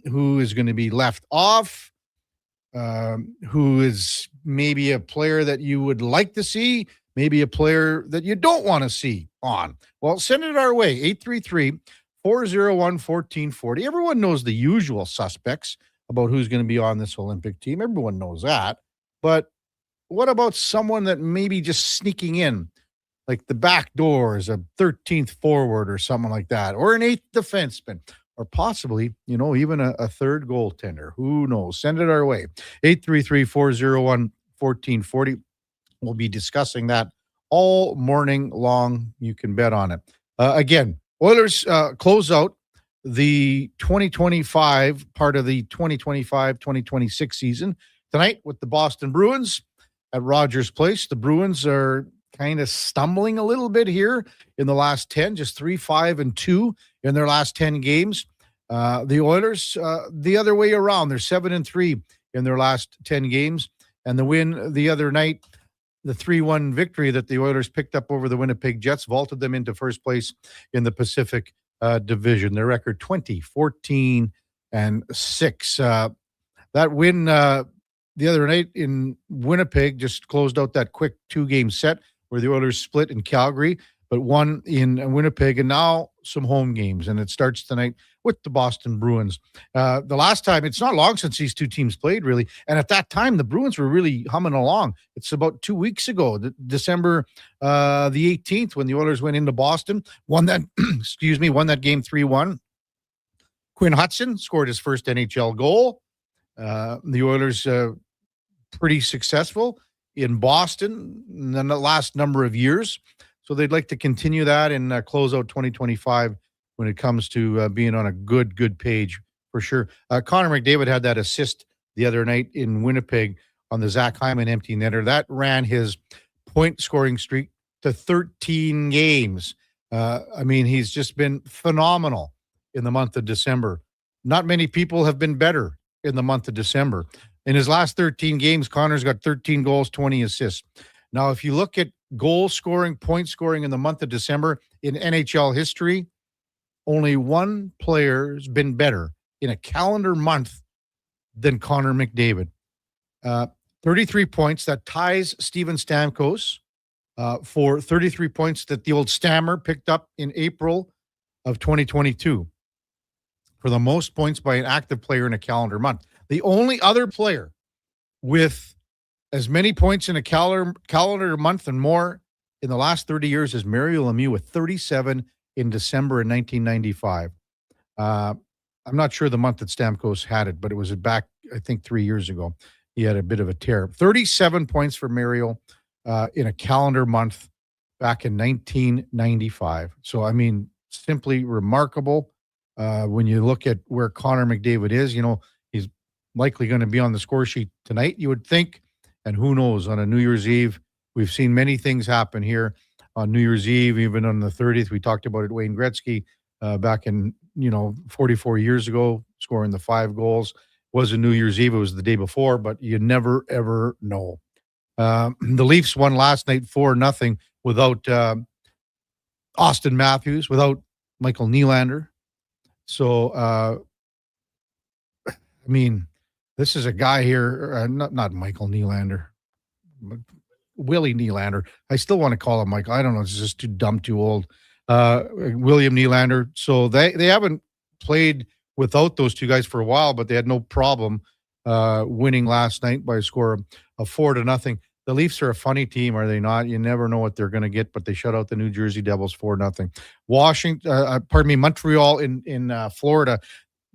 who is going to be left off, who is maybe a player that you would like to see, maybe a player that you don't want to see on. Well, send it our way, 833-401-1440. Everyone knows the usual suspects about who's going to be on this Olympic team. Everyone knows that. But what about someone that maybe just sneaking in, like the back door as a 13th forward or something like that, or an 8th defenseman, or possibly, even a third goaltender? Who knows? Send it our way. 833-401-1440. We'll be discussing that all morning long. You can bet on it. Again, Oilers close out the 2025 part of the 2025-2026 season tonight with the Boston Bruins at Rogers Place. The Bruins are kind of stumbling a little bit here in the last 10, just 3-5-2 in their last 10 games. The Oilers, the other way around, they're 7-3 in their last 10 games. And the win the other night, the 3-1 victory that the Oilers picked up over the Winnipeg Jets, vaulted them into first place in the Pacific Division. Their record 20-14-6. That win the other night in Winnipeg just closed out that quick 2-game set where the Oilers split in Calgary, but won in Winnipeg, and now some home games. And it starts tonight with the Boston Bruins. The last time, it's not long since these two teams played, really. And at that time, the Bruins were really humming along. It's about 2 weeks ago, December the 18th, when the Oilers went into Boston, won that, won that game 3-1. Quinn Hudson scored his first NHL goal. The Oilers pretty successful in Boston in the last number of years. So they'd like to continue that and close out 2025 when it comes to being on a good page for sure. Connor McDavid had that assist the other night in Winnipeg on the Zach Hyman empty netter. That ran his point scoring streak to 13 games. He's just been phenomenal in the month of December. Not many people have been better in the month of December. In his last 13 games, Connor's got 13 goals, 20 assists. Now, if you look at goal scoring, point scoring in the month of December in NHL history, only one player has been better in a calendar month than Connor McDavid. 33 points. That ties Steven Stamkos for 33 points that the old Stammer picked up in April of 2022 for the most points by an active player in a calendar month. The only other player with as many points in a calendar month and more in the last 30 years is Mario Lemieux with 37 in December in 1995. I'm not sure the month that Stamkos had it, but it was back, I think, 3 years ago. He had a bit of a tear. 37 points for Mario in a calendar month back in 1995. So, simply remarkable when you look at where Connor McDavid is. He's likely going to be on the score sheet tonight, you would think. And who knows, on a New Year's Eve, we've seen many things happen here on New Year's Eve, even on the 30th. We talked about it, Wayne Gretzky back in, 44 years ago, scoring the 5 goals. It wasn't New Year's Eve, it was the day before, but you never, ever know. The Leafs won last night 4-0 without Austin Matthews, without Michael Nylander. So, this is a guy here, not Michael Nylander, but Willie Nylander. I still want to call him Michael. I don't know. It's just too dumb, too old. William Nylander. So they haven't played without those two guys for a while, but they had no problem winning last night by a score of 4-0. The Leafs are a funny team, are they not? You never know what they're going to get, but they shut out the New Jersey Devils 4-0. Montreal in Florida.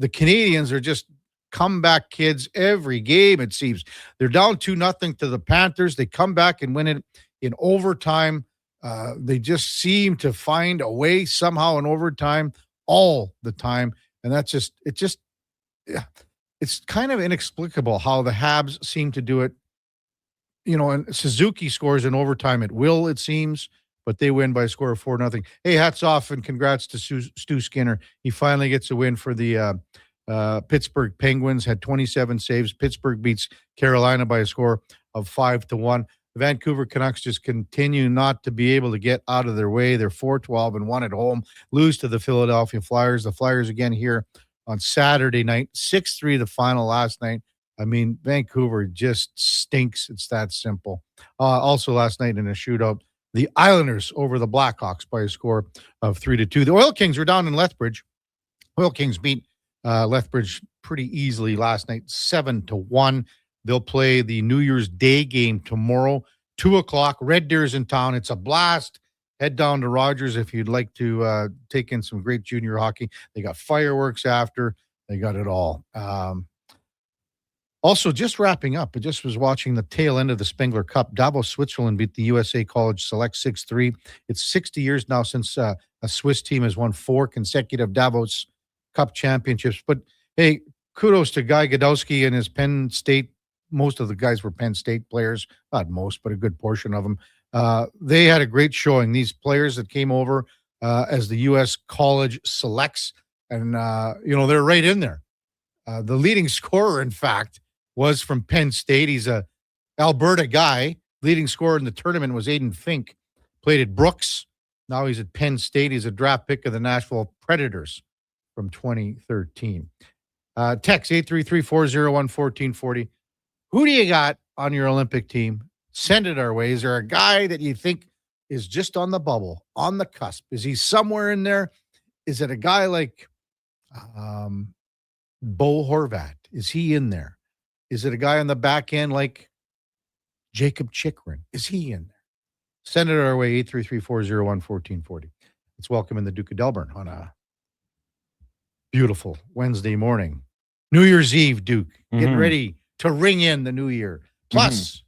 The Canadians are just comeback kids every game, it seems. They're down 2-0 to the Panthers. They come back and win it in overtime. They just seem to find a way somehow in overtime all the time. And it's kind of inexplicable how the Habs seem to do it. And Suzuki scores in overtime at will, it seems, but they win by a score of 4-0. Hey, hats off and congrats to Stu Skinner. He finally gets a win for the Pittsburgh Penguins, had 27 saves. Pittsburgh beats Carolina by a score of 5-1. The Vancouver Canucks just continue not to be able to get out of their way. They're 4-12-1 at home, lose to the Philadelphia Flyers. The Flyers again here on Saturday night. 6-3 the final last night. I mean, Vancouver just stinks. It's that simple. Also last night in a shootout, the Islanders over the Blackhawks by a score of 3-2. The Oil Kings were down in Lethbridge. Oil Kings beat Lethbridge pretty easily last night, 7-1. They'll play the New Year's Day game tomorrow, 2:00. Red Deer's in town. It's a blast. Head down to Rogers if you'd like to take in some great junior hockey. They got fireworks after. They got it all. Also, just wrapping up, I just was watching the tail end of the Spengler Cup. Davos, Switzerland beat the USA College Select 6-3. It's 60 years now since a Swiss team has won 4 consecutive Davos Cup championships. But, hey, kudos to Guy Godowski and his Penn State. Most of the guys were Penn State players. Not most, but a good portion of them. They had a great showing. These players that came over as the U.S. College Selects, and, they're right in there. The leading scorer, in fact, was from Penn State. He's a Alberta guy. Leading scorer in the tournament was Aiden Fink. Played at Brooks. Now he's at Penn State. He's a draft pick of the Nashville Predators from 2013. Text 833-401-1440. Who do you got on your Olympic team? Send it our way. Is there a guy that you think is just on the bubble, on the cusp? Is he somewhere in there? Is it a guy like Bo Horvat? Is he in there? Is it a guy on the back end like Jacob Chikrin? Is he in there? Send it our way, 833-401-1440. Let's welcome in the Duke of Delburne on a beautiful Wednesday morning. New Year's Eve, Duke. Getting ready to ring in the new year. Plus,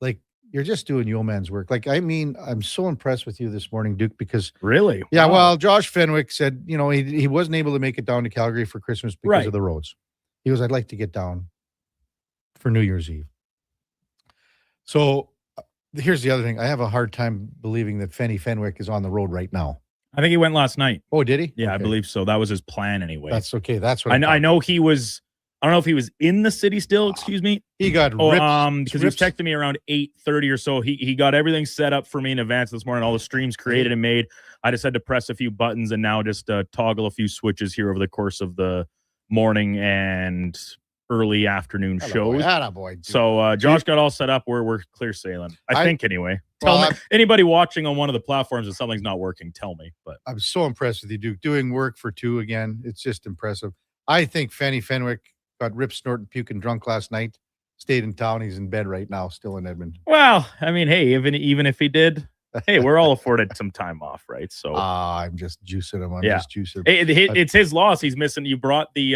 like, you're just doing yeoman's work. Like, I mean, I'm so impressed with you this morning, Duke, because... Really? Yeah, well, Josh Fenwick said, he wasn't able to make it down to Calgary for Christmas because of the roads. He goes, I'd like to get down for New Year's Eve. So here's the other thing. I have a hard time believing that Fenwick is on the road right now. I think he went last night. Oh, did he? Yeah, okay. I believe so. That was his plan anyway. That's okay. That's what I know he was... I don't know if he was in the city still, excuse me. He got ripped. Because he was texting me around 8:30 or so. He got everything set up for me in advance this morning, all the streams created and made. I just had to press a few buttons and now just toggle a few switches here over the course of the morning and early afternoon shows. Boy, so Josh got all set up. We're clear sailing. I think anyway. Tell me, anybody watching on one of the platforms if something's not working, tell me. But I'm so impressed with you, Duke. Doing work for 2 again. It's just impressive. I think Fenwick got ripped, snorting, puking drunk last night. Stayed in town. He's in bed right now, still in Edmonton. Well, I mean, hey, even if he did, hey, we're all afforded some time off, right? So I'm just juicing him. I'm just juicing him. It's his loss. He's missing. You brought the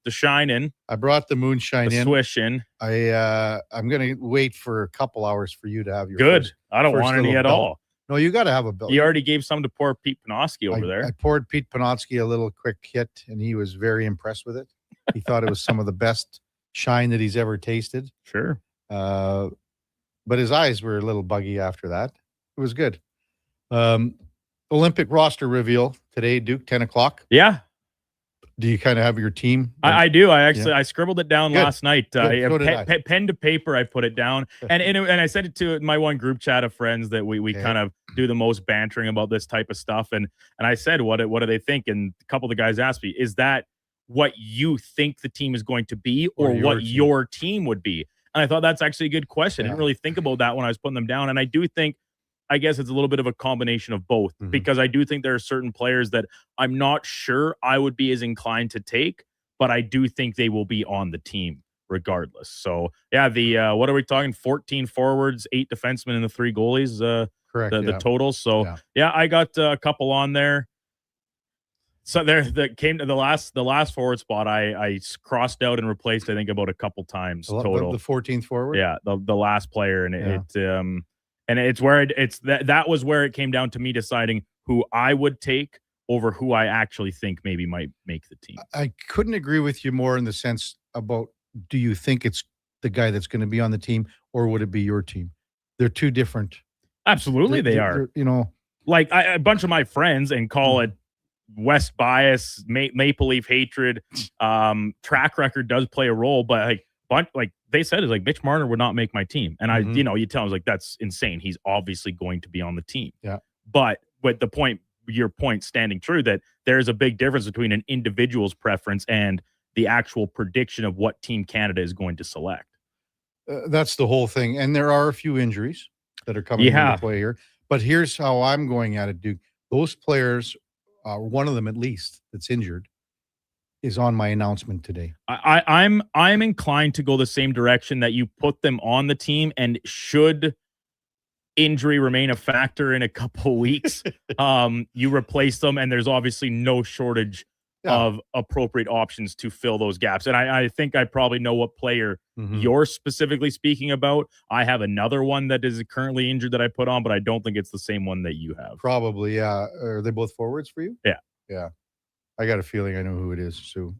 shine in. I brought the moonshine in. Swish in. I'm gonna wait for a couple hours for you to have your good. First, I don't want any at all. No, you got to have a bill. You already gave some to poor Pete Panoski over there. I poured Pete Panoski a little quick hit, and he was very impressed with it. He thought it was some of the best shine that he's ever tasted. Sure. But his eyes were a little buggy after that. It was good. Olympic roster reveal today, Duke, 10 o'clock. Yeah. Do you kind of have your team? I do. I scribbled it down last night. Pen to paper, I put it down. and I sent it to my one group chat of friends that we kind of do the most bantering about this type of stuff. And I said, what do they think? And a couple of the guys asked me, is that what you think the team is going to be or what your team would be? And I thought that's actually a good question. I didn't really think about that when I was putting them down. And I do think, I guess it's a little bit of a combination of both because I do think there are certain players that I'm not sure I would be as inclined to take, but I do think they will be on the team regardless. So yeah, what are we talking? 14 forwards, 8 defensemen, and the 3 goalies. Correct. The total. So yeah, I got a couple on there. So there that came to the last forward spot. I crossed out and replaced, I think, about a couple times total. The 14th forward. Yeah, the last player, and and it's where that was where it came down to me deciding who I would take over who I actually think maybe might make the team. I couldn't agree with you more in the sense about, do you think it's the guy that's going to be on the team or would it be your team? They're two different. Absolutely, they are. Like a bunch of my friends and call it West bias, Maple Leaf hatred, track record does play a role, but like they said, is like Mitch Marner would not make my team. And you tell him, like, that's insane. He's obviously going to be on the team. Yeah. But the point your point standing true that there's a big difference between an individual's preference and the actual prediction of what Team Canada is going to select. That's the whole thing. And there are a few injuries that are coming into play here. But here's how I'm going at it, Duke. Those players, one of them at least that's injured, is on my announcement today. I'm inclined to go the same direction, that you put them on the team, and should injury remain a factor in a couple weeks, you replace them, and there's obviously no shortage of appropriate options to fill those gaps. And I think I probably know what player you're specifically speaking about. I have another one that is currently injured that I put on, but I don't think it's the same one that you have. Probably, yeah. Are they both forwards for you? Yeah. Yeah. I got a feeling I know who it is, Sue.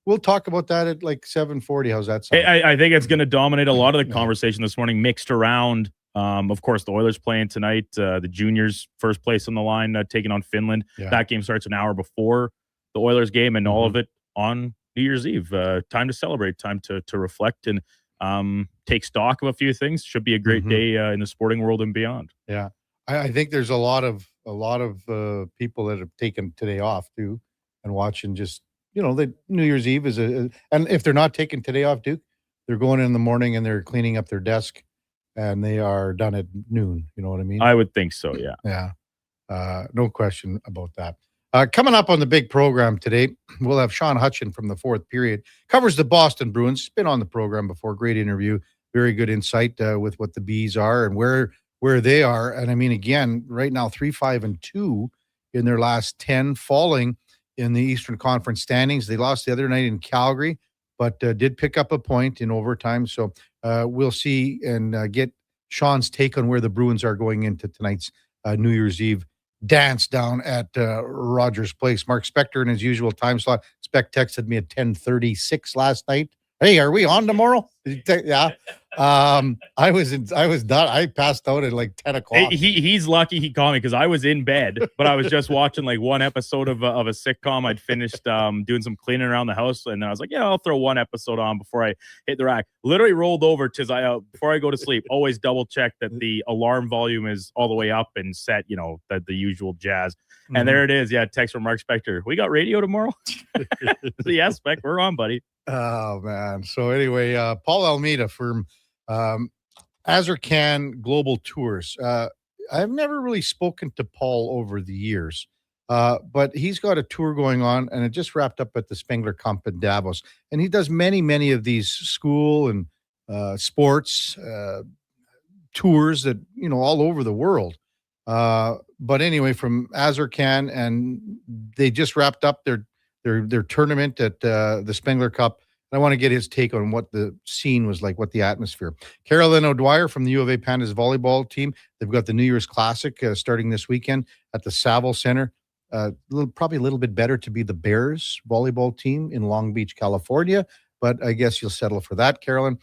We'll talk about that at like 7:40. How's that sound? I think it's going to dominate a lot of the conversation this morning, mixed around. Of course, the Oilers playing tonight. The juniors first place on the line, taking on Finland. Yeah. That game starts an hour before the Oilers game, and all of it on New Year's Eve. Time to celebrate, time to reflect and take stock of a few things. Should be a great day in the sporting world and beyond. Yeah, I think there's a lot of people that have taken today off too, and watching just the New Year's Eve is and if they're not taking today off, Duke, they're going in the morning and they're cleaning up their desk, and they are done at noon. You know what I mean? I would think so. Yeah. Yeah. No question about that. Coming up on the big program today, we'll have Sean Hutchin from the fourth period. Covers the Boston Bruins. He's been on the program before. Great interview. Very good insight with what the Bees are and where they are. And I mean, again, right now, 3-5-2 in their last 10, falling in the Eastern Conference standings. They lost the other night in Calgary, but did pick up a point in overtime. So we'll see and get Sean's take on where the Bruins are going into tonight's New Year's Eve dance down at Rogers Place. Mark Spector in his usual time slot. Spec texted me at 10:36 last night. Hey, are we on tomorrow? Yeah. I was done. I passed out at like 10 o'clock. He's lucky he called me because I was in bed, but I was just watching like one episode of a sitcom. I'd finished doing some cleaning around the house, and I was like, yeah, I'll throw one episode on before I hit the rack. Literally rolled over to before I go to sleep. Always double check that the alarm volume is all the way up and set. That the usual jazz. And there it is. Yeah, text from Mark Spector. We got radio tomorrow. Yeah, Spec, we're on, buddy. Oh man. So anyway, Paul Almeida from Azarkan Global Tours. I've never really spoken to Paul over the years, but he's got a tour going on, and it just wrapped up at the Spengler Cup in Davos. And he does many of these school and sports tours that all over the world. But anyway, from Azarkan, and they just wrapped up their tournament at the Spengler Cup. I want to get his take on what the scene was like, what the atmosphere. Carolyn O'Dwyer from the U of A Pandas volleyball team. They've got the New Year's Classic starting this weekend at the Saville Center. Probably a little bit better to be the Bears volleyball team in Long Beach, California, but I guess you'll settle for that, Carolyn.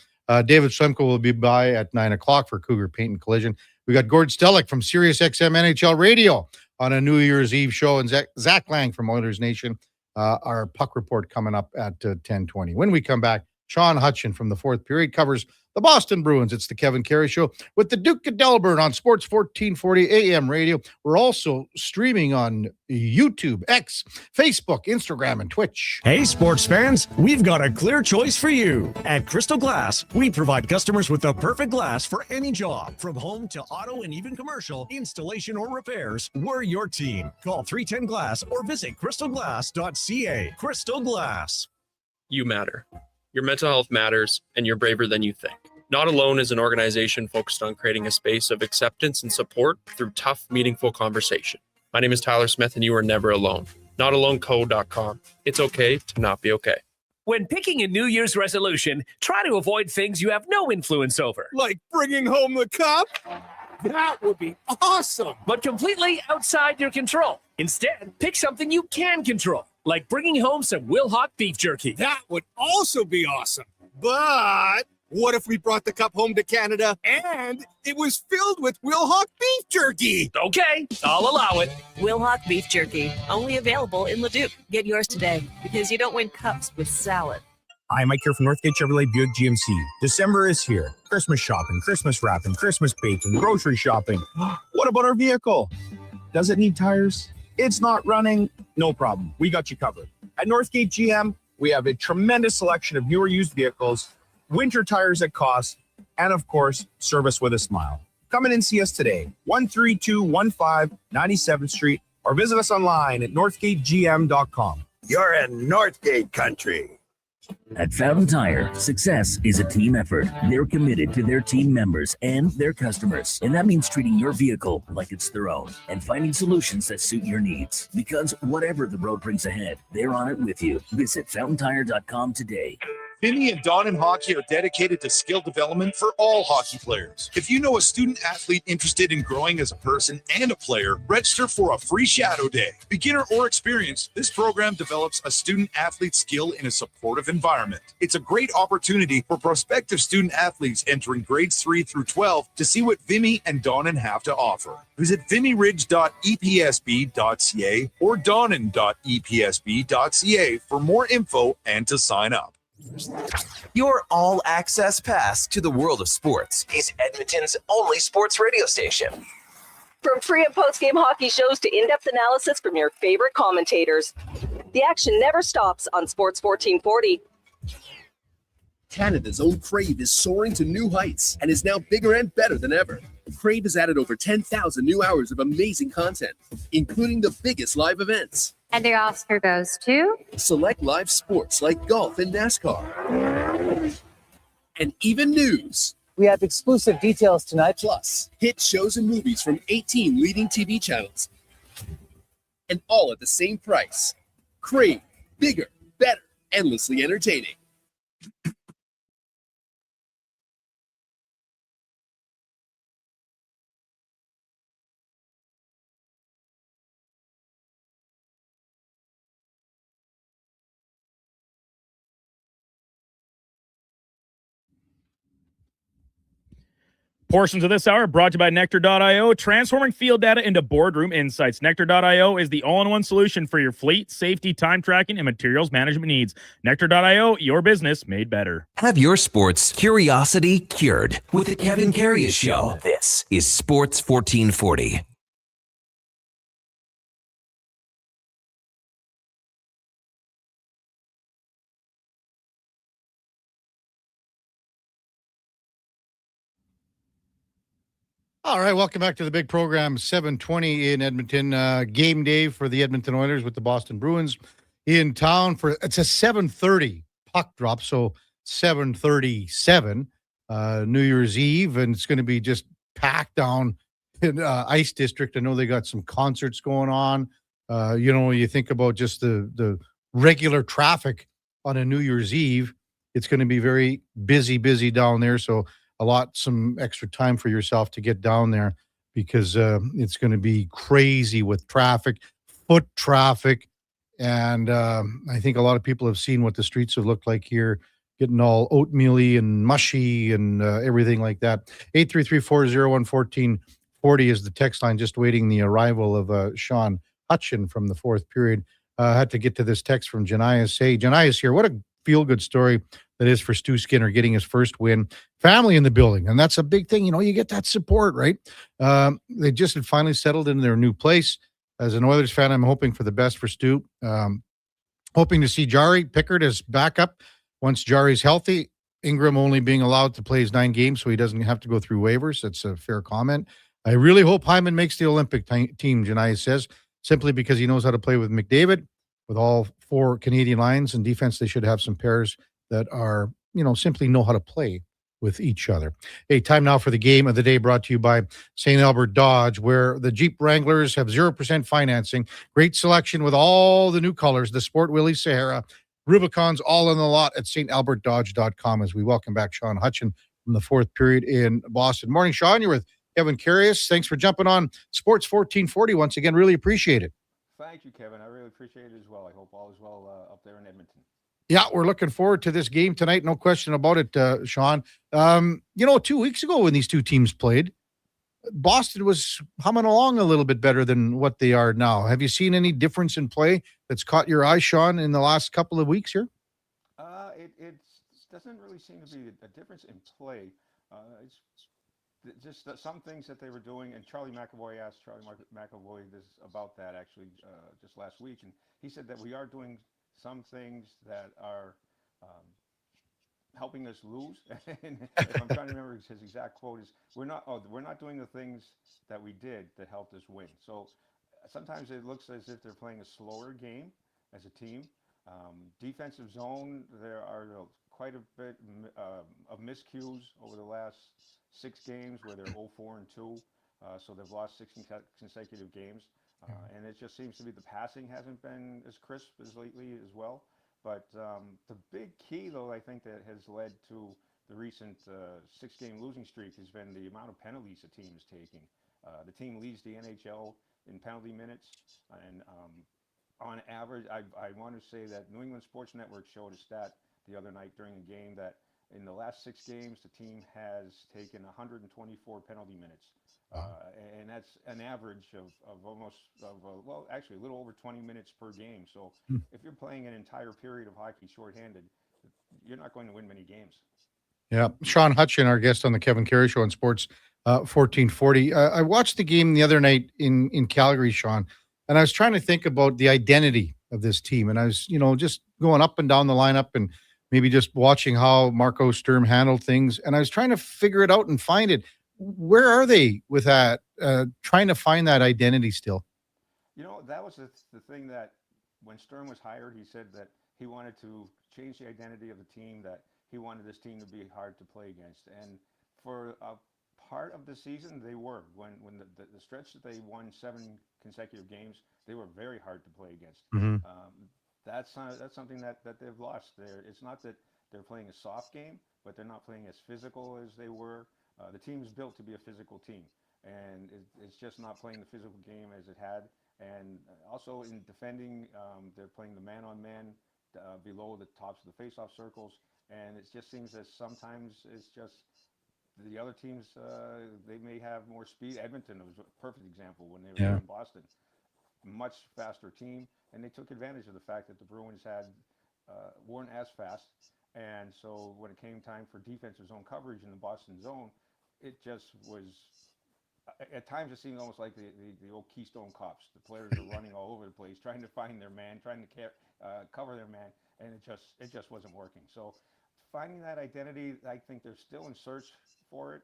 David Schlemko will be by at 9 o'clock for Cougar Paint and Collision. We got Gord Stellick from Sirius XM NHL Radio on a New Year's Eve show, and Zach Lang from Oilers Nation. Our puck report coming up at 10:20. When we come back, Sean Hutchin from the fourth period covers the Boston Bruins. It's the Kevin Carey Show with the Duke of Delburne on Sports 1440 AM radio. We're also streaming on YouTube, X, Facebook, Instagram, and Twitch. Hey, sports fans, we've got a clear choice for you. At Crystal Glass, we provide customers with the perfect glass for any job. From home to auto and even commercial, installation or repairs, we're your team. Call 310 Glass or visit crystalglass.ca. Crystal Glass. You matter. Your mental health matters, and you're braver than you think. Not Alone is an organization focused on creating a space of acceptance and support through tough, meaningful conversation. My name is Tyler Smith, and you are never alone. NotAloneCo.com. It's okay to not be okay. When picking a New Year's resolution, try to avoid things you have no influence over. Like bringing home the cup? That would be awesome. But completely outside your control. Instead, pick something you can control. Like bringing home some Wilhauk beef jerky. That would also be awesome. But what if we brought the cup home to Canada and it was filled with Wilhauk beef jerky? Okay, I'll allow it. Wilhauk beef jerky, only available in Leduc. Get yours today, because you don't win cups with salad. Hi, Mike here from Northgate Chevrolet Buick GMC. December is here. Christmas shopping, Christmas wrapping, Christmas baking, grocery shopping. What about our vehicle? Does it need tires? it's not running, no problem. We got you covered. At Northgate GM, we have a tremendous selection of newer used vehicles, winter tires at cost, and of course, service with a smile. Come in and see us today, 13215 97th Street, or visit us online at northgategm.com. You're in Northgate country. At Fountain Tire, success is a team effort. They're committed to their team members and their customers. And that means treating your vehicle like it's their own and finding solutions that suit your needs. Because whatever the road brings ahead, they're on it with you. Visit fountaintire.com today. Vinny and Don in Hockey are dedicated to skill development for all hockey players. If you know a student athlete interested in growing as a person and a player, register for a free shadow day. Beginner or experienced, this program develops a student athlete skill in a supportive environment. It's a great opportunity for prospective student athletes entering grades 3 through 12 to see what Vinny and Donnan have to offer. Visit vinnyridge.epsb.ca or donnan.epsb.ca for more info and to sign up. Your all-access pass to the world of sports is Edmonton's only sports radio station. From pre- and post-game hockey shows to in-depth analysis from your favorite commentators, the action never stops on Sports 1440. Canada's own Crave is soaring to new heights and is now bigger and better than ever. Crave has added over 10,000 new hours of amazing content, including the biggest live events. And the Oscar goes to? Select live sports like golf and NASCAR. And even news. We have exclusive details tonight. Plus, hit shows and movies from 18 leading TV channels. And all at the same price. Crave, bigger, better, endlessly entertaining. Portions of this hour brought to you by Nectar.io, transforming field data into boardroom insights. Nectar.io is the all-in-one solution for your fleet, safety, time tracking, and materials management needs. Nectar.io, your business made better. Have your sports curiosity cured with the Kevin Karius Show. This is Sports 1440. All right, welcome back to the big program, 7:20 in Edmonton. Game day for the Edmonton Oilers with the Boston Bruins in town. It's a 7:30 puck drop, so 7:37 New Year's Eve, and it's going to be just packed down in Ice District. I know they got some concerts going on. You think about just the regular traffic on a New Year's Eve. It's going to be very busy down there, so some extra time for yourself to get down there because it's going to be crazy with traffic, foot traffic. And I think a lot of people have seen what the streets have looked like here, getting all oatmeal-y and mushy and everything like that. 833-401-1440 is the text line, just waiting the arrival of Sean Hutchin from the fourth period. I had to get to this text from Janias. Hey, Janias here. What a feel-good story that is for Stu Skinner getting his first win. Family in the building, and that's a big thing. You get that support, right? They just had finally settled in their new place. As an Oilers fan, I'm hoping for the best for Stu. Hoping to see Jari Pickard as backup once Jari's healthy. Ingram only being allowed to play his 9 games, so he doesn't have to go through waivers. That's a fair comment. I really hope Hyman makes the Olympic team, Janai says, simply because he knows how to play with McDavid. With all 4 Canadian lines and defense, they should have some pairs that are, simply know how to play with each other. Hey, time now for the game of the day, brought to you by St. Albert Dodge, where the Jeep Wranglers have 0% financing. Great selection with all the new colors, the Sport Willys Sahara, Rubicons, all in the lot at stalbertdodge.com. As we welcome back Sean Hutchin from the fourth period in Boston. Morning, Sean. You're with Kevin Karius. Thanks for jumping on Sports 1440 once again. Really appreciate it. Thank you, Kevin. I really appreciate it as well. I hope all is well up there in Edmonton. Yeah, we're looking forward to this game tonight. No question about it, Sean. 2 weeks ago when these two teams played, Boston was humming along a little bit better than what they are now. Have you seen any difference in play that's caught your eye, Sean, in the last couple of weeks here? It doesn't really seem to be a difference in play. just some things that they were doing, and Charlie McAvoy asked McAvoy this about that actually just last week, and he said that we are doing some things that are helping us lose. And if I'm trying to remember his exact quote is, we're not doing the things that we did that helped us win. So sometimes it looks as if they're playing a slower game as a team. Defensive zone, there are quite a bit of miscues over the last 6 games where they're 0-4-2. So they've lost 6 consecutive games. And it just seems to be the passing hasn't been as crisp as lately as well. But the big key, though, I think that has led to the recent 6-game losing streak has been the amount of penalties the team is taking. The team leads the NHL in penalty minutes, and on average, I want to say that New England Sports Network showed a stat the other night during the game that in the last 6 games, the team has taken 124 penalty minutes. And that's an average of almost, well, actually a little over 20 minutes per game. So if you're playing an entire period of hockey shorthanded, you're not going to win many games. Yeah. Sean Hutchin, our guest on the Kevin Karius Show on Sports 1440. I watched the game the other night in Calgary, Sean, and I was trying to think about the identity of this team. And I was, just going up and down the lineup and maybe just watching how Marco Sturm handled things. And I was trying to figure it out and find it. Where are they with that, trying to find that identity still? That was the thing that when Sturm was hired, he said that he wanted to change the identity of the team, that he wanted this team to be hard to play against. And for a part of the season, they were. When the stretch that they won 7 consecutive games, they were very hard to play against. Mm-hmm. That's something that they've lost. It's not that they're playing a soft game, but they're not playing as physical as they were. The team is built to be a physical team, and it's just not playing the physical game as it had. And also in defending, they're playing the man-on-man below the tops of the face-off circles, and it just seems that sometimes it's just the other teams, they may have more speed. Edmonton was a perfect example when they were in Boston. Much faster team, and they took advantage of the fact that the Bruins weren't as fast. And so when it came time for defensive zone coverage in the Boston zone, it just was, at times it seemed almost like the old Keystone Cops. The players are running all over the place, trying to find their man, trying to cover their man, and it just wasn't working. So finding that identity, I think they're still in search for it,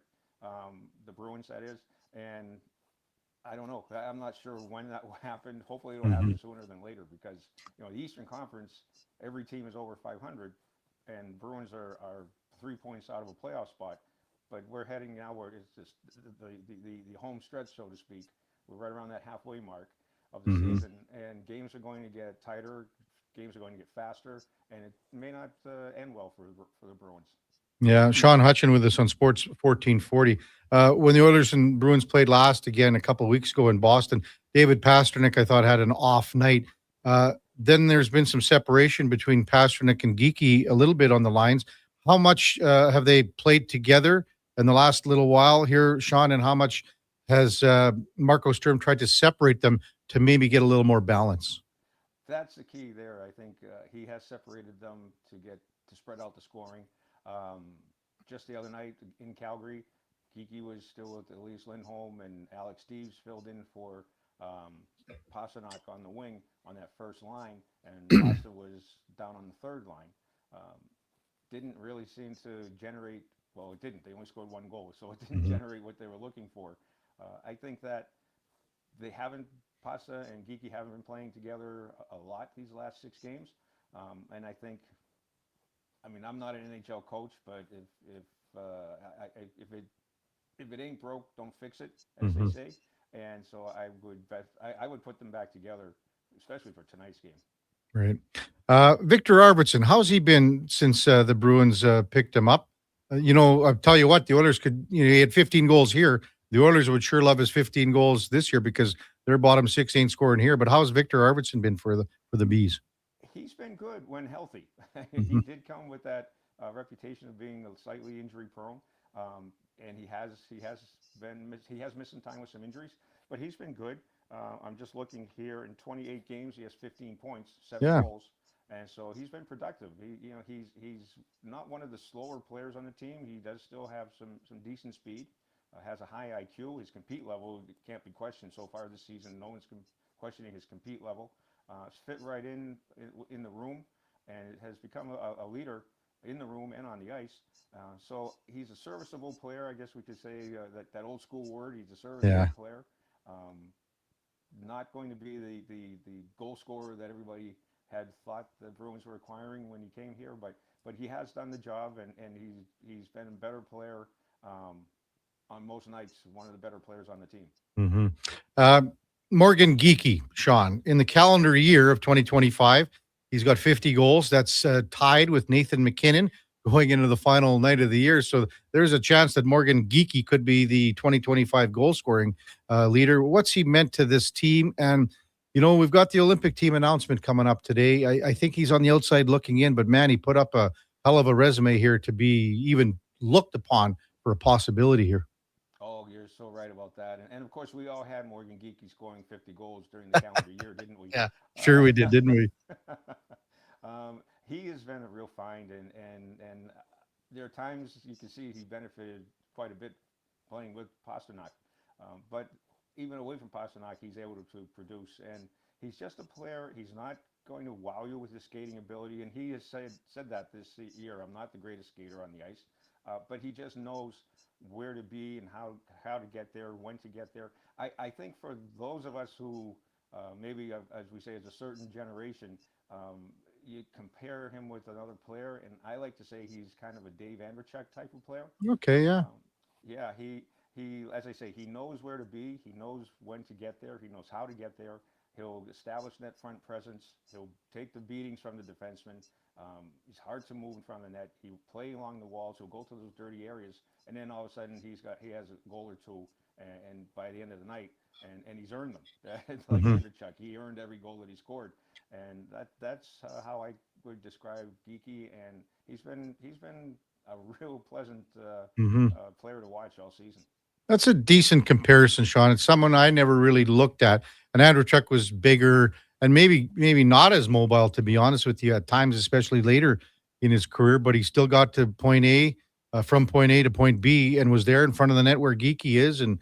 the Bruins, that is. And I don't know. I'm not sure when that will happen. Hopefully it'll happen sooner than later, because the Eastern Conference, every team is over 500, and Bruins are 3 points out of a playoff spot. But we're heading now where it's just the home stretch, so to speak. We're right around that halfway mark of the season, and games are going to get tighter, games are going to get faster, and it may not end well for the Bruins. Yeah, Sean Hutchin with us on Sports 1440. When the Oilers and Bruins played last again a couple of weeks ago in Boston, David Pastrnak, I thought, had an off night. Then there's been some separation between Pastrnak and Geekie a little bit on the lines. How much have they played together in the last little while here, Sean, and how much has Marco Sturm tried to separate them to maybe get a little more balance? That's the key there. I think he has separated them to spread out the scoring. Just the other night in Calgary, Geekie was still with Elise Lindholm, and Alex Steeves filled in for Pastrnak on the wing on that first line, and Pasta was down on the third line. Didn't really seem to generate, well, it didn't. They only scored 1 goal, so it didn't generate what they were looking for. I think that Pasta and Geekie haven't been playing together a lot these last 6 games. And I think, I'm not an NHL coach, but if it ain't broke, don't fix it, as they say. And so I would put them back together, especially for tonight's game. Right. Victor Arvidsson, how's he been since the Bruins picked him up? I'll tell you what, the Oilers he had 15 goals here. The Oilers would sure love his 15 goals this year because their bottom 6 ain't scoring here. But how's Victor Arvidsson been for the Bees? He's been good when healthy. He did come with that reputation of being slightly injury prone, and he has missed some time with some injuries, but he's been good. I'm just looking here, in 28 games he has 15 points, 7 goals, and so he's been productive. He's not one of the slower players on the team. He does still have some decent speed, has a high IQ. His compete level can't be questioned so far this season. No one's questioning his compete level. It's fit right in the room, and it has become a leader in the room and on the ice. So he's a serviceable player, I guess we could say, that old school word. He's a serviceable player. Not going to be the goal scorer that everybody had thought the Bruins were acquiring when he came here, but he has done the job, and he's been a better player on most nights, one of the better players on the team. Morgan Geekie, Sean, in the calendar year of 2025, he's got 50 goals. That's tied with Nathan McKinnon going into the final night of the year. So there's a chance that Morgan Geekie could be the 2025 goal scoring leader. What's he meant to this team? And, we've got the Olympic team announcement coming up today. I think he's on the outside looking in, but man, he put up a hell of a resume here to be even looked upon for a possibility here. Oh, you're so right about that. And of course, we all had Morgan Geekie scoring 50 goals during the calendar year, didn't we? Yeah, sure we did, didn't we? He has been a real find, and there are times you can see he benefited quite a bit playing with Pasternak. But even away from Pasternak, he's able to produce, and he's just a player. He's not going to wow you with his skating ability, and he has said that this year. I'm not the greatest skater on the ice, but he just knows where to be and how to get there, when to get there. I think for those of us who maybe, as we say, is a certain generation, you compare him with another player, and I like to say he's kind of a Dave Andreychuk type of player. Okay, yeah. Yeah, he, as I say, he knows where to be. He knows when to get there. He knows how to get there. He'll establish net front presence. He'll take the beatings from the defenseman. He's hard to move in front of the net. He'll play along the walls. He'll go to those dirty areas, and then all of a sudden he has a goal or two, and by the end of the night, and he's earned them. It's like Andreychuk. He earned every goal that he scored, and that's how I would describe Geekie. And he's been a real pleasant player to watch all season. That's a decent comparison, Sean. It's someone I never really looked at. And Andreychuk was bigger and maybe not as mobile, to be honest with you, at times, especially later in his career. But he still got to point A, from point A to point B, and was there in front of the net where Geekie is. And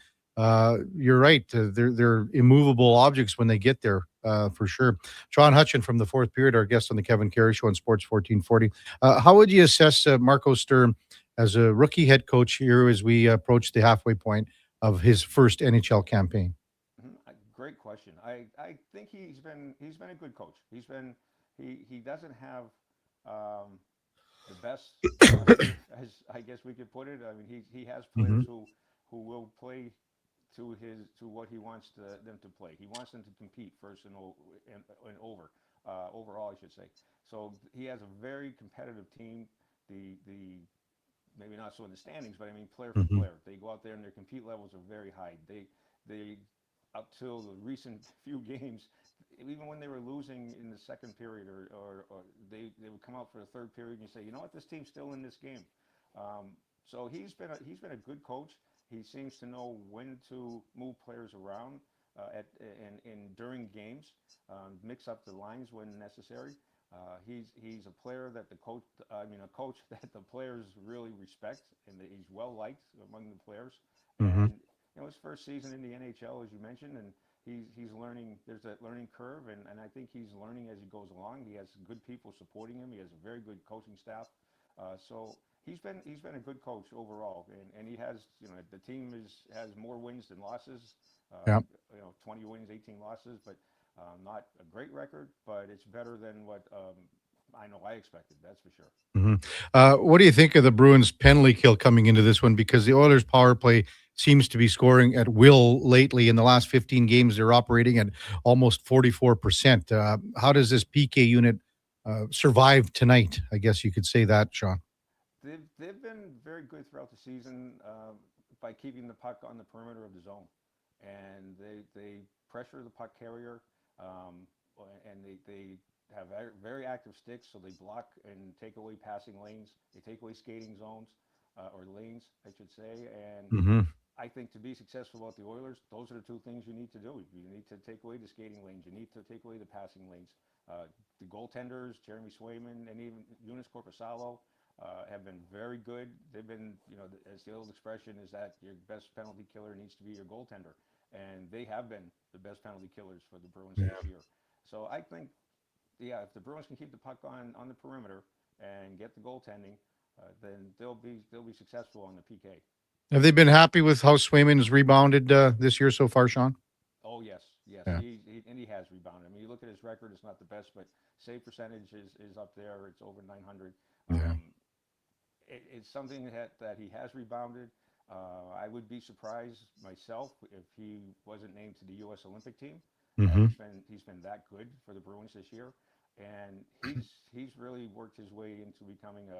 you're right; they're immovable objects when they get there, for sure. Sean Hutchin from the Fourth Period, our guest on the Kevin Karius Show on Sports 1440. How would you assess Marco Sturm as a rookie head coach here as we approach the halfway point of his first NHL campaign? Great question. I think he's been a good coach. He doesn't have the best roster, as I guess we could put it. I mean, he has players who will play to what he wants them to play. He wants them to compete first and overall, I should say. So he has a very competitive team. The maybe not so in the standings, but I mean player for player. They go out there and their compete levels are very high. They up till the recent few games, even when they were losing in the second period or they would come out for the third period and you say, you know what, this team's still in this game. So he's been a good coach. He seems to know when to move players around during games, mix up the lines when necessary. He's a player that a coach that the players really respect, and that he's well liked among the players. And his first season in the NHL, as you mentioned, and he's learning. There's that learning curve, and I think he's learning as he goes along. He has good people supporting him. He has a very good coaching staff. So he's been a good coach overall, and he has the team has more wins than losses. 20 wins, 18 losses, but not a great record, but it's better than what I know I expected. That's for sure. What do you think of the Bruins' penalty kill coming into this one? Because the Oilers' power play seems to be scoring at will lately. In the last 15 games, they're operating at almost 44%. How does this PK unit survive tonight? I guess you could say that, Sean. They've been very good throughout the season by keeping the puck on the perimeter of the zone, and they pressure the puck carrier, and they have very active sticks, so they block and take away passing lanes. They take away skating zones or lanes, I should say. And I think to be successful at the Oilers, those are the two things you need to do. You need to take away the skating lanes. You need to take away the passing lanes. The goaltenders, Jeremy Swayman, and even Jonas Korpisalo, have been very good. They've been, as the old expression is that your best penalty killer needs to be your goaltender. And they have been the best penalty killers for the Bruins this year. So I think, if the Bruins can keep the puck on the perimeter and get the goaltending, then they'll be successful on the PK. Have they been happy with how Swayman has rebounded this year so far, Sean? Oh, yes. Yeah. He has rebounded. I mean, you look at his record, it's not the best, but save percentage is up there. It's over 900. Yeah. It's something that he has rebounded. I would be surprised myself if he wasn't named to the U.S. Olympic team. He's been that good for the Bruins this year, and he's really worked his way into becoming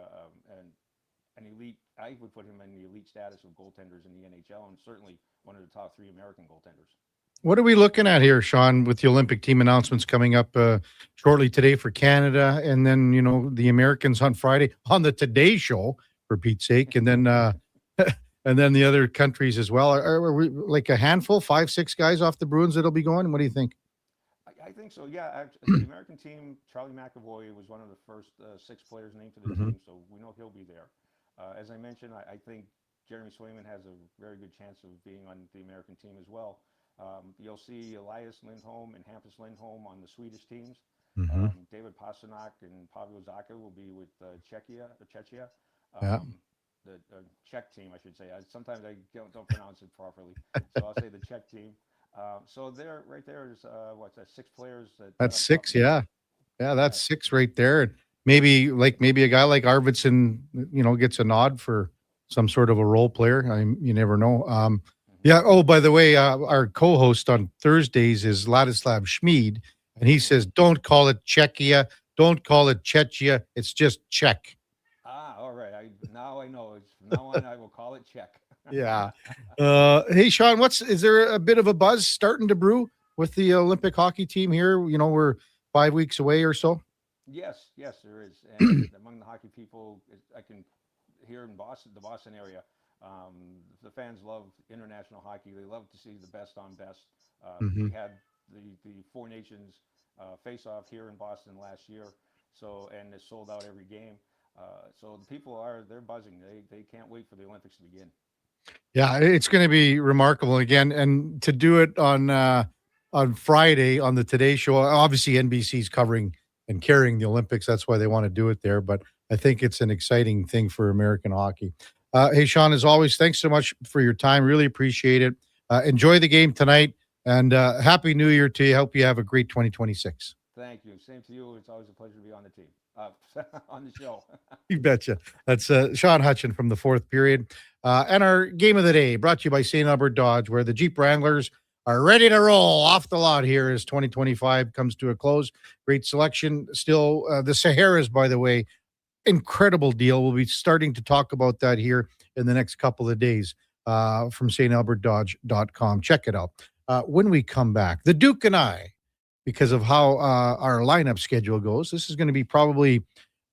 an elite. I would put him in the elite status of goaltenders in the NHL, and certainly one of the top 3 American goaltenders. What are we looking at here, Sean, with the Olympic team announcements coming up shortly today for Canada, and then the Americans on Friday on the Today Show, for Pete's sake, and then and then the other countries as well. Are we like a handful, 5-6 guys off the Bruins that'll be going? What do you think? I think so. Yeah, the American team, Charlie McAvoy was one of the first 6 players named to the team, so we know he'll be there. As I mentioned, I think Jeremy Swayman has a very good chance of being on the American team as well. You'll see Elias Lindholm and Hampus Lindholm on the Swedish teams. David Pastrnak and Pavel Zacha will be with Czechia. The Czech team, I should say. Sometimes I don't pronounce it properly, so I'll say the Czech team. So there, right there is 6 players. That's 6, yeah. That's 6 right there. And maybe a guy like Arvidsson, gets a nod for some sort of a role player. You never know. Yeah. Oh, by the way, our co-host on Thursdays is Ladislav Schmid, and he says, "Don't call it Czechia, don't call it Czechia. It's just Czech." All right. Now I know. From now on, I will call it Czech. Yeah. Hey, Sean, is there a bit of a buzz starting to brew with the Olympic hockey team here? We're 5 weeks away or so. Yes, there is. And among the hockey people, I can hear in Boston, the Boston area, the fans love international hockey. They love to see the best on best. We had the 4 Nations face-off here in Boston last year, and it sold out every game. So the people they're buzzing. They can't wait for the Olympics to begin. Yeah, it's going to be remarkable again, and to do it on Friday on the Today Show. Obviously, NBC's covering and carrying the Olympics. That's why they want to do it there. But I think it's an exciting thing for American hockey. Hey, Sean, as always, thanks so much for your time. Really appreciate it. Enjoy the game tonight, and Happy New Year to you. Hope you have a great 2026. Thank you. Same to you. It's always a pleasure to be on the team, on the show. You betcha. That's Sean Hutchin from the 4th period. And our game of the day brought to you by St. Albert Dodge, where the Jeep Wranglers are ready to roll off the lot here as 2025 comes to a close. Great selection. Still, the Saharas, by the way, incredible deal. We'll be starting to talk about that here in the next couple of days from stalbertdodge.com. Check it out. When we come back, the Duke and I, because of how our lineup schedule goes, this is going to be probably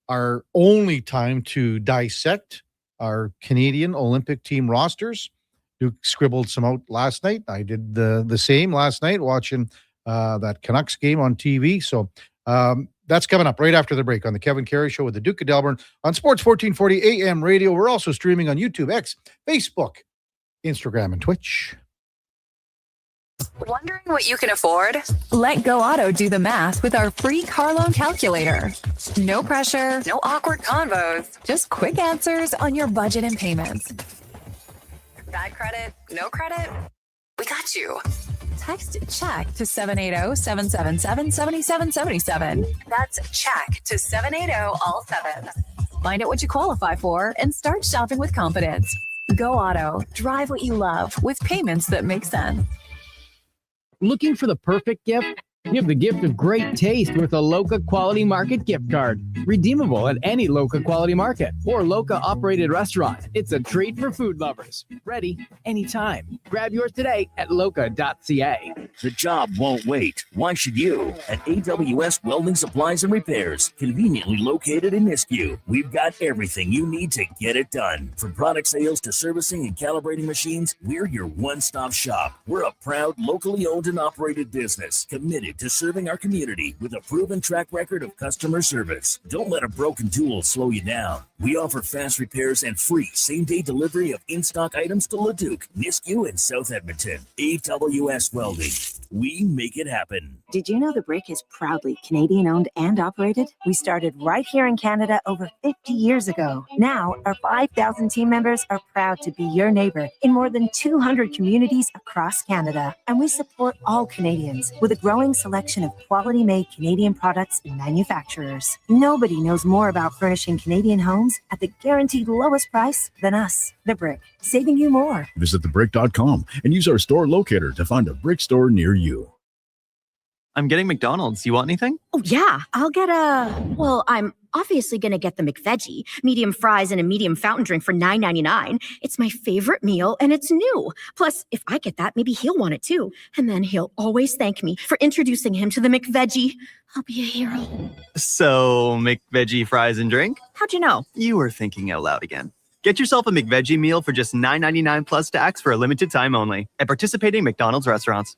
our only time to dissect our Canadian Olympic team rosters. Duke scribbled some out last night. I did the same last night watching that Canucks game on TV. So that's coming up right after the break on the Kevin Karius Show with the Duke of Delburne on Sports 1440 AM radio. We're also streaming on YouTube, X, Facebook, Instagram, and Twitch. Wondering what you can afford? Let Go Auto do the math with our free car loan calculator. No pressure, no awkward convos, just quick answers on your budget and payments. Bad credit? No credit? We got you. Text CHECK to 780-777-7777. That's CHECK to 780 all 7. Find out what you qualify for and start shopping with confidence. Go Auto. Drive what you love with payments that make sense. Looking for the perfect gift? Give the gift of great taste with a Loca Quality Market gift card. Redeemable at any Loca Quality Market or Loca operated restaurant. It's a treat for food lovers. Ready anytime. Grab yours today at loca.ca. The job won't wait. Why should you? At AWS Welding Supplies and Repairs, conveniently located in Nisku, we've got everything you need to get it done. From product sales to servicing and calibrating machines, we're your one-stop shop. We're a proud, locally owned and operated business committed to serving our community with a proven track record of customer service. Don't let a broken tool slow you down. We offer fast repairs and free same-day delivery of in-stock items to Leduc, Nisku, and South Edmonton. AWS Welding. We make it happen. Did you know the Brick is proudly Canadian-owned and operated? We started right here in Canada over 50 years ago. Now, our 5,000 team members are proud to be your neighbor in more than 200 communities across Canada. And we support all Canadians with a growing selection of quality-made Canadian products and manufacturers. Nobody knows more about furnishing Canadian homes at the guaranteed lowest price than us. The Brick, saving you more. Visit thebrick.com and use our store locator to find a Brick store near you. I'm getting McDonald's. You want anything? Oh, yeah. I'll get I'm obviously going to get the McVeggie, medium fries and a medium fountain drink for $9.99. It's my favorite meal, and it's new. Plus, if I get that, maybe he'll want it too. And then he'll always thank me for introducing him to the McVeggie. I'll be a hero. So, McVeggie fries and drink? How'd you know? You were thinking out loud again. Get yourself a McVeggie meal for just $9.99 plus tax for a limited time only at participating McDonald's restaurants.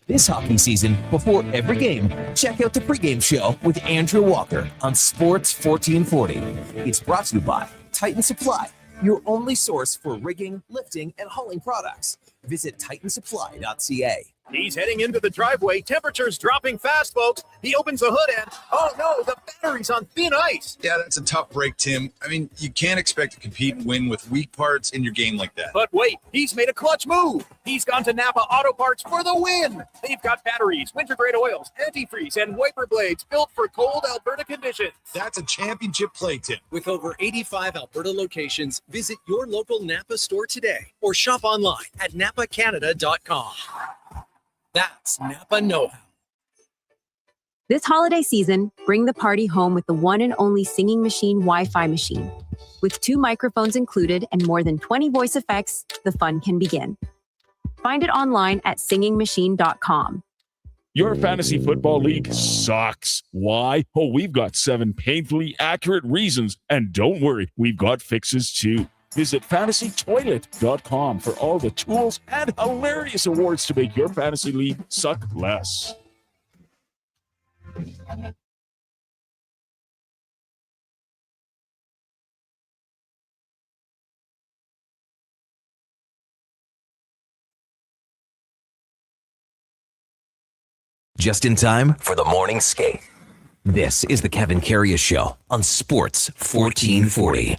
This hockey season, before every game, check out the pregame show with Andrew Walker on Sports 1440. It's brought to you by Titan Supply, your only source for rigging, lifting, and hauling products. Visit titansupply.ca. He's heading into the driveway. Temperature's dropping fast, folks. He opens the hood and, oh no, the battery's on thin ice. Yeah, that's a tough break, Tim. I mean, you can't expect to compete and win with weak parts in your game like that. But wait, he's made a clutch move. He's gone to Napa Auto Parts for the win. They've got batteries, winter-grade oils, antifreeze, and wiper blades built for cold Alberta conditions. That's a championship play, Tim. With over 85 Alberta locations, visit your local Napa store today or shop online at napacanada.com. That's Napa know-how. This holiday season, bring the party home with the one and only Singing Machine Wi-Fi machine. With 2 microphones included and more than 20 voice effects, the fun can begin. Find it online at singingmachine.com. Your fantasy football league sucks. Why? Oh, we've got 7 painfully accurate reasons. And don't worry, we've got fixes too. Visit fantasytoilet.com for all the tools and hilarious awards to make your fantasy league suck less. Just in time for the morning skate. This is the Kevin Karius Show on Sports 1440.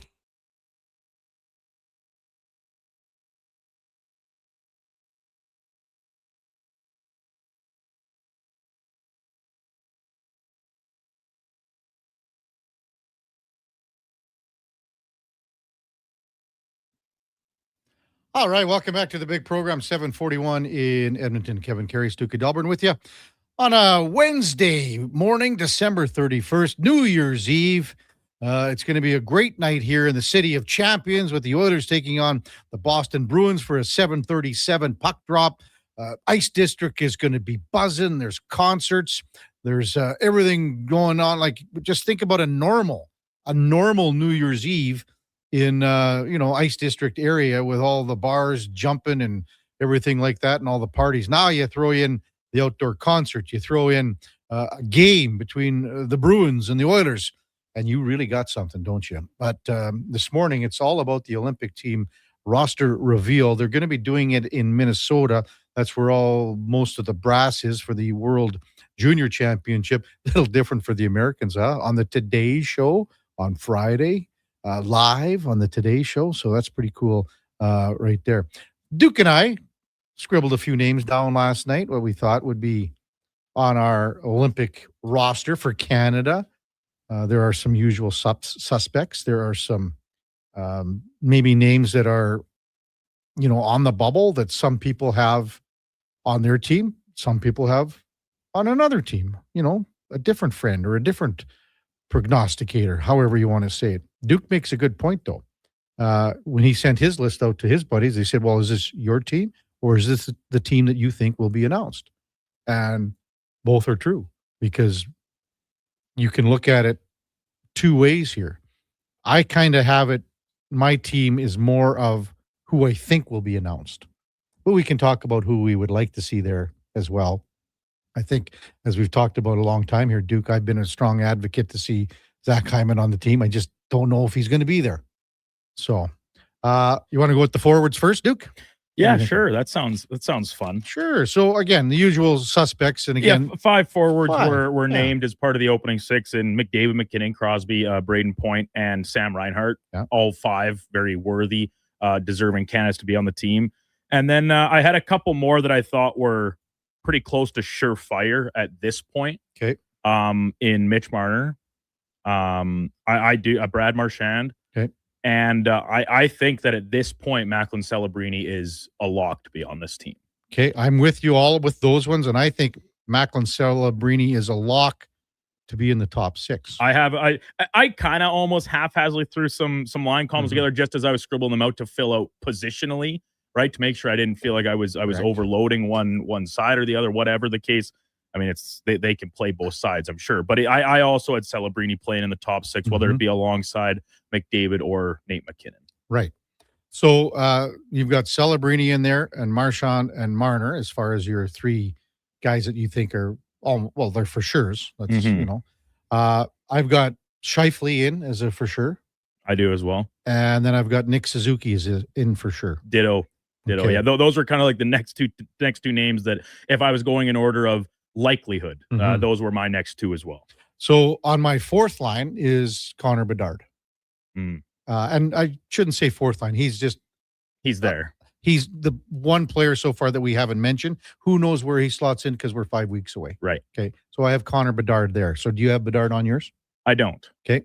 All right, welcome back to the big program, 741 in Edmonton. Kevin Karius, Duke of Delburne with you on a Wednesday morning, December 31st, New Year's Eve. It's going to be a great night here in the City of Champions with the Oilers taking on the Boston Bruins for a 7:37 puck drop. Ice District is going to be buzzing. There's concerts. There's everything going on. Like, just think about a normal New Year's Eve in Ice District area with all the bars jumping and everything like that and all the parties. Now you throw in the outdoor concert, you throw in a game between the Bruins and the Oilers, and you really got something, don't you? But this morning it's all about the Olympic team roster reveal. They're going to be doing it in Minnesota. That's where most of the brass is for the World Junior Championship. A little different for the Americans, on the Today Show on Friday. Live on the Today Show. So that's pretty cool right there. Duke and I scribbled a few names down last night, what we thought would be on our Olympic roster for Canada. There are some usual suspects. There are some maybe names that are, on the bubble that some people have on their team. Some people have on another team, a different friend or a different prognosticator, however you want to say it. Duke makes a good point, though. When he sent his list out to his buddies, they said, well, is this your team or is this the team that you think will be announced? And both are true, because you can look at it 2 ways here. I kind of have it, my team is more of who I think will be announced. But we can talk about who we would like to see there as well. I think, as we've talked about a long time here, Duke, I've been a strong advocate to see Zach Hyman on the team. I just don't know if he's going to be there. So, you want to go with the forwards first, Duke? Yeah, sure. That sounds fun. Sure. So again, the usual suspects, and again, 5 forwards were named as part of the opening 6, and McDavid, McKinnon, Crosby, Braden Point, and Sam Reinhart. Yeah. All 5 very worthy, deserving candidates to be on the team. And then I had a couple more that I thought were pretty close to surefire at this point. Okay. In Mitch Marner, I do Brad Marchand. Okay. And I think that at this point, Macklin Celebrini is a lock to be on this team. Okay, I'm with you all with those ones, and I think Macklin Celebrini is a lock to be in the top 6. I kind of almost haphazardly threw some line columns together just as I was scribbling them out to fill out positionally, right, to make sure I didn't feel like I was overloading one side or the other, whatever the case. I mean, they can play both sides, I'm sure. But I also had Celebrini playing in the top 6, whether it be alongside McDavid or Nate McKinnon. Right. So you've got Celebrini in there and Marchand and Marner as far as your 3 guys that you think are, they're for sures. Let's, I've got Scheifele in as a for sure. I do as well. And then I've got Nick Suzuki is in for sure. Ditto. Okay. Yeah, those were kind of like the next two names that if I was going in order of likelihood, those were my next 2 as well. So on my 4th line is Connor Bedard. And I shouldn't say 4th line. He's there. He's the one player so far that we haven't mentioned. Who knows where he slots in because we're 5 weeks away. Right. Okay. So I have Connor Bedard there. So do you have Bedard on yours? I don't. Okay.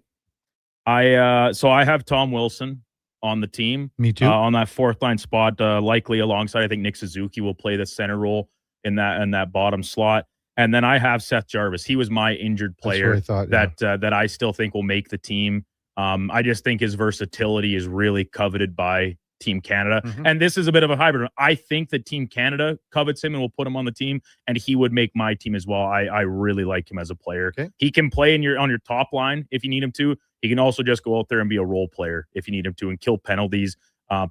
So I have Tom Wilson on the team. Me too. On that 4th line spot, likely alongside, I think Nick Suzuki will play the center role in that bottom slot. And then I have Seth Jarvis. He was my injured player that I still think will make the team. I just think his versatility is really coveted by Team Canada. And this is a bit of a hybrid. I think that Team Canada covets him and will put him on the team, and he would make my team as well. I really like him as a player. Okay. He can play on your top line if you need him to. He can also just go out there and be a role player if you need him to and kill penalties,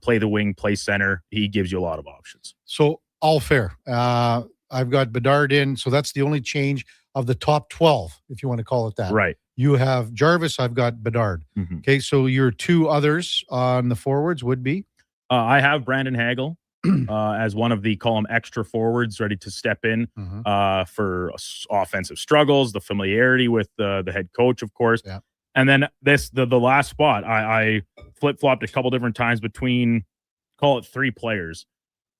play the wing, play center. He gives you a lot of options. So all fair. I've got Bedard in, so that's the only change of the top 12, if you want to call it that. Right. You have Jarvis, I've got Bedard. Okay, so your 2 others on the forwards would be? I have Brandon Hagel as one of the column extra forwards ready to step in for offensive struggles, the familiarity with the head coach, of course. Yeah. And then the last spot, I flip-flopped a couple different times between, call it 3 players.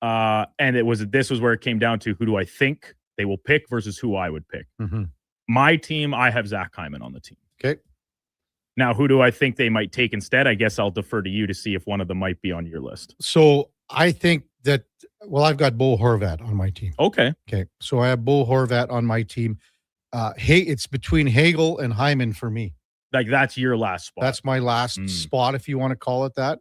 And this was where it came down to who do I think they will pick versus who I would pick. My team, I have Zach Hyman on the team. Okay. Now, who do I think they might take instead? I guess I'll defer to you to see if one of them might be on your list. So I think that, I've got Bo Horvat on my team. Okay. Okay. So I have Bo Horvat on my team. It's between Hagel and Hyman for me. Like that's your last spot. That's my last spot, if you want to call it that.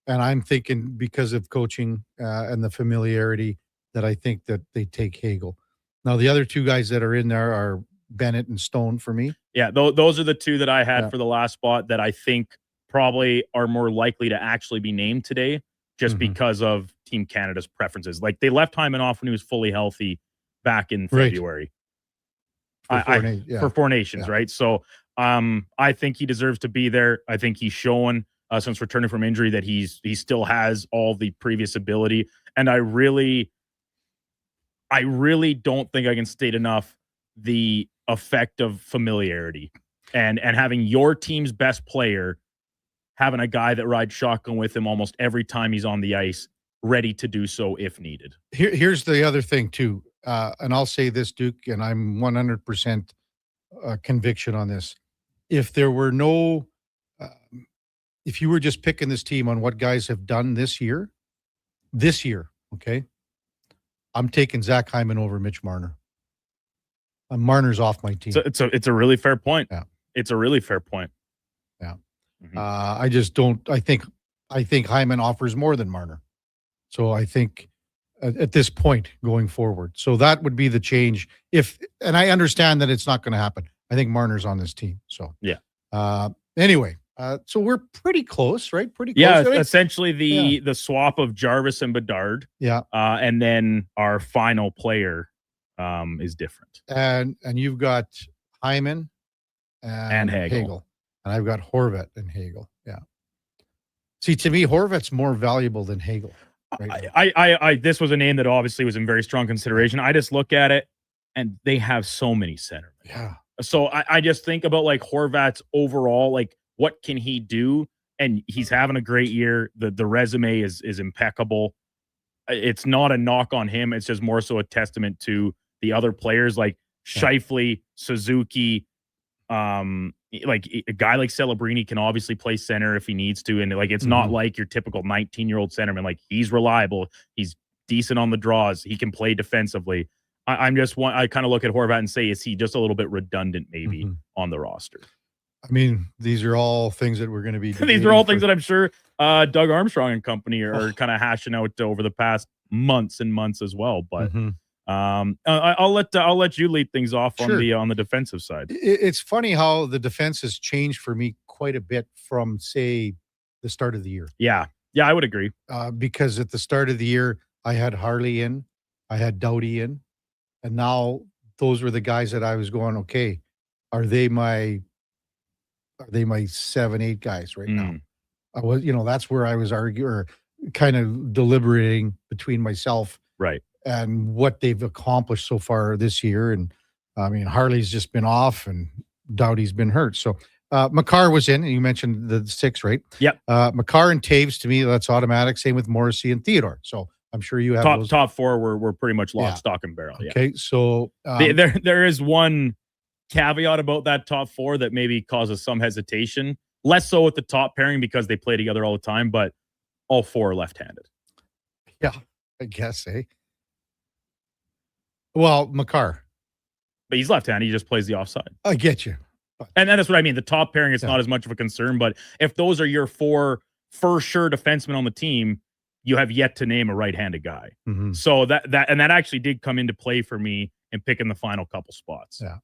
And I'm thinking because of coaching and the familiarity that I think that they take Hagel. Now, the other 2 guys that are in there are Bennett and Stone for me. Yeah, those are the 2 that I had for the last spot that I think probably are more likely to actually be named today just because of Team Canada's preferences. Like they left Hyman off when he was fully healthy back in February. For 4 Nations, right? So I think he deserves to be there. I think he's shown since returning from injury that he still has all the previous ability. And I really don't think I can state enough the effect of familiarity and having your team's best player, having a guy that rides shotgun with him almost every time he's on the ice, ready to do so if needed. Here's the other thing too. And I'll say this, Duke, and I'm 100% conviction on this. If there were no, if you were just picking this team on what guys have done this year, okay, I'm taking Zach Hyman over Mitch Marner. Marner's off my team. So it's a really fair point. Yeah. It's a really fair point. Yeah. I just don't. I think Hyman offers more than Marner. So I think at this point going forward, so that would be the change. And I understand that it's not going to happen. I think Marner's on this team. So yeah. Anyway, so we're pretty close, right? Pretty close. Yeah. Essentially the swap of Jarvis and Bedard. Yeah. And then our final player is different. And you've got Hyman and Hagel. And I've got Horvat and Hagel. Yeah. See, to me, Horvat's more valuable than Hagel. Right I this was a name that obviously was in very strong consideration. I just look at it, and they have so many centermen. Yeah. So I just think about like Horvat's overall, like what can he do? And he's having a great year. The resume is impeccable. It's not a knock on him. It's just more so a testament to the other players like Scheifele, Suzuki. Like a guy like Celebrini can obviously play center if he needs to. And like, it's not like your typical 19-year-old centerman. Like, he's reliable. He's decent on the draws. He can play defensively. I kind of look at Horvat and say, is he just a little bit redundant maybe on the roster? I mean, these are all things that we're going to be these are all things that I'm sure Doug Armstrong and company are kind of hashing out over the past months and months as well. But I'll let you lead things off on the defensive side. It's funny how the defense has changed for me quite a bit from, say, the start of the year. Yeah, I would agree. Because at the start of the year, I had Harley in, I had Doughty in, and now those were the guys that I was going, okay, are they my 7-8 guys right now? I was, that's where I was arguing or kind of deliberating between myself, right, and what they've accomplished so far this year. And I mean, Harley's just been off, and Doughty's been hurt. So Makar was in, and you mentioned the 6, right? Yep. Makar and Taves, to me, that's automatic. Same with Morrissey and Theodore. So I'm sure you have top 4 were pretty much lock, stock, and barrel. Okay, so there is one caveat about that top 4 that maybe causes some hesitation. Less so with the top pairing because they play together all the time, but all 4 are left-handed. Yeah, I guess, eh? Well, Makar. But he's left-handed. He just plays the offside. I get you. And that's what I mean. The top pairing is not as much of a concern, but if those are your 4 for sure defensemen on the team, you have yet to name a right-handed guy. So that actually did come into play for me in picking the final couple spots. Yeah.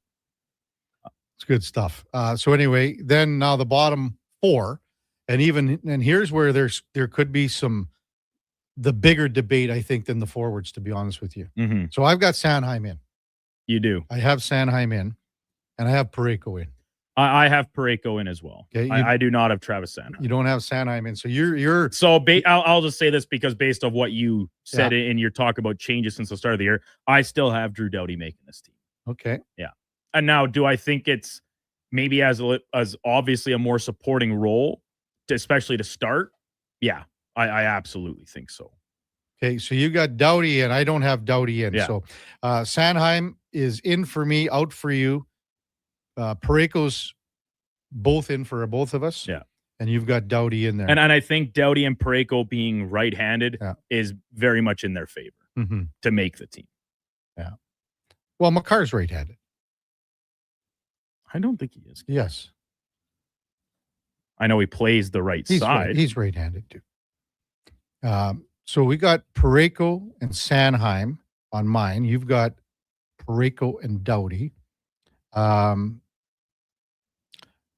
It's good stuff. So anyway, then now the bottom 4, and here's where there could be the bigger debate, I think, than the forwards, to be honest with you. So I've got Sanheim in. You do. I have Sanheim in, and I have Parayko in. I have Parayko in as well. Okay, I do not have Travis Sanheim. You don't have Sanheim in, so you're. So I'll just say this because based on what you said in your talk about changes since the start of the year, I still have Drew Doughty making this team. Okay. Yeah. And now, do I think it's maybe as obviously a more supporting role, especially to start? Yeah, I absolutely think so. Okay, so you got Doughty in. I don't have Doughty in. Yeah. So Sanheim is in for me, out for you. Parayko's both in for both of us. Yeah. And you've got Doughty in there. And I think Doughty and Parayko being right-handed is very much in their favor to make the team. Yeah. Well, Makar's right-handed. I don't think he is. Yes. I know he plays the right side. He's right-handed too. So we got Parayko and Sanheim on mine. You've got Parayko and Doughty.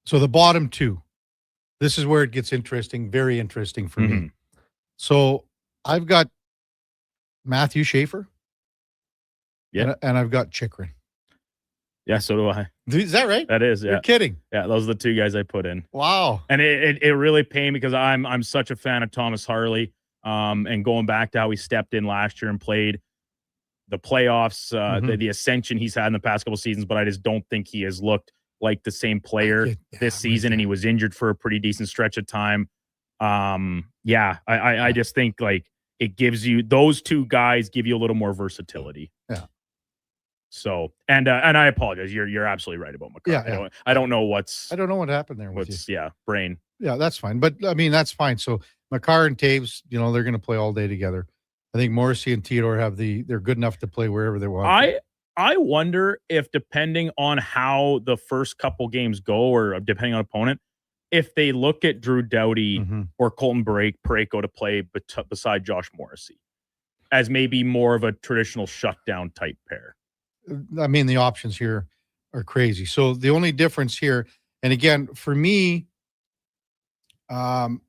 So the bottom 2, this is where it gets interesting, very interesting for me. So I've got Matthew Schaefer. Yeah. And I've got Chychrun. Yeah, so do I. Is that right? That is, yeah. You're kidding. Yeah, those are the 2 guys I put in. Wow. And it really pained me because I'm such a fan of Thomas Harley. And going back to how he stepped in last year and played the playoffs, the ascension he's had in the past couple seasons, but I just don't think he has looked like the same player this season, and he was injured for a pretty decent stretch of time. I just think like it gives you, those 2 guys give you a little more versatility. Yeah. So, and I apologize. You're absolutely right about Makar. Yeah. I don't know what happened there with you. Brain. Yeah, that's fine. But I mean, that's fine. So Makar and Taves, they're going to play all day together. I think Morrissey and Theodore they're good enough to play wherever they want. I wonder if, depending on how the first couple games go, or depending on opponent, if they look at Drew Doughty or Colton Parayko to play beside Josh Morrissey as maybe more of a traditional shutdown type pair. I mean, the options here are crazy. So the only difference here, and again, for me, Chychrun's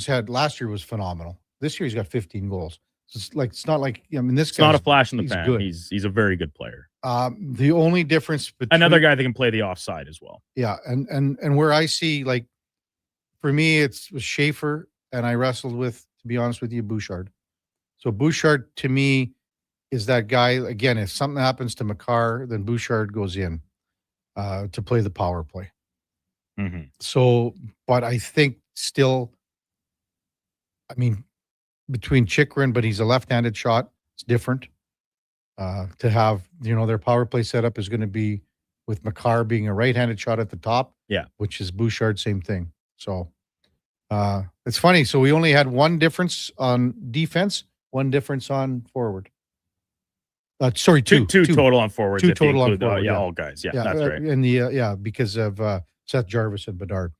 had last year was phenomenal. This year he's got 15 goals. It's not like I mean this It's guy's not a flash in the he's pan. good. He's a very good player. The only difference between Another guy that can play the offside as well. Yeah, and where I see like for me it's Schaefer, and I wrestled with, to be honest with you, Bouchard. So Bouchard to me is that guy again. If something happens to Makar, then Bouchard goes in to play the power play. Mm-hmm. So, but I think still, I mean, between Chychrun, but he's a left-handed shot. It's different. To have, their power play setup is going to be with Makar being a right-handed shot at the top. Yeah. Which is Bouchard, same thing. So it's funny. So we only had one difference on defense, one difference on forward. Sorry, two total on forwards. Two if you total on include, forward. all guys. Yeah, that's right. And because of Seth Jarvis and Bedard.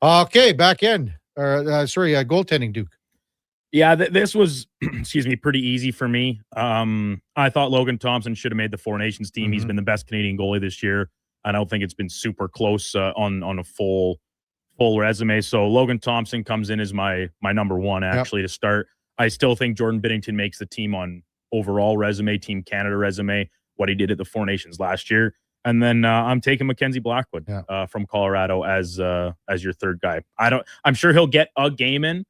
Okay, back end. Goaltending, Duke. Yeah, this was, pretty easy for me. I thought Logan Thompson should have made the Four Nations team. He's been the best Canadian goalie this year. I don't think it's been super close on a full resume. So Logan Thompson comes in as my number one, actually, to start. I still think Jordan Binnington makes the team on overall resume, Team Canada resume, what he did at the Four Nations last year. And then I'm taking Mackenzie Blackwood from Colorado as your third guy. I'm sure he'll get a game in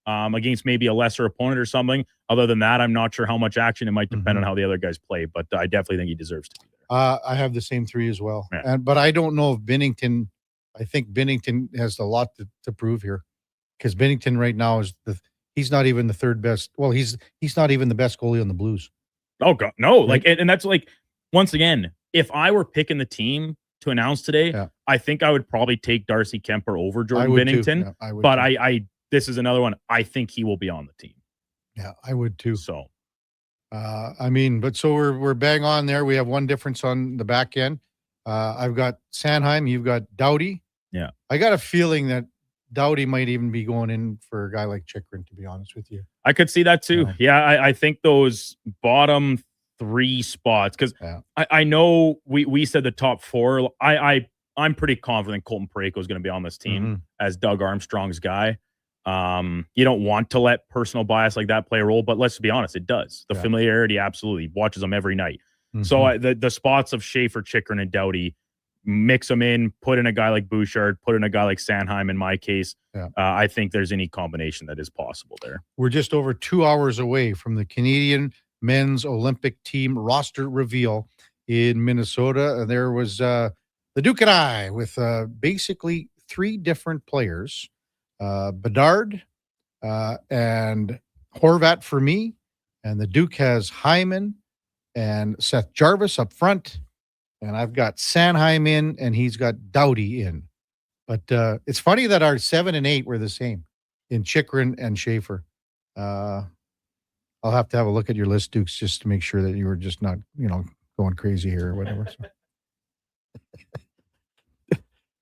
against maybe a lesser opponent or something. Other than that, I'm not sure how much action. It might depend on how the other guys play, but I definitely think he deserves to be there. I have the same three as well. Yeah. But I don't know if Binnington, I think Binnington has a lot to prove here, because Binnington right now is he's not even the third best. Well, he's not even the best goalie on the Blues. Oh God, no! Right? And that's like, once again, if I were picking the team to announce today, I think I would probably take Darcy Kemper over Jordan Binnington. Yeah, I would but too. This is another one. I think he will be on the team. Yeah, I would too. So, so we're bang on there. We have one difference on the back end. I've got Sanheim. You've got Doughty. Yeah, I got a feeling that Doughty might even be going in for a guy like Chychrun, to be honest with you. I could see that too. I think those bottom three spots, because I know we said the top four. I'm pretty confident Colton Parayko is going to be on this team as Doug Armstrong's guy. You don't want to let personal bias like that play a role, but let's be honest, it does. The familiarity absolutely watches them every night. So the spots of Schaefer, Chychrun, and Doughty, mix them in, put in a guy like Bouchard, put in a guy like Sanheim in my case. I think there's any combination that is possible there. We're just over 2 hours away from the Canadian men's Olympic team roster reveal in Minnesota. There was the Duke and I with basically three different players. Bedard and Horvat for me, and the Duke has Hyman and Seth Jarvis up front, and I've got Sanheim in, and he's got Doughty in. But it's funny that our 7 and 8 were the same in Chychrun and Schaefer. I'll have to have a look at your list, Dukes, just to make sure that you were just not, going crazy here or whatever. So.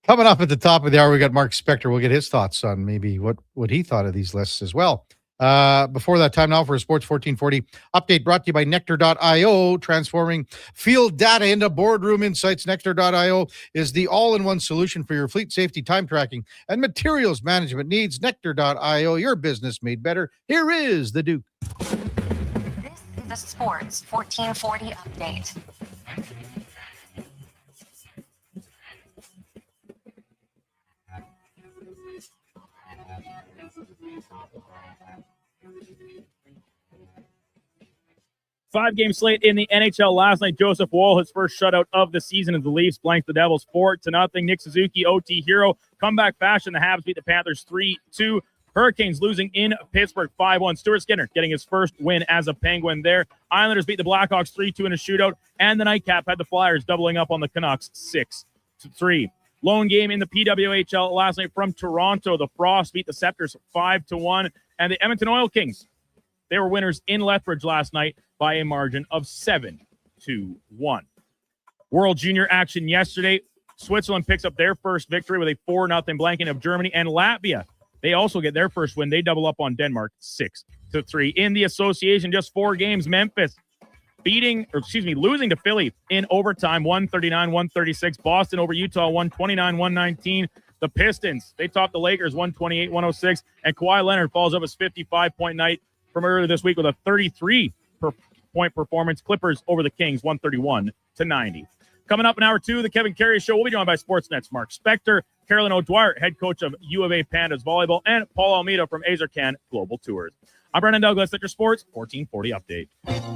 Coming up at the top of the hour, we got Mark Spector. We'll get his thoughts on maybe what he thought of these lists as well. Before that, time now for a Sports 1440 update brought to you by Nectar.io, transforming field data into boardroom insights. Nectar.io is the all-in-one solution for your fleet safety, time tracking, and materials management needs. Nectar.io, your business made better. Here is the Duke. This is the Sports 1440 update. Five-game slate in the NHL last night. Joseph Woll, his first shutout of the season as the Leafs blanked the Devils 4-0. Nick Suzuki, OT hero. Comeback fashion, the Habs beat the Panthers 3-2. Hurricanes losing in Pittsburgh 5-1. Stuart Skinner getting his first win as a Penguin there. Islanders beat the Blackhawks 3-2 in a shootout. And the Nightcap had the Flyers doubling up on the Canucks 6-3. Lone game in the PWHL last night from Toronto. The Frost beat the Scepters 5-1. And the Edmonton Oil Kings, they were winners in Lethbridge last night by a margin of 7-1. World Junior action yesterday. Switzerland picks up their first victory with a 4-0 blanking of Germany. And Latvia, they also get their first win. They double up on Denmark 6-3. In the association, just 4 games. Memphis losing to Philly in overtime, 139-136. Boston over Utah, 129-119. The Pistons, they topped the Lakers 128-106. And Kawhi Leonard follows up his 55-point night from earlier this week with a 33-point performance. Clippers over the Kings, 131-90. Coming up in hour 2, the Kevin Karius Show. We'll be joined by Sportsnet's Mark Spector, Carolyn O'Dwyer, head coach of U of A Pandas Volleyball, and Paul Almeida from Azercan Global Tours. I'm Brendan Douglas at your Sports 1440 update.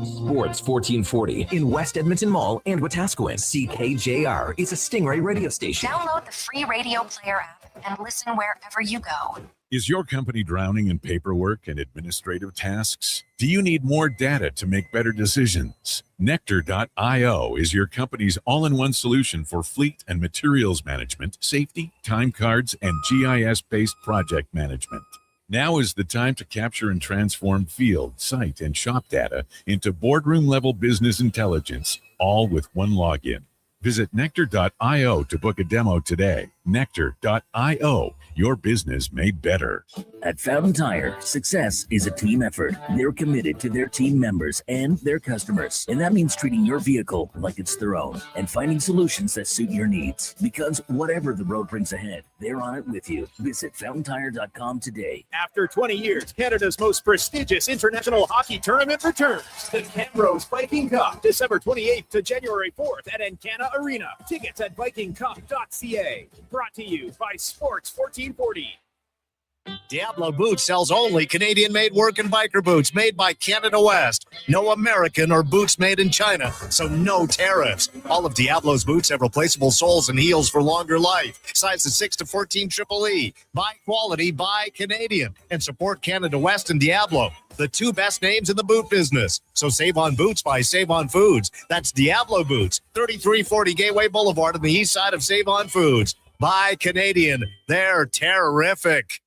Sports 1440 in West Edmonton Mall and Wetaskiwin. CKJR is a Stingray radio station. Download the free radio player app and listen wherever you go. Is your company drowning in paperwork and administrative tasks? Do you need more data to make better decisions? Nectar.io is your company's all-in-one solution for fleet and materials management, safety, time cards, and GIS-based project management. Now is the time to capture and transform field, site, and shop data into boardroom-level business intelligence, all with one login. Visit Nectar.io to book a demo today. Nectar.io, your business made better. At Fountain Tire, success is a team effort. They're committed to their team members and their customers. And that means treating your vehicle like it's their own and finding solutions that suit your needs. Because whatever the road brings ahead, they're on it with you. Visit FountainTire.com today. After 20 years, Canada's most prestigious international hockey tournament returns. The Camrose Viking Cup, December 28th to January 4th at Encana Arena. Tickets at vikingcup.ca. Brought to you by Sports 1440. Diablo Boots sells only Canadian-made work and biker boots made by Canada West. No American or boots made in China, so no tariffs. All of Diablo's boots have replaceable soles and heels for longer life. Sizes 6 to 14 Triple E. Buy quality, buy Canadian. And support Canada West and Diablo, the two best names in the boot business. So save on boots by Save On Foods. That's Diablo Boots, 3340 Gateway Boulevard on the east side of Save On Foods. Buy Canadian. They're terrific.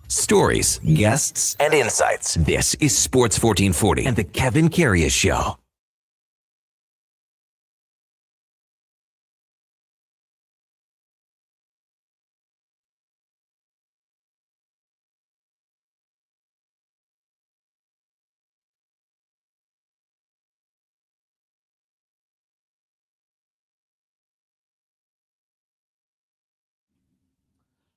Stories, guests, and insights. This is Sports 1440 and the Kevin Karius Show.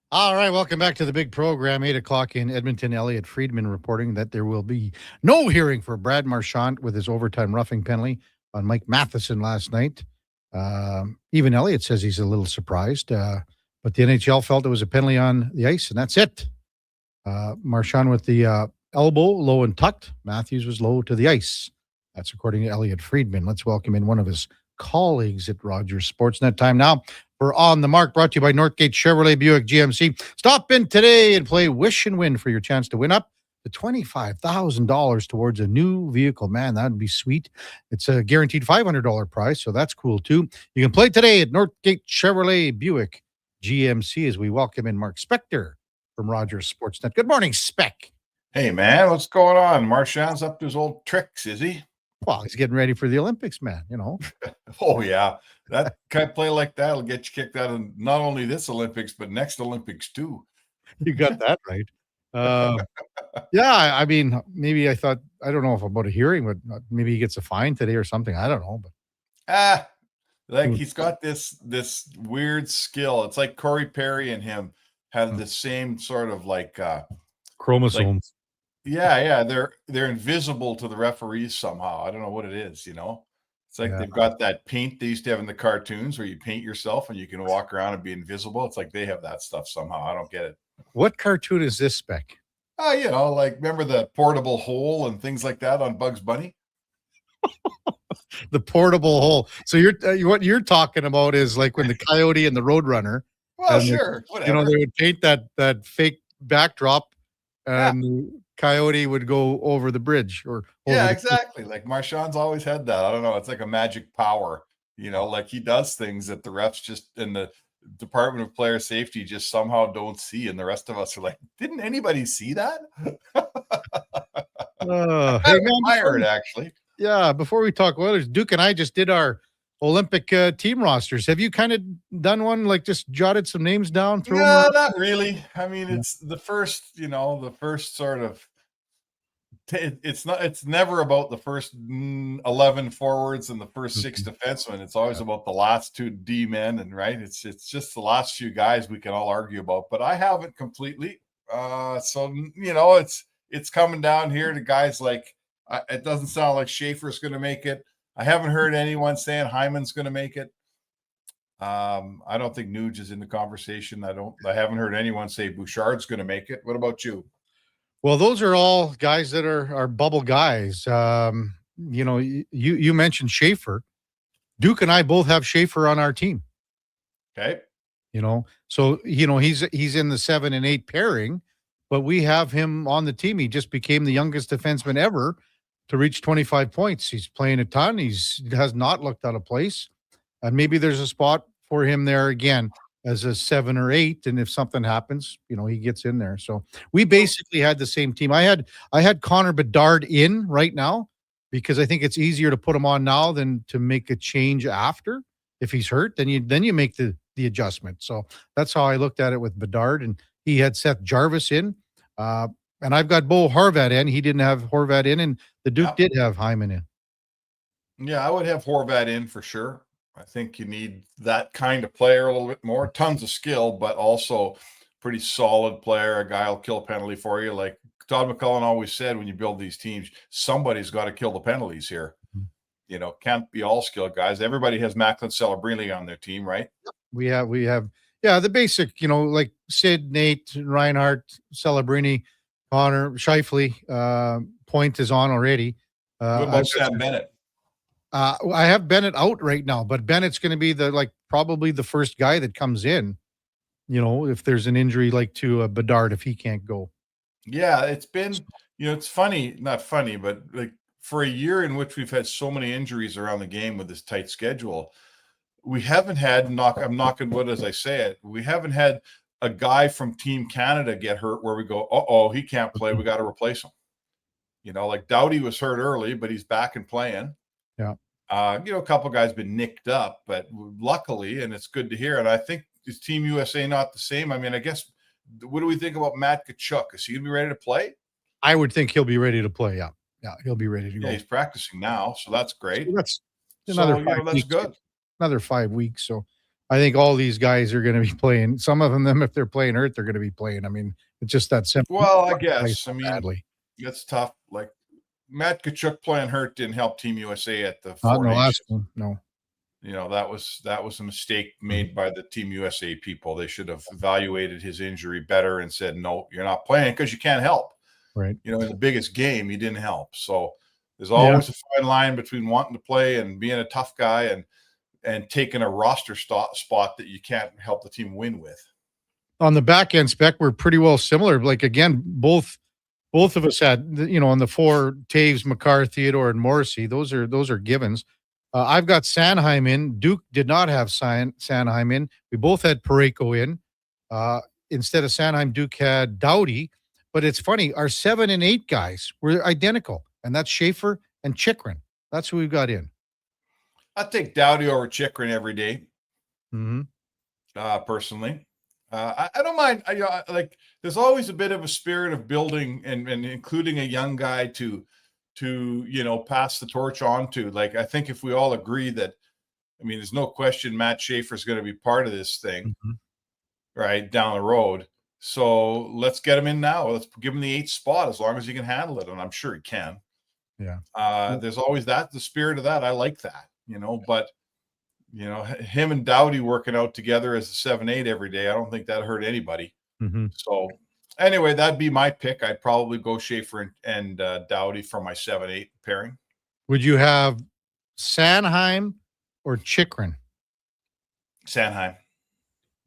All right, welcome back to the big program. 8 o'clock in Edmonton. Elliot Friedman reporting that there will be no hearing for Brad Marchand with his overtime roughing penalty on Mike Matheson last night. Even Elliot says he's a little surprised, but the NHL felt it was a penalty on the ice, and that's it. Marchand with the elbow low and tucked. Matthews was low to the ice. That's according to Elliot Friedman. Let's welcome in one of his colleagues at Rogers Sportsnet. Time now for On the Mark, brought to you by Northgate Chevrolet Buick GMC. Stop in today and play Wish and Win for your chance to win up to $25,000 towards a new vehicle. Man, that would be sweet. It's a guaranteed $500 prize, so that's cool too. You can play today at Northgate Chevrolet Buick GMC as we welcome in Mark Spector from Rogers Sportsnet. Good morning, Spec. Hey, man, what's going on? Marchand's up to his old tricks, is he? Well, he's getting ready for the Olympics, man, you know. Oh, yeah. That kind of play like that will get you kicked out of not only this Olympics, but next Olympics, too. You got that right. Yeah, I mean, maybe I don't know if about a hearing, but maybe he gets a fine today or something. I don't know. But like he's got this weird skill. It's like Corey Perry and him have the same sort of like chromosomes. Yeah, they're invisible to the referees somehow. I don't know what it is, you know. It's like they've got that paint they used to have in the cartoons where you paint yourself and you can walk around and be invisible. It's like they have that stuff somehow. I don't get it. What cartoon is this, Spec? You know, like remember the portable hole and things like that on Bugs Bunny? The portable hole. So what you're talking about is like when the Coyote and the Roadrunner. Well, sure, whatever. You know, they would paint that fake backdrop and the Coyote would go over the bridge exactly. Like Marchand's always had that. I don't know. It's like a magic power, you know, like he does things that the refs just in the Department of Player Safety just somehow don't see. And the rest of us are like, didn't anybody see that? Hey, man, fired, actually. Yeah. Before we talk Oilers, Duke and I just did our Olympic team rosters. Have you kind of done one, like just jotted some names down? No, not really. I mean, it's the first sort of it's never about the first 11 forwards and the first 6 defensemen. It's always about the last 2 D men, and right. It's just the last few guys we can all argue about, but I haven't completely. So it's coming down here to guys like it doesn't sound like Schaefer's going to make it. I haven't heard anyone saying Hyman's going to make it. I don't think Nuge is in the conversation. I haven't heard anyone say Bouchard's going to make it. What about you? Well, those are all guys that are bubble guys. You mentioned Schaefer. Duke and I both have Schaefer on our team. Okay. So he's in the 7 and 8 pairing, but we have him on the team. He just became the youngest defenseman ever to reach 25 points. He's playing a ton. He has not looked out of place. And maybe there's a spot for him there again as a 7 or 8. And if something happens, he gets in there. So we basically had the same team. I had Connor Bedard in right now because I think it's easier to put him on now than to make a change after. If he's hurt, then you make the adjustment. So that's how I looked at it with Bedard. And he had Seth Jarvis in. And I've got Bo Horvat in. He didn't have Horvat in, and the Duke did have Hyman in. Yeah, I would have Horvat in for sure. I think you need that kind of player a little bit more. Tons of skill, but also pretty solid player. A guy will kill a penalty for you. Like Todd McCullough always said, when you build these teams, somebody's got to kill the penalties here. Can't be all skilled guys. Everybody has Macklin Celebrini on their team, right? We have the basic, like Sid, Nate, Reinhardt, Celebrini, Connor, Scheifele, Point is on already. What about Sam Bennett? I have Bennett out right now, but Bennett's going to be probably the first guy that comes in, if there's an injury like to Bedard, if he can't go. Yeah, it's been, it's funny, not funny, but like for a year in which we've had so many injuries around the game with this tight schedule, we haven't had I'm knocking wood as I say it. We haven't had a guy from Team Canada get hurt where we go, he can't play. We got to replace him. Like Doughty was hurt early, but he's back and playing. Yeah. A couple guys been nicked up, but luckily, and it's good to hear. And I think is Team USA not the same? I mean, I guess, what do we think about Matt Tkachuk? Is he going to be ready to play? I would think he'll be ready to play. Yeah. Yeah. He'll be ready to go. Yeah, he's practicing now. So that's great. So that's another 5 that's weeks. good. Another 5 weeks. So I think all these guys are going to be playing. Some of them, if they're playing hurt, they're going to be playing. I mean, it's just that simple. Well, I guess. Badly. It's tough. Like Matt Tkachuk playing hurt didn't help Team USA at the Not Four in the last Nations. one. No. That was a mistake made by the Team USA people. They should have evaluated his injury better and said, no, you're not playing because you can't help. Right. In the biggest game, you didn't help. So there's always a fine line between wanting to play and being a tough guy and taking a roster spot that you can't help the team win with. On the back end spec, we're pretty well similar. Like, again, both of us had, on the 4, Taves, McCarr, Theodore, and Morrissey. Those are givens. I've got Sanheim in. Duke did not have Sanheim in. We both had Parayko in. Instead of Sanheim, Duke had Doughty. But it's funny, our 7 and 8 guys were identical, and that's Schaefer and Chychrun. That's who we've got in. I'd take Doughty over Chychrun every day. Mm-hmm. Personally. I don't mind. There's always a bit of a spirit of building and including a young guy to pass the torch on to. Like, I think if we all agree that, there's no question Matt Schaefer's going to be part of this thing, right, down the road. So let's get him in now. Let's give him the 8th spot as long as he can handle it, and I'm sure he can. Yeah. There's always the spirit of that. I like that, but him and Doughty working out together as a 7-8 every day, I don't think that hurt anybody. Mm-hmm. So anyway, that'd be my pick. I'd probably go Schaefer and Doughty for my 7-8 pairing. Would you have Sanheim or Chychrun? Sanheim.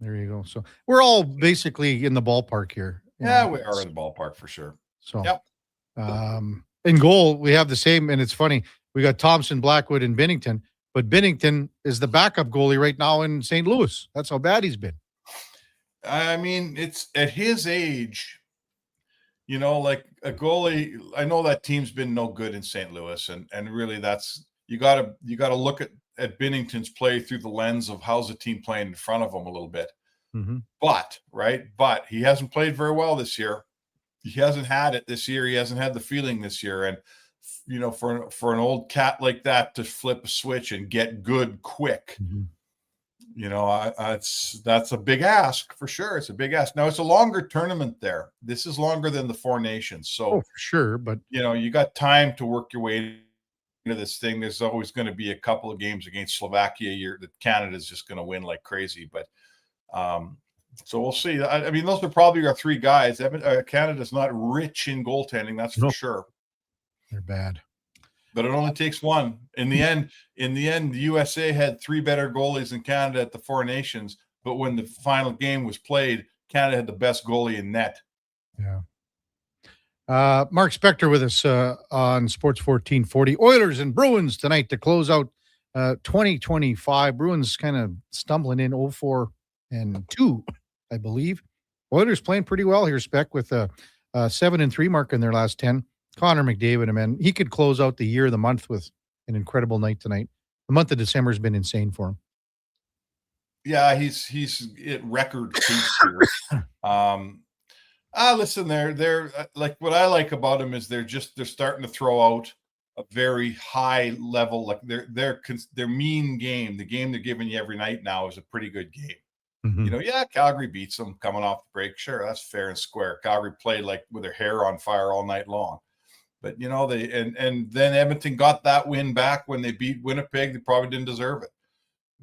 There you go. So we're all basically in the ballpark here. Yeah, we are in the ballpark for sure. So, yep. In goal, we have the same, and it's funny. We got Thompson, Blackwood, and Binnington, but Binnington is the backup goalie right now in St. Louis. That's how bad he's been. It's at his age, like a goalie. I know that team's been no good in St. Louis, and really that's you gotta look at Binnington's play through the lens of how's the team playing in front of him a little bit. Mm-hmm. But he hasn't played very well this year. he hasn't had it this year. He hasn't had the feeling this year. And, for an old cat like that to flip a switch and get good quick, that's a big ask for sure. It's a big ask. Now, it's a longer tournament there. This is longer than the Four Nations. So, for sure. But, you got time to work your way into this thing. There's always going to be a couple of games against Slovakia that Canada's just going to win like crazy. But, so we'll see. I mean, those are probably our three guys. Canada's not rich in goaltending, that's for sure. They're bad. But it only takes one. In the end, the USA had three better goalies than Canada at the Four Nations. But when the final game was played, Canada had the best goalie in net. Yeah. Mark Spector with us on Sports 1440. Oilers and Bruins tonight to close out 2025. Bruins kind of stumbling in 0-4-2, I believe. Oilers playing pretty well here, Spec, with a 7-3 mark in their last 10. Connor McDavid, man, he could close out the year of the month with an incredible night tonight. The month of December has been insane for him. Yeah, he's at record pace here. Listen, they're like, what I like about him is they're starting to throw out a very high level, like their mean game. The game they're giving you every night now is a pretty good game. Calgary beats them coming off the break. Sure, that's fair and square. Calgary played like with their hair on fire all night long. But they and then Edmonton got that win back when they beat Winnipeg. They probably didn't deserve it.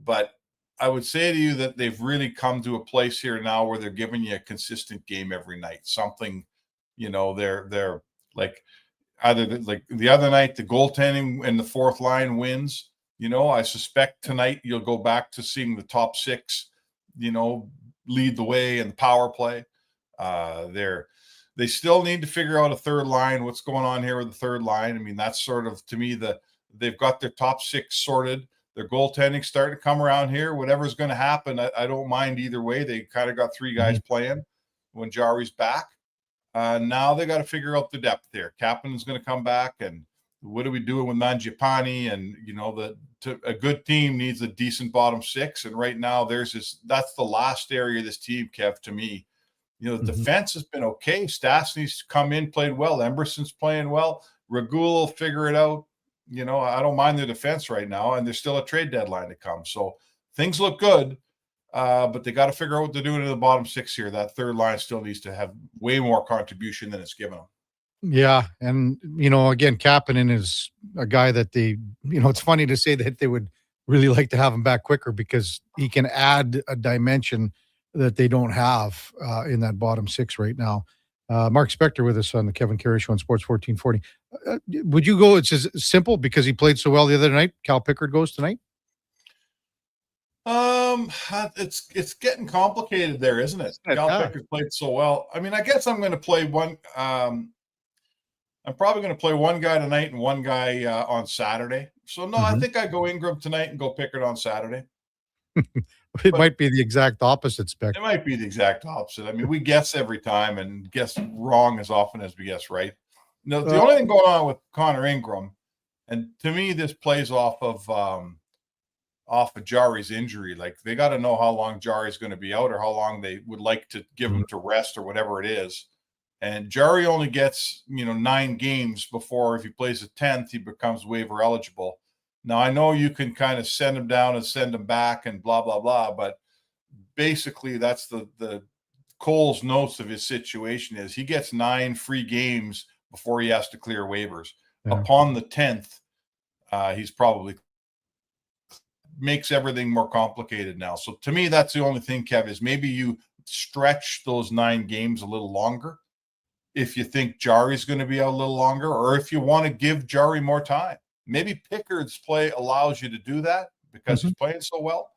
But I would say to you that they've really come to a place here now where they're giving you a consistent game every night. Something, they're like either like the other night, the goaltending and the fourth line wins. I suspect tonight you'll go back to seeing the top six, lead the way in the power play. They still need to figure out a third line. What's going on here with the third line? I mean, that's sort of, to me, they've got their top six sorted. Their goaltending starting to come around here. Whatever's going to happen, I don't mind either way. They kind of got three guys playing when Jari's back. Now they got to figure out the depth there. Kapanen's going to come back, and what are we doing with Mangiapane? And a good team needs a decent bottom six. And right now, that's the last area of this team, Kev, to me. The defense has been okay. Stastny's come in, played well. Emberson's playing well. Regula will figure it out. I don't mind their defense right now, and there's still a trade deadline to come. So things look good, but they got to figure out what they're doing in the bottom six here. That third line still needs to have way more contribution than it's given them. Yeah, and, again, Kapanen is a guy that it's funny to say that they would really like to have him back quicker because he can add a dimension that they don't have in that bottom six right now. Mark Spector with us on the Kevin Karius Show on Sports 1440. Would you go, it's as simple because he played so well the other night, Cal Pickard goes tonight? It's getting complicated there, isn't it? Cal Pickard played so well. I mean, I guess I'm going to play one. I'm probably going to play one guy tonight and one guy on Saturday. So, no, I think I go Ingram tonight and go Pickard on Saturday. It might be the exact opposite, Spec. It might be the exact opposite. I mean, we guess every time and guess wrong as often as we guess right. No, the only thing going on with Connor Ingram, and to me, this plays off of Jari's injury. Like, they got to know how long Jari's going to be out or how long they would like to give him to rest or whatever it is. And Jari only gets, 9 games before, if he plays a 10th, he becomes waiver eligible. Now, I know you can kind of send him down and send him back and blah, blah, blah, but basically that's the Cole's notes of his situation is he gets 9 free games before he has to clear waivers. Yeah. Upon the 10th, he's probably makes everything more complicated now. So to me, that's the only thing, Kev, is maybe you stretch those 9 games a little longer if you think Jari's going to be out a little longer, or if you want to give Jari more time. Maybe Pickard's play allows you to do that because he's playing so well.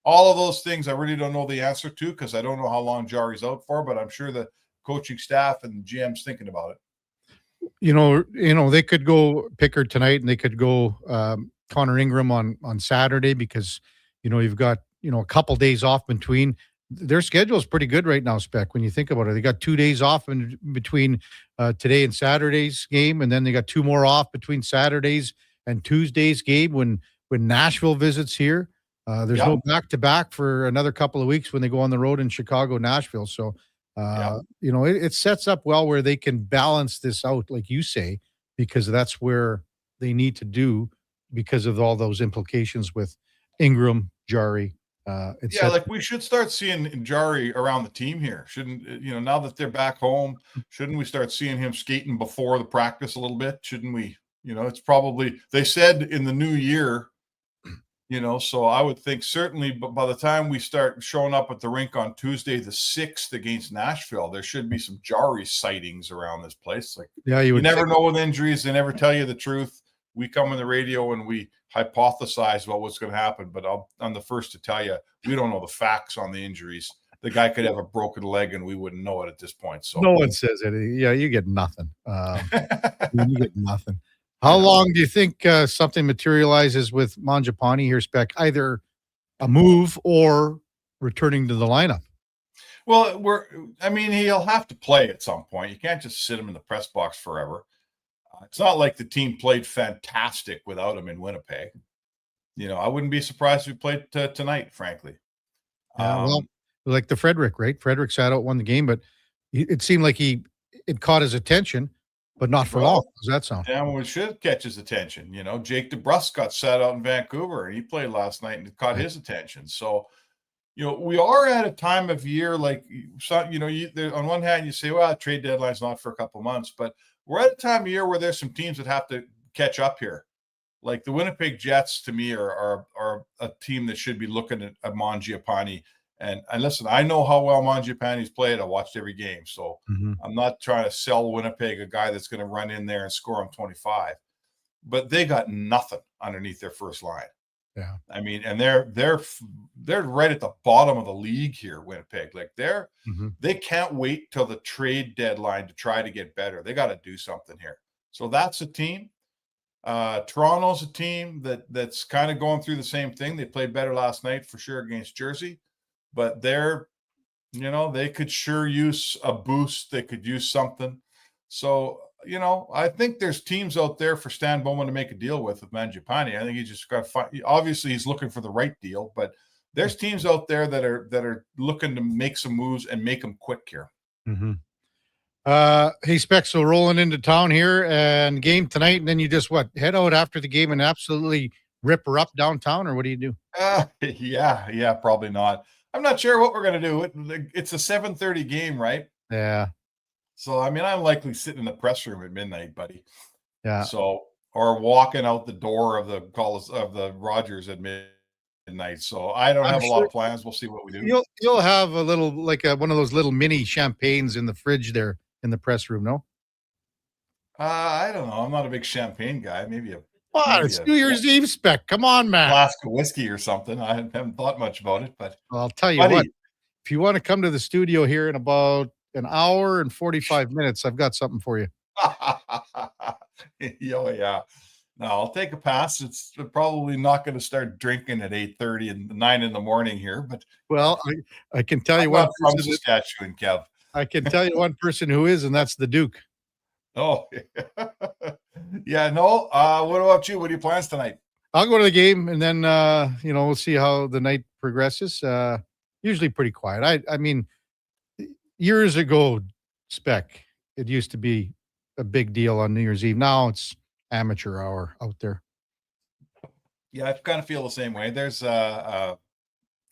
All of those things I really don't know the answer to because I don't know how long Jari's out for, but I'm sure the coaching staff and GM's thinking about it. They could go Pickard tonight and they could go Connor Ingram on Saturday because, you've got, a couple days off between. Their schedule is pretty good right now, Spec, when you think about it. They got 2 days off in between today and Saturday's game, and then they got 2 more off between Saturdays and Tuesday's game when Nashville visits here. There's no back-to-back for another couple of weeks when they go on the road in Chicago, Nashville. So It sets up well where they can balance this out, like you say, because that's where they need to do because of all those implications with Ingram, Jari. Like we should start seeing Jari around the team here. Shouldn't now that they're back home, shouldn't we start seeing him skating before the practice a little bit? Shouldn't we? It's probably, they said in the new year, so I would think certainly, but by the time we start showing up at the rink on Tuesday the 6th against Nashville, there should be some Jari sightings around this place. Like, you never know with injuries, they never tell you the truth. We come on the radio and we hypothesize about what's going to happen, but I'm the first to tell you, we don't know the facts on the injuries. The guy could have a broken leg and we wouldn't know it at this point. So no one says it. Yeah, you get nothing. You get nothing. How long do you think something materializes with Mangiapane here, Spec? Either a move or returning to the lineup? Well, he'll have to play at some point. You can't just sit him in the press box forever. It's not like the team played fantastic without him in Winnipeg. I wouldn't be surprised if he played tonight, frankly. Like the Frederick, right? Frederick sat out, won the game, but it seemed like it caught his attention, but not for long. Does that sound? Yeah, well, it should catch his attention. Jake DeBrusk got sat out in Vancouver, and he played last night, and it caught his attention. So, we are at a time of year like, on one hand, you say, well, trade deadline's not for a couple months, but we're at a time of year where there's some teams that have to catch up here. Like the Winnipeg Jets, to me, are a team that should be looking at Mangiapane. And listen, I know how well Mangiapane's played. I watched every game. So I'm not trying to sell Winnipeg a guy that's going to run in there and score him 25. But they got nothing underneath their first line. Yeah. And they're right at the bottom of the league here, Winnipeg. Like they can't wait till the trade deadline to try to get better. They got to do something here. So that's a team. Toronto's a team that's kind of going through the same thing. They played better last night for sure against Jersey, but they could sure use a boost. They could use something. So, I think there's teams out there for Stan Bowman to make a deal with Mangiapane. I think he just got to find. Obviously, he's looking for the right deal, but there's teams out there that are looking to make some moves and make them quick here. Hey, Specs, so rolling into town here and game tonight, and then you just head out after the game and absolutely rip her up downtown, or what do you do? Yeah, probably not. I'm not sure what we're gonna do. It's a 7:30 game, right? Yeah. So, I'm likely sitting in the press room at midnight, buddy. Yeah. So, or walking out the door of the Rogers at midnight. So, I don't have a lot of plans. We'll see what we do. You'll have a little, like one of those little mini champagnes in the fridge there in the press room, no? I don't know. I'm not a big champagne guy. Maybe it's New Year's Eve, Spec. Come on, man. Flask of whiskey or something. I haven't thought much about it, but I'll tell you what. If you want to come to the studio here in about an hour and 45 minutes, I've got something for you. Yeah. No, I'll take a pass. It's probably not going to start drinking at 8:30 and 9 in the morning here, but I can tell you one from Saskatchewan, Kev. I can tell you one person who is, and that's the Duke. Oh, yeah. No. What about you? What are your plans tonight? I'll go to the game, and then we'll see how the night progresses. Usually pretty quiet. I mean, years ago, Spec, it used to be a big deal on New Year's Eve. Now it's amateur hour out there. Yeah, I kind of feel the same way. There's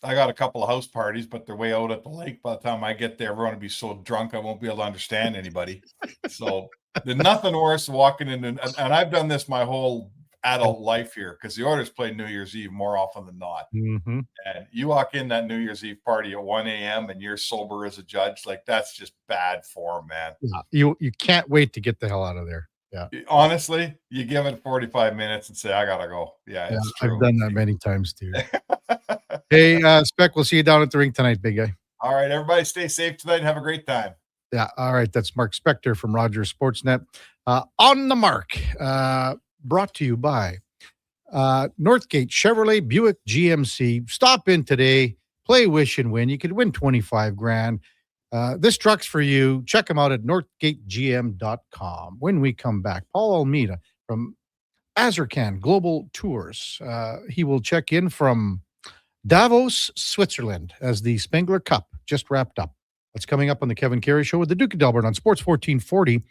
I got a couple of house parties, but they're way out at the lake. By the time I get there, everyone will be so drunk I won't be able to understand anybody. So there's nothing worse than walking in, and I've done this my whole adult life here because the Oilers play New Year's Eve more often than not. Mm-hmm. And you walk in that New Year's Eve party at 1 a.m. and you're sober as a judge, like that's just bad form, man. Yeah, you can't wait to get the hell out of there. Yeah. Honestly, you give it 45 minutes and say, I gotta go. Yeah, it's true. I've done that many times too. Hey, Spec, we'll see you down at the rink tonight, big guy. All right, everybody stay safe tonight and have a great time. Yeah, all right. That's Mark Spector from Rogers Sportsnet. On the Mark, brought to you by Northgate Chevrolet Buick GMC. Stop in today, play Wish and Win. You could win 25 grand. This truck's for you. Check them out at northgategm.com. When we come back, Paul Almeida from Azarkan Global Tours. He will check in from Davos, Switzerland, as the Spengler Cup just wrapped up. That's coming up on the Kevin Karius Show with the Duke of Delburne on Sports 1440.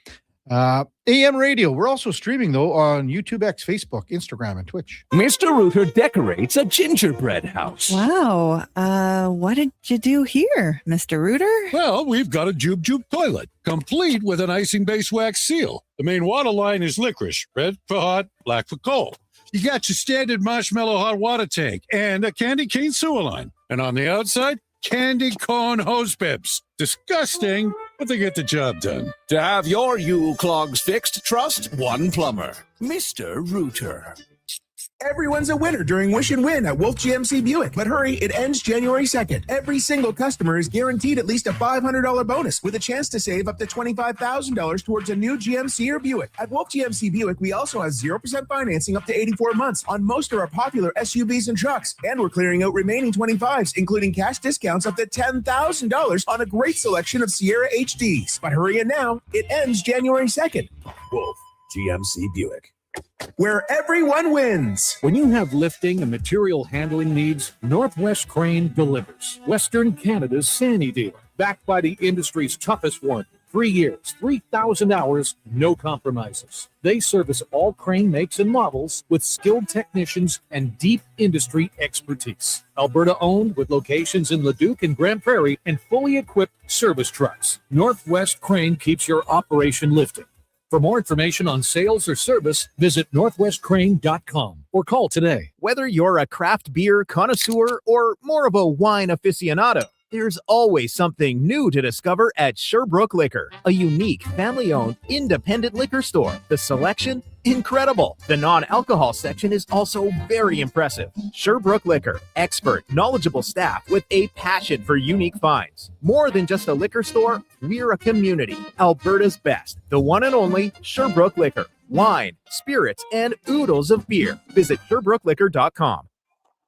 AM radio. We're also streaming, though, on YouTube X, Facebook, Instagram, and Twitch. Mr. Rooter decorates a gingerbread house. Wow. What did you do here, Mr. Rooter? Well, we've got a Jube Jube toilet, complete with an icing base wax seal. The main water line is licorice, red for hot, black for cold. You got your standard marshmallow hot water tank and a candy cane sewer line. And on the outside, candy corn hose pips. Disgusting, but they get the job done. To have your Yule clogs fixed, trust one plumber, Mr. Rooter. Everyone's a winner during Wish and Win at Wolf GMC Buick. But hurry, it ends January 2nd. Every single customer is guaranteed at least a $500 bonus with a chance to save up to $25,000 towards a new GMC or Buick. At Wolf GMC Buick, we also have 0% financing up to 84 months on most of our popular SUVs and trucks. And we're clearing out remaining 25s, including cash discounts up to $10,000 on a great selection of Sierra HDs. But hurry in now, it ends January 2nd. Wolf GMC Buick, where everyone wins. When you have lifting and material handling needs, Northwest Crane delivers. Western Canada's Sandy dealer, backed by the industry's toughest one. 3 years, 3,000 hours, no compromises. They service all crane makes and models with skilled technicians and deep industry expertise. Alberta owned with locations in Leduc and Grand Prairie and fully equipped service trucks. Northwest Crane keeps your operation lifting. For more information on sales or service, visit northwestcrane.com or call today. Whether you're a craft beer connoisseur or more of a wine aficionado, there's always something new to discover at Sherbrooke Liquor, a unique family-owned independent liquor store. The selection, incredible. The non-alcohol section is also very impressive. Sherbrooke Liquor, expert, knowledgeable staff with a passion for unique finds. More than just a liquor store, we're a community. Alberta's best, the one and only Sherbrooke Liquor. Wine, spirits, and oodles of beer. Visit SherbrookeLiquor.com.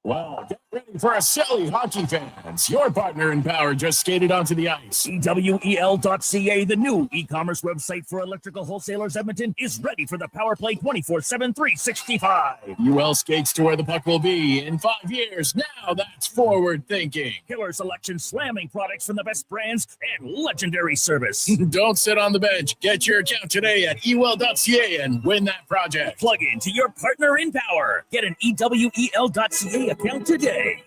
Wow, get ready for a silly hockey fans. Your partner in power just skated onto the ice. EWEL.ca, the new e-commerce website for electrical wholesalers Edmonton, is ready for the power play 24/7, 365. UL skates to where the puck will be in 5 years. Now that's forward thinking. Killer selection, slamming products from the best brands, and legendary service. Don't sit on the bench. Get your account today at EWEL.ca and win that project. Plug into your partner in power. Get an EWEL.ca account today.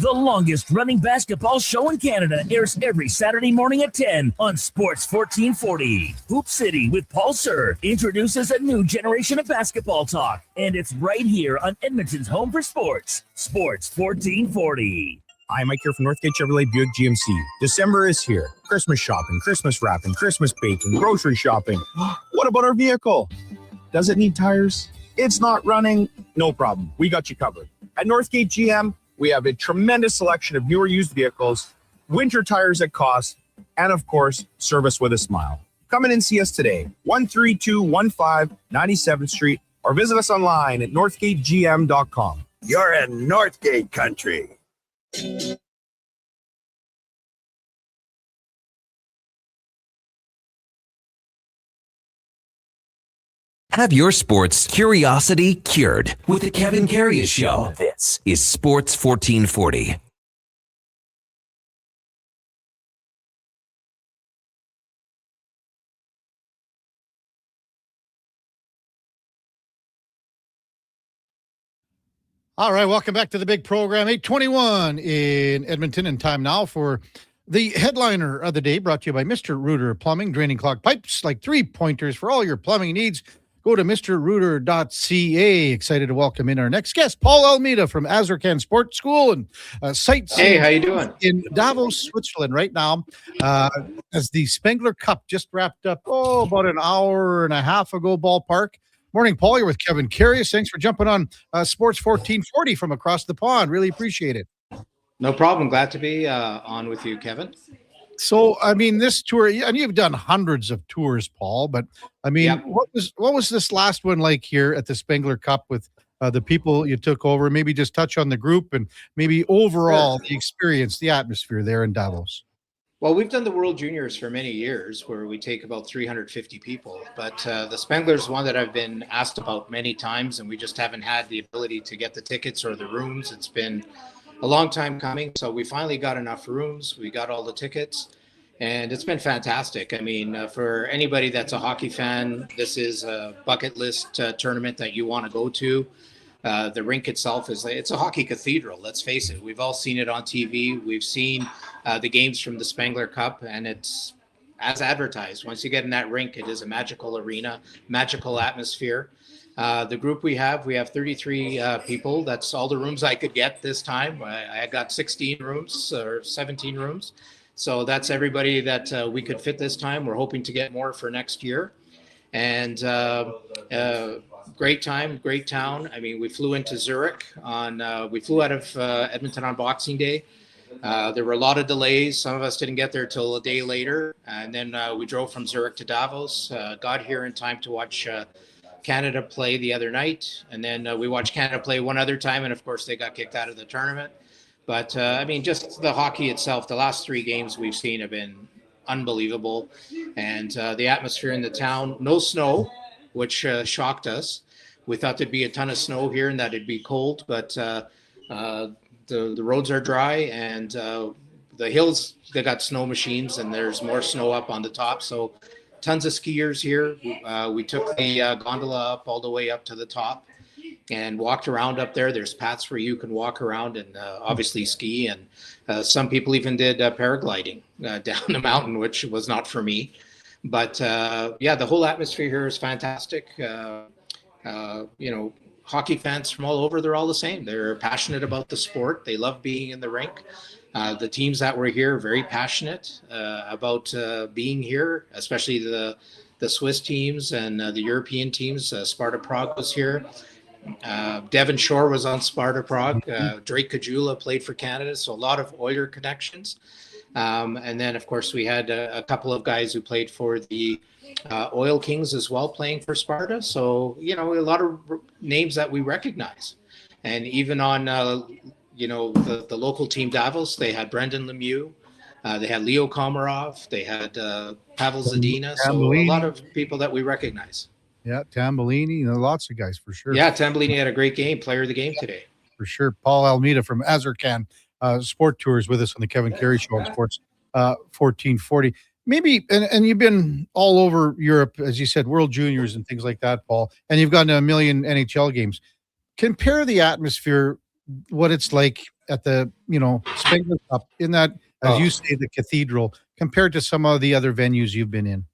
The longest running basketball show in Canada airs every Saturday morning at 10 on Sports 1440. Hoop City with Paul Sir introduces a new generation of basketball talk, and it's right here on Edmonton's home for sports, Sports 1440. Hi, Mike here from Northgate Chevrolet Buick GMC. December is here. Christmas shopping, Christmas wrapping, Christmas baking, grocery shopping. What about our vehicle? Does it need tires? It's not running? No problem. We got you covered. At Northgate GM, we have a tremendous selection of newer used vehicles, winter tires at cost, and of course, service with a smile. Come in and see us today, 13215 97th Street, or visit us online at northgategm.com. You're in Northgate country. Have your sports curiosity cured with the Kevin Karius Show. This is Sports 1440. All right, welcome back to the big program. 8:21 in Edmonton, and time now for the headliner of the day, brought to you by Mr. Rooter Plumbing, draining clogged pipes like 3-pointers for all your plumbing needs. Go to mrrooter.ca. Excited to welcome in our next guest, Paul Almeida from Azarkan Sports School and sightseeing. Hey, how you doing? In Davos, Switzerland right now, as the Spengler Cup just wrapped up, about an hour and a half ago, ballpark. Morning, Paul. You're with Kevin Karius. Thanks for jumping on Sports 1440 from across the pond. Really appreciate it. No problem. Glad to be on with you, Kevin. So, I mean, this tour, and you've done hundreds of tours, Paul, but I mean, Yep. what was this last one like here at the Spengler Cup with the people you took over? Maybe just touch on the group and maybe overall the experience, the atmosphere there in Davos. Well, we've done the World Juniors for many years where we take about 350 people, but the Spengler is one that I've been asked about many times, and we just haven't had the ability to get the tickets or the rooms. It's been a long time coming, so we finally got enough rooms. We got all the tickets, And it's been fantastic. I mean, for anybody that's a hockey fan, this is a bucket list tournament that you want to go to. The rink itself it's a hockey cathedral. Let's face it. We've all seen it on TV. We've seen the games from the Spengler Cup, and it's as advertised. Once you get in that rink, it is a magical arena, magical atmosphere. The group we have 33 people. That's all the rooms I could get this time. I got 16 rooms or 17 rooms. So that's everybody that we could fit this time. We're hoping to get more for next year. And great time, great town. I mean, we flew into Zurich we flew out of Edmonton on Boxing Day. There were a lot of delays. Some of us didn't get there till a day later. And then we drove from Zurich to Davos, got here in time to watch Canada play the other night. And then we watched Canada play one other time. And of course, they got kicked out of the tournament. But I mean, just the hockey itself, the last 3 games we've seen have been unbelievable. And the atmosphere in the town, no snow, which shocked us. We thought there'd be a ton of snow here and that it'd be cold, but the roads are dry, and the hills, they got snow machines, and there's more snow up on the top. So tons of skiers here. We took the gondola up all the way up to the top and walked around up there. There's paths where you can walk around and obviously ski. And some people even did paragliding down the mountain, which was not for me. But yeah, the whole atmosphere here is fantastic. Hockey fans from all over, they're all the same. They're passionate about the sport. They love being in the rink. The teams that were here are very passionate about being here, especially the Swiss teams and the European teams. Sparta Prague was here. Devon Shore was on Sparta Prague. Drake Kajula played for Canada, so a lot of Oiler connections. And then, of course, we had a couple of guys who played for the Oil Kings as well, playing for Sparta. So, a lot of names that we recognize. And even on, the local team Davos, they had Brendan Lemieux. They had Leo Komarov. They had Pavel Zadina. So a lot of people that we recognize. Yeah, Tambellini, lots of guys for sure. Yeah, Tambellini had a great game, player of the game today. For sure. Paul Almeida from Azarkan Sport Tours with us on the Kevin Carey Show on Sports 1440. Maybe, and you've been all over Europe, as you said, World Juniors and things like that, Paul, and you've gone to a million NHL games. Compare the atmosphere, what it's like at the, Spengler Cup, in that, as you say, the cathedral, compared to some of the other venues you've been in.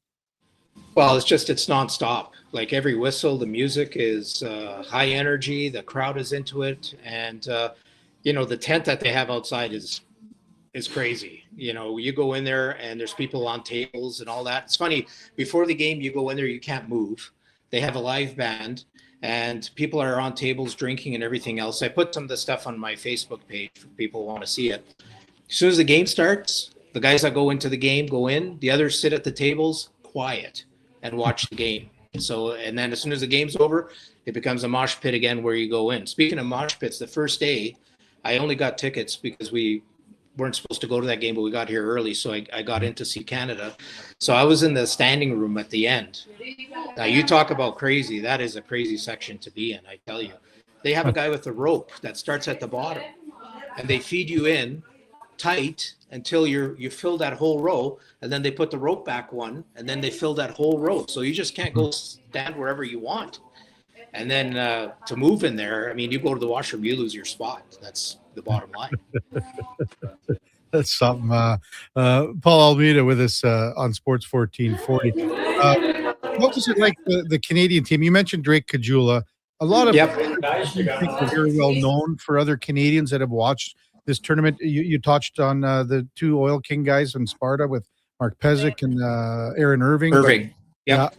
Well, it's nonstop. Like every whistle, the music is high energy. The crowd is into it, and the tent that they have outside is crazy. You go in there and there's people on tables and all that. It's funny. Before the game, you go in there, you can't move. They have a live band, and people are on tables drinking and everything else. I put some of the stuff on my Facebook page for people who want to see it. As soon as the game starts, the guys that go into the game go in. The others sit at the tables, quiet, and watch the game. So, and then as soon as the game's over, it becomes a mosh pit again where you go in. Speaking of mosh pits, the first day, I only got tickets because we weren't supposed to go to that game, but we got here early. So I got in to see Canada. So I was in the standing room at the end. Now, you talk about crazy. That is a crazy section to be in, I tell you. They have a guy with a rope that starts at the bottom, and they feed you in tight until you fill that whole row, and then they put the rope back one, and then they fill that whole row. So you just can't go stand wherever you want. And then to move in there, I mean, you go to the washroom, you lose your spot. That's the bottom line. That's something. Paul Almeida with us on Sports 1440. What was it like, the Canadian team? You mentioned Drake Kajula. A lot of people are very well known for other Canadians that have watched this tournament. You touched on the 2 Oil King guys in Sparta with Mark Pezic and Aaron Irving. Yeah.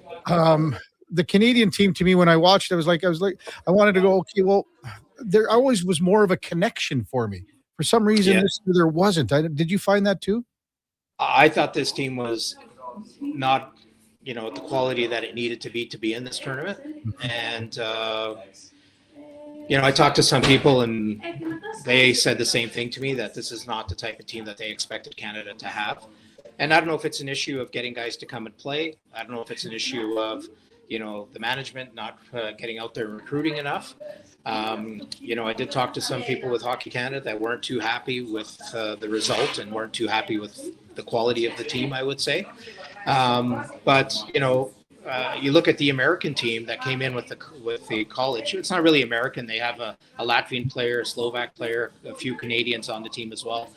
The Canadian team, to me, when I watched, I was like, I wanted to go, okay, well, there always was more of a connection for me. For some reason, this year there wasn't. Did you find that too? I thought this team was not, at the quality that it needed to be in this tournament. And, I talked to some people and they said the same thing to me, that this is not the type of team that they expected Canada to have. And I don't know if it's an issue of getting guys to come and play. I don't know if it's an issue of, the management not getting out there recruiting enough. I did talk to some people with Hockey Canada that weren't too happy with the result and weren't too happy with the quality of the team, I would say. You look at the American team that came in with the college. It's not really American. They have a Latvian player, a Slovak player, a few Canadians on the team as well.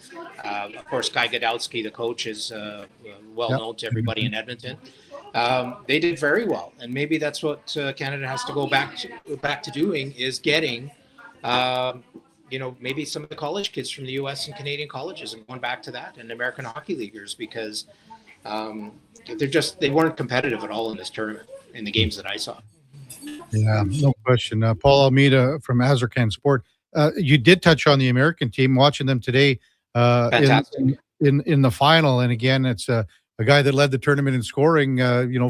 Of course, Guy Godowski, the coach, is well known to everybody in Edmonton. They did very well, and maybe that's what Canada has to go back to doing, is getting maybe some of the college kids from the U.S. and Canadian colleges and going back to that, and American hockey leaguers, because they weren't competitive at all in this tournament in the games that I saw. Yeah, no question. Paul Almeida from Azarkan Sport. You did touch on the American team. Watching them today in the final, and again, it's a guy that led the tournament in scoring.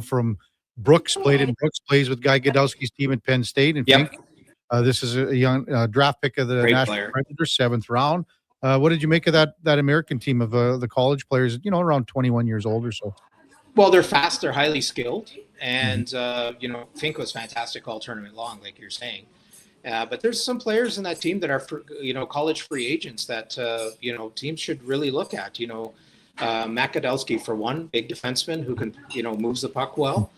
From Brooks, plays with Guy Godowski's team at Penn State. And this is a young draft pick of the National Predators, 7th round. What did you make of that American team of the college players? Around 21 years old or so. Well, they're fast, they're highly skilled, and Fink was fantastic all tournament long, like you're saying. But there's some players in that team that are, college free agents that teams should really look at. Matt Godowski, for one, big defenseman who can moves the puck well.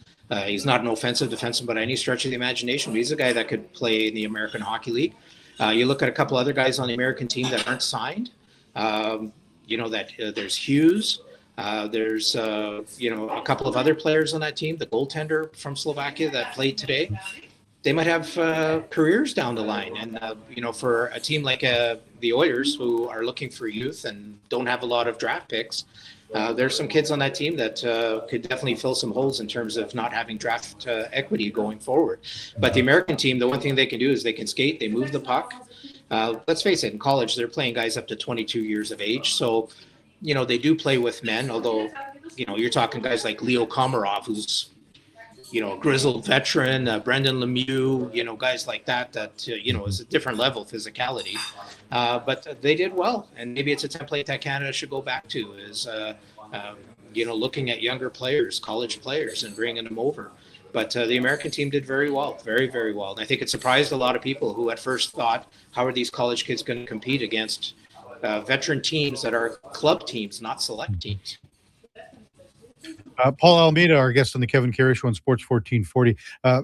He's not an offensive defenseman by any stretch of the imagination, but he's a guy that could play in the American Hockey League. You look at a couple other guys on the American team that aren't signed. There's Hughes. There's a couple of other players on that team. The goaltender from Slovakia that played today, they might have careers down the line. And for a team like the Oilers, who are looking for youth and don't have a lot of draft picks, there's some kids on that team that could definitely fill some holes in terms of not having draft equity going forward. But the American team, the one thing they can do is they can skate, they move the puck. Let's face it, in college, they're playing guys up to 22 years of age. So, they do play with men, although, you're talking guys like Leo Komarov, who's, a grizzled veteran, Brendan Lemieux, guys like that, is a different level of physicality. But they did well. And maybe it's a template that Canada should go back to, is, looking at younger players, college players, and bringing them over. But the American team did very well, very, very well. And I think it surprised a lot of people who at first thought, how are these college kids going to compete against veteran teams that are club teams, not select teams? Paul Almeida, our guest on the Kevin Karius Show on Sports 1440.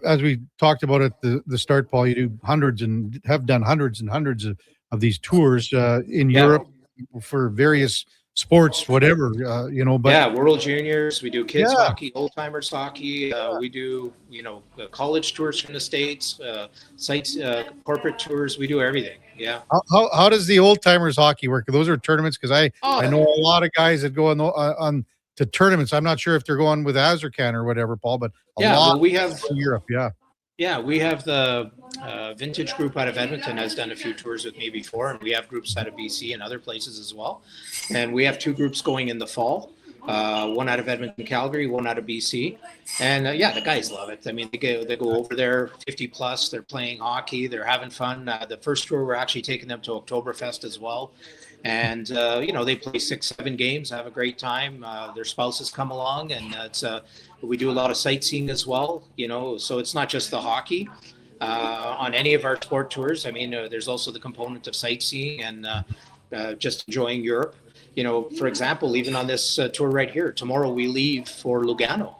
As we talked about at the start, Paul, you do hundreds and have done hundreds and hundreds of these tours in Europe for various sports, whatever, But World Juniors, we do kids hockey, old timers hockey. We do, college tours from the States, sites, corporate tours. We do everything. Yeah. How does the old timers hockey work? Those are tournaments, because I know a lot of guys that go on to tournaments. I'm not sure if they're going with Azarkan or whatever, Paul, but we have in Europe. Yeah, we have the vintage group out of Edmonton has done a few tours with me before, and we have groups out of BC and other places as well. And we have 2 groups going in the fall, one out of Edmonton, Calgary, one out of BC. And the guys love it. I mean, they go over there, 50 plus, they're playing hockey, they're having fun. The first tour, we're actually taking them to Oktoberfest as well. And, they play 6-7 games, have a great time. Their spouses come along, and we do a lot of sightseeing as well, so it's not just the hockey on any of our sport tours. I mean, there's also the component of sightseeing and just enjoying Europe. For example, even on this tour right here, tomorrow we leave for Lugano.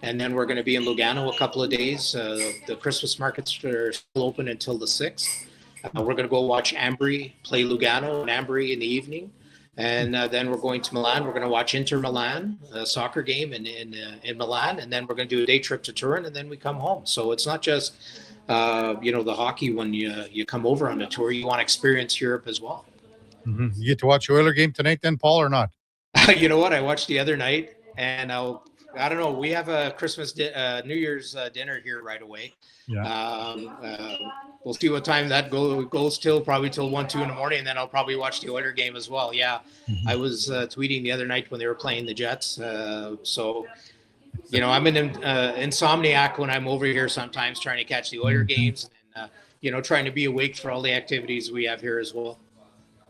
And then we're going to be in Lugano a couple of days. The Christmas markets are still open until the 6th. We're going to go watch Ambry play Lugano and Ambry in the evening. And then we're going to Milan. We're going to watch Inter Milan, a soccer game in Milan. And then we're going to do a day trip to Turin, and then we come home. So it's not just, the hockey when you come over on a tour. You want to experience Europe as well. Mm-hmm. You get to watch the Oiler game tonight then, Paul, or not? You know what? I watched the other night, and I don't know. We have a Christmas, New Year's dinner here right away. Yeah. We'll see what time that goes till, probably till 1-2 in the morning, and then I'll probably watch the Oiler game as well. Yeah. Mm-hmm. I was tweeting the other night when they were playing the Jets. So, I'm an insomniac when I'm over here sometimes trying to catch the Oiler games and, trying to be awake for all the activities we have here as well.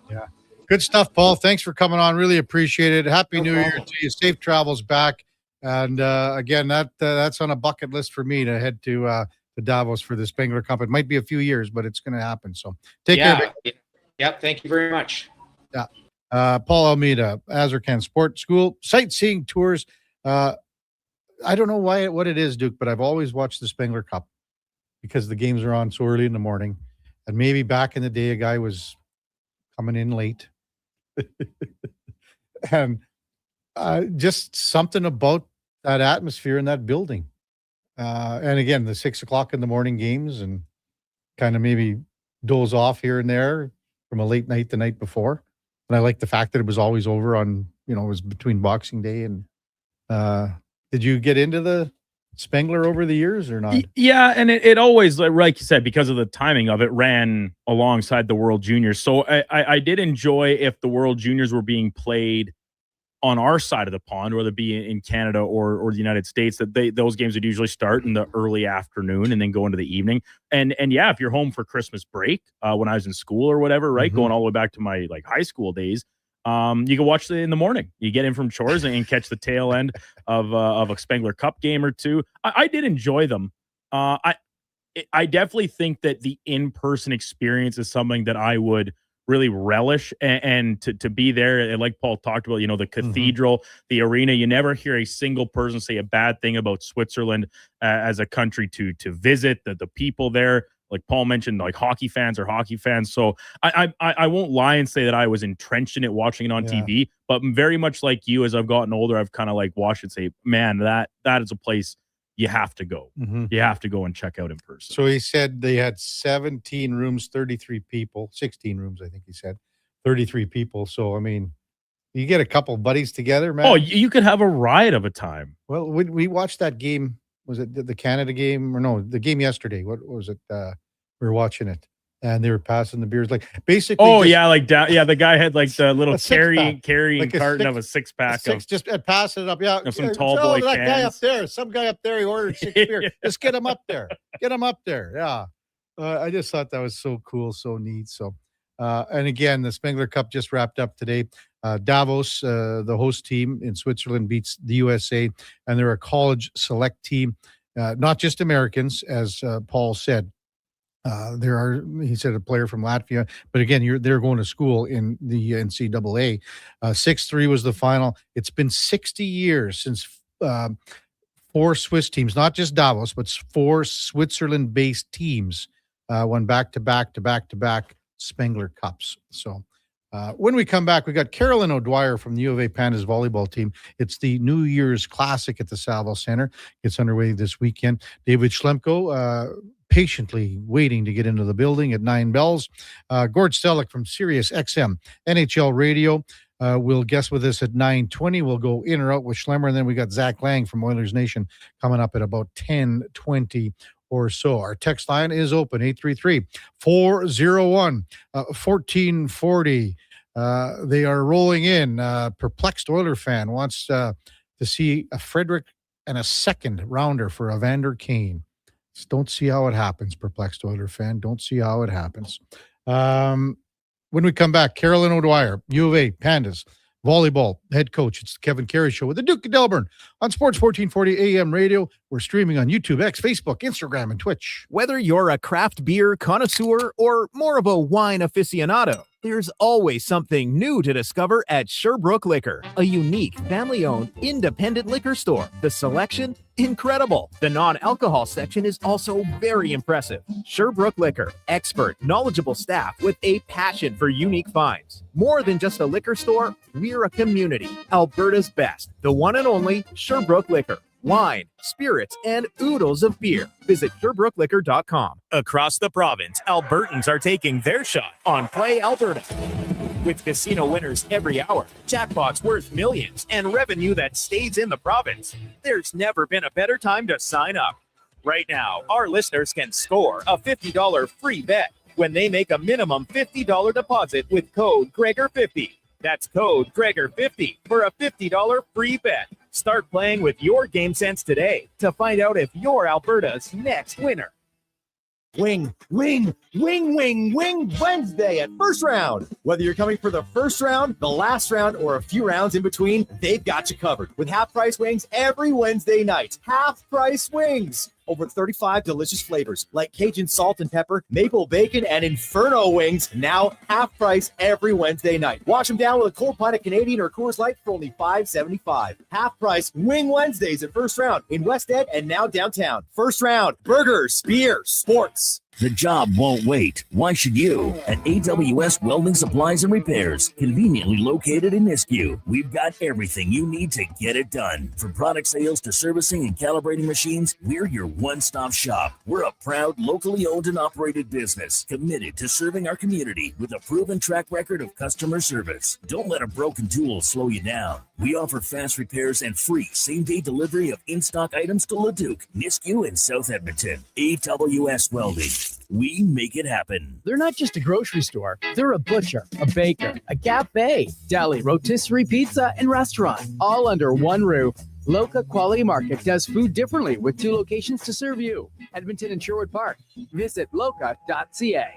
Yeah. Good stuff, Paul. Thanks for coming on. Really appreciate it. Happy New Year to you. Safe travels back. And again, that's on a bucket list for me to head to Davos for the Spengler Cup. It might be a few years, but it's going to happen. So take care. Yep. Thank you very much. Yeah. Paul Almeida, Azarkan Sports School, sightseeing tours. I don't know what it is, Duke, but I've always watched the Spengler Cup because the games are on so early in the morning. And maybe back in the day, a guy was coming in late. And just something about that atmosphere in that building. And again, the 6 o'clock in the morning games and kind of maybe doze off here and there from a late night the night before. And I like the fact that it was always over on, it was between Boxing Day and did you get into the Spengler over the years or not? Yeah, and it always, like you said, because of the timing of it, ran alongside the World Juniors. So I did enjoy if the World Juniors were being played on our side of the pond, whether it be in Canada or the United States, that those games would usually start in the early afternoon and then go into the evening. And yeah, if you're home for Christmas break, when I was in school or whatever, right, going all the way back to my high school days, you can watch it in the morning. You get in from chores and catch the tail end of a Spengler Cup game or two. I did enjoy them. I definitely think that the in-person experience is something that I would really relish and to be there. And like Paul talked about, the cathedral, the arena, you never hear a single person say a bad thing about Switzerland as a country to visit. The people there, like Paul mentioned, like hockey fans are hockey fans. So I won't lie and say that I was entrenched in it watching it on TV, but very much like you, as I've gotten older, I've kind of watched it, say, man, that is a place you have to go. You have to go and check out in person. So he said they had 17 rooms, 33 people, 16 rooms, I think he said, 33 people. So, I mean, you get a couple buddies together, man. Oh, you could have a riot of a time. Well, we watched that game. Was it the Canada game or no, the game yesterday? What was it? We were watching it. And they were passing the beers, basically. Oh the guy had the little carrying carton of a 6-pack of just passing it up. Yeah, some tall boy that cans. guy up there, some guy up there, he ordered 6 beers. Just get him up there. Yeah, I just thought that was so cool, so neat. So, and again, the Spengler Cup just wrapped up today. Davos, the host team in Switzerland, beats the USA, and they're a college select team, not just Americans, as Paul said. He said, a player from Latvia, but again, they're going to school in the NCAA. 6-3 was the final. It's been 60 years since 4 Swiss teams, not just Davos, but 4 Switzerland-based teams won back-to-back Spengler Cups. So when we come back, we got Carolyn O'Dwyer from the U of A Pandas volleyball team. It's the New Year's Classic at the Salvo Center. It's underway this weekend. David Schlemko, patiently waiting to get into the building at 9 bells. Gord Stellick from Sirius XM NHL Radio will guest with us at 9:20. We'll go in or out with Schlemmer, and then we got Zach Lang from Oilers Nation coming up at about 10:20 or so. Our text line is open, 833-401-1440. They are rolling in. Perplexed Oiler fan wants to see a Frederick and a second rounder for Evander Kane. Don't see how it happens, Perplexed Oiler fan. Don't see how it happens. When we come back, Carolyn O'Dwyer, U of A Pandas volleyball head coach. It's the Kevin Karius Show with the Duke of Delburne on Sports 1440 AM radio. We're streaming on YouTube, X, Facebook, Instagram, and Twitch. Whether you're a craft beer connoisseur or more of a wine aficionado, there's always something new to discover at Sherbrooke Liquor, a unique family-owned independent liquor store. The selection, incredible. The non-alcohol section is also very impressive. Sherbrooke Liquor, expert, knowledgeable staff with a passion for unique finds. More than just a liquor store, we're a community. Alberta's best, the one and only Sherbrooke Liquor. Wine, spirits, and oodles of beer. Visit SherbrookeLiquor.com. Across the province, Albertans are taking their shot on Play Alberta. With casino winners every hour, jackpots worth millions, and revenue that stays in the province, there's never been a better time to sign up. Right now, our listeners can score a $50 free bet when they make a minimum $50 deposit with code Gregor50. That's code Gregor50 for a $50 free bet. Start playing with your game sense today to find out if you're Alberta's next winner. Wing Wednesday at First Round. Whether you're coming for the first round, the last round, or a few rounds in between, they've got you covered with half-price wings every Wednesday night. Half-price wings. Over 35 delicious flavors like Cajun salt and pepper, maple bacon, and Inferno wings. Now half price every Wednesday night. Wash them down with a cold pint of Canadian or Coors Light for only $5.75. Half price Wing Wednesdays at First Round in West End and now downtown. First Round, burgers, beer, sports. The job won't wait. Why should you? At AWS Welding Supplies and Repairs, conveniently located in Nisku, we've got everything you need to get it done. From product sales to servicing and calibrating machines, we're your one-stop shop. We're a proud, locally owned and operated business, committed to serving our community with a proven track record of customer service. Don't let a broken tool slow you down. We offer fast repairs and free same-day delivery of in-stock items to Leduc, Nisku, and South Edmonton. AWS Welding. We make it happen. They're not just a grocery store. They're a butcher, a baker, a cafe, deli, rotisserie pizza, and restaurant, all under one roof. Loca Quality Market does food differently with 2 locations to serve you. Edmonton and Sherwood Park. Visit loca.ca.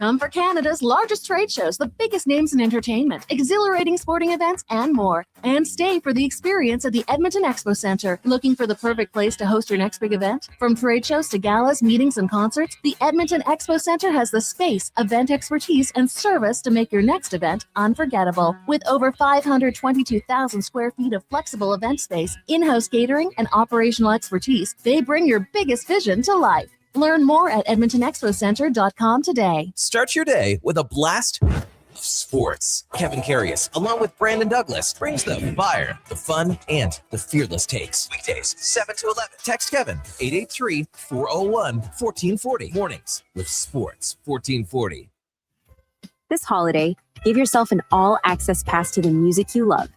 Come for Canada's largest trade shows, the biggest names in entertainment, exhilarating sporting events, and more. And stay for the experience at the Edmonton Expo Centre. Looking for the perfect place to host your next big event? From trade shows to galas, meetings, and concerts, the Edmonton Expo Centre has the space, event expertise, and service to make your next event unforgettable. With over 522,000 square feet of flexible event space, in-house catering, and operational expertise, they bring your biggest vision to life. Learn more at edmontonexpocentre.com today. Start your day with a blast of sports. Kevin Karius, along with Brandon Douglas, brings the fire, the fun, and the fearless takes. Weekdays, 7 to 11. Text Kevin, 883-401-1440. Mornings with Sports 1440. This holiday, give yourself an all-access pass to the music you love.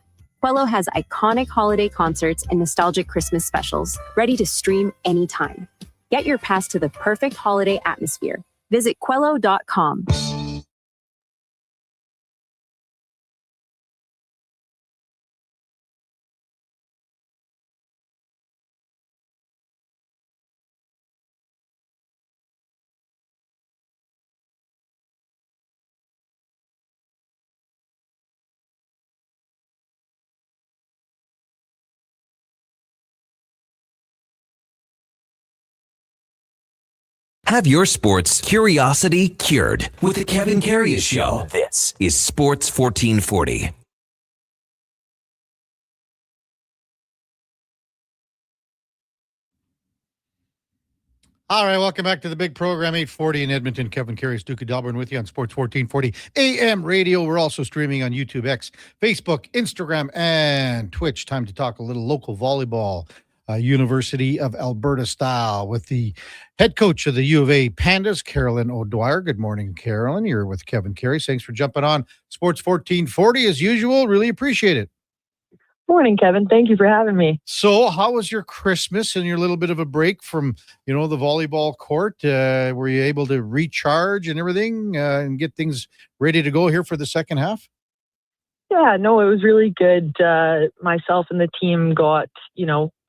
Quello has iconic holiday concerts and nostalgic Christmas specials, ready to stream anytime. Get your pass to the perfect holiday atmosphere. Visit Quello.com. Have your sports curiosity cured with the Kevin Karius Show. This is Sports 1440. All right, welcome back to the big program, 840 in Edmonton. Kevin Karius, Duke of Delburne with you on Sports 1440 AM radio. We're also streaming on YouTube, X, Facebook, Instagram, and Twitch. Time to talk a little local volleyball. University of Alberta style with the head coach of the U of A Pandas, Carolyn O'Dwyer. Good morning, Carolyn. You're with Kevin Karius. Thanks for jumping on Sports 1440 as usual. Really appreciate it. Morning, Kevin. Thank you for having me. So how was your Christmas and your little bit of a break from, the volleyball court? Were you able to recharge and everything and get things ready to go here for the second half? Yeah, no, it was really good. Myself and the team got,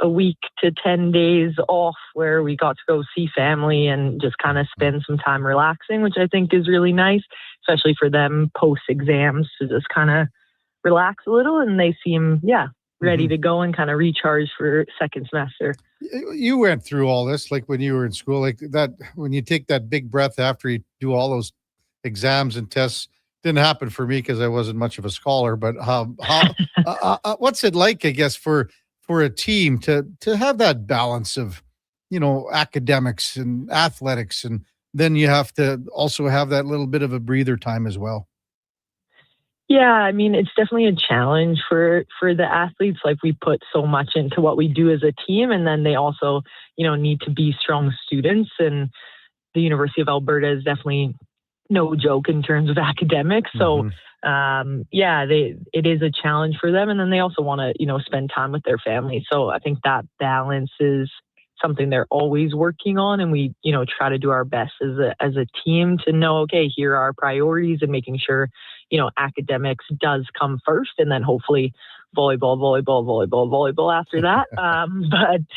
a week to 10 days off where we got to go see family and just kind of spend some time relaxing, which I think is really nice, especially for them post-exams to just kind of relax a little. And they seem, ready to go and kind of recharge for second semester. You went through all this, like when you were in school, like that, when you take that big breath after you do all those exams and tests. Didn't happen for me because I wasn't much of a scholar, but how what's it like, I guess, for a team to have that balance of, academics and athletics, and then you have to also have that little bit of a breather time as well? Yeah, I mean, it's definitely a challenge for the athletes. Like, we put so much into what we do as a team, and then they also, need to be strong students. And the University of Alberta is definitely no joke in terms of academics. So, it is a challenge for them. And then they also want to, spend time with their family. So I think that balance is something they're always working on. And we, try to do our best as a team to know, okay, here are our priorities, and making sure, academics does come first, and then hopefully volleyball after that.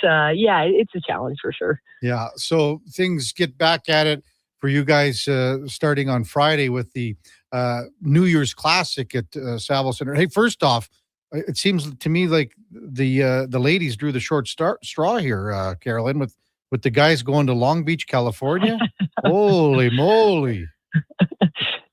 It's a challenge for sure. Yeah. So things get back at it for you guys starting on Friday with the New Year's Classic at Saville Center. Hey, first off, it seems to me like the ladies drew the short straw here, Carolyn, with with the guys going to Long Beach, California? Holy moly.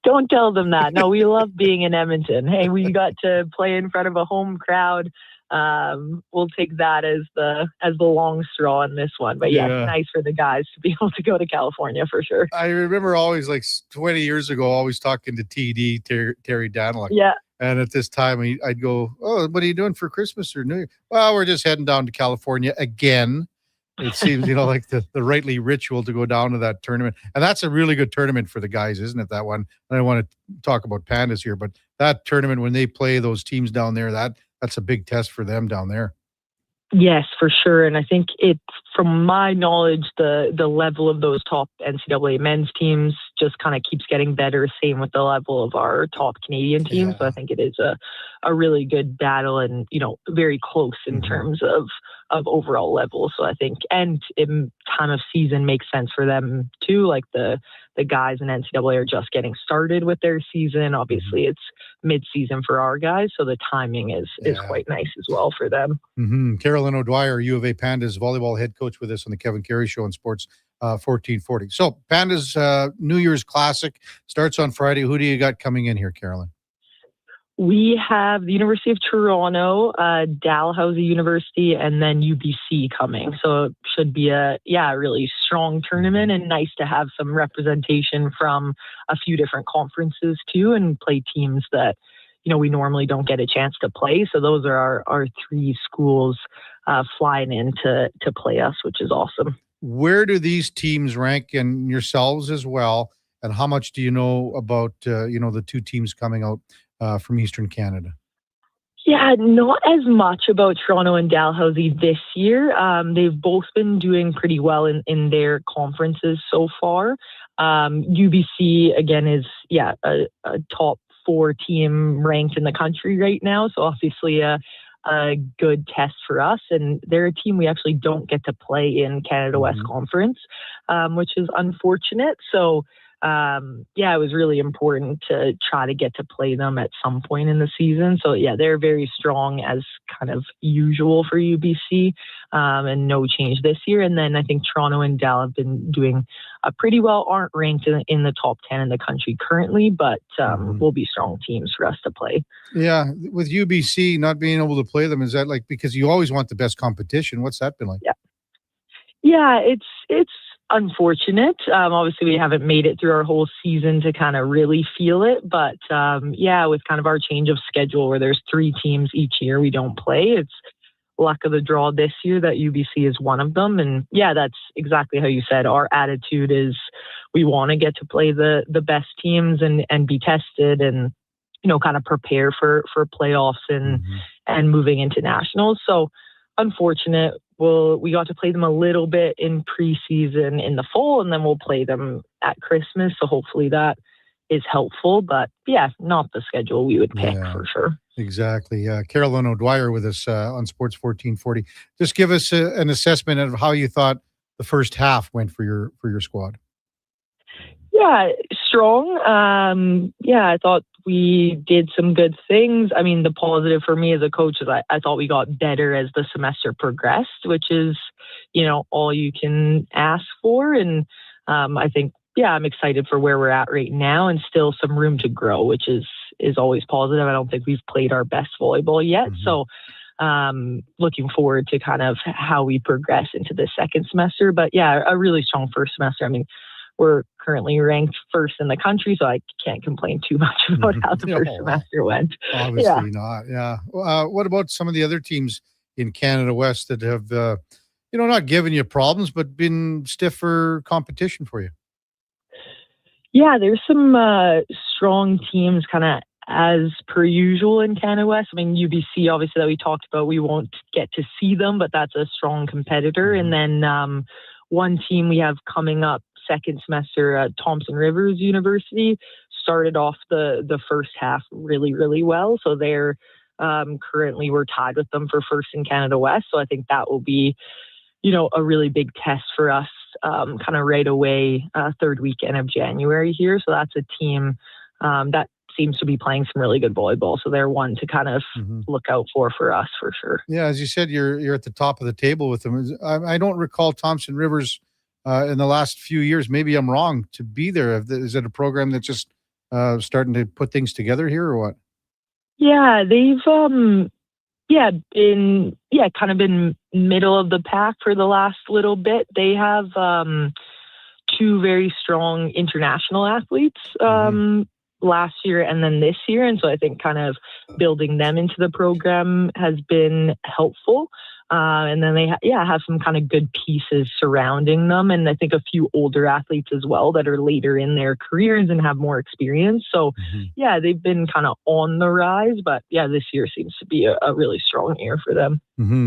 Don't tell them that. No, we love being in Edmonton. Hey, we got to play in front of a home crowd. We'll take that as the long straw in this one. But yeah, it's nice for the guys to be able to go to California for sure. I remember always, like 20 years ago, always talking to TD, Terry Daniluk. Yeah. And at this time, I'd go, "Oh, what are you doing for Christmas or New Year?" "Well, we're just heading down to California again." It seems, like the rightly ritual to go down to that tournament. And that's a really good tournament for the guys, isn't it, that one? I don't want to talk about Pandas here, but that tournament, when they play those teams down there, that's a big test for them down there. Yes, for sure. And I think from my knowledge, the level of those top NCAA men's teams just kind of keeps getting better. Same with the level of our top Canadian teams. Yeah. So I think it is a really good battle and, very close in terms of overall level. So I think, and in time of season makes sense for them too. Like the guys in NCAA are just getting started with their season. Obviously it's mid-season for our guys. So the timing is quite nice as well for them. Mm-hmm. Carolyn O'Dwyer, U of A Pandas volleyball head coach with us on the Kevin Carey Show on Sports 1440. So Pandas New Year's Classic starts on Friday. Who do you got coming in here, Carolyn? We have the University of Toronto, Dalhousie University, and then UBC coming. So it should be a really strong tournament and nice to have some representation from a few different conferences too and play teams that, we normally don't get a chance to play. So those are our three schools flying in to play us, which is awesome. Where do these teams rank, and yourselves as well? And how much do you know about, the two teams coming out from Eastern Canada? Yeah, not as much about Toronto and Dalhousie this year. They've both been doing pretty well in their conferences so far. UBC, again, is a top 4 team ranked in the country right now. So obviously a good test for us. And they're a team we actually don't get to play in Canada West Conference, which is unfortunate. So it was really important to try to get to play them at some point in the season. So they're very strong as kind of usual for UBC, and no change this year. And then I think Toronto and Dal have been doing pretty well, aren't ranked in the top 10 in the country currently, but will be strong teams for us to play. Yeah. With UBC not being able to play them, is that because you always want the best competition? What's that been like? Yeah, it's unfortunate. Obviously, we haven't made it through our whole season to kind of really feel it. But with kind of our change of schedule where there's 3 teams each year we don't play, it's luck of the draw this year that UBC is one of them. And that's exactly how you said. Our attitude is we want to get to play the best teams and be tested and, kind of prepare for playoffs and moving into nationals. So unfortunate. We got to play them a little bit in preseason in the fall, and then we'll play them at Christmas. So hopefully that is helpful. But not the schedule we would pick for sure. Exactly. Carolyn O'Dwyer with us on Sports 1440. Just give us an assessment of how you thought the first half went for your squad. Yeah, strong. I thought we did some good things. I mean, the positive for me as a coach is I thought we got better as the semester progressed, which is, all you can ask for. And I think, I'm excited for where we're at right now and still some room to grow, which is always positive. I don't think we've played our best volleyball yet. So looking forward to kind of how we progress into the second semester. But a really strong first semester. I mean, we're currently ranked first in the country, so I can't complain too much about how the first semester went. Obviously not. Yeah. What about some of the other teams in Canada West that have, not given you problems, but been stiffer competition for you? Yeah, there's some strong teams kind of as per usual in Canada West. I mean, UBC, obviously, that we talked about, we won't get to see them, but that's a strong competitor. And then one team we have coming up second semester at Thompson Rivers University started off the first half really, really well. So they're currently we're tied with them for first in Canada West. So I think that will be, a really big test for us kind of right away, third weekend of January here. So that's a team that seems to be playing some really good volleyball. So they're one to kind of look out for us for sure. Yeah, as you said, you're at the top of the table with them. I don't recall Thompson Rivers in the last few years. Maybe I'm wrong to be there. Is it a program that's just starting to put things together here, or what? Yeah, they've kind of been middle of the pack for the last little bit. They have two very strong international athletes last year and then this year. And so I think kind of building them into the program has been helpful. And then they have some kind of good pieces surrounding them. And I think a few older athletes as well that are later in their careers and have more experience. So they've been kind of on the rise, but this year seems to be a really strong year for them.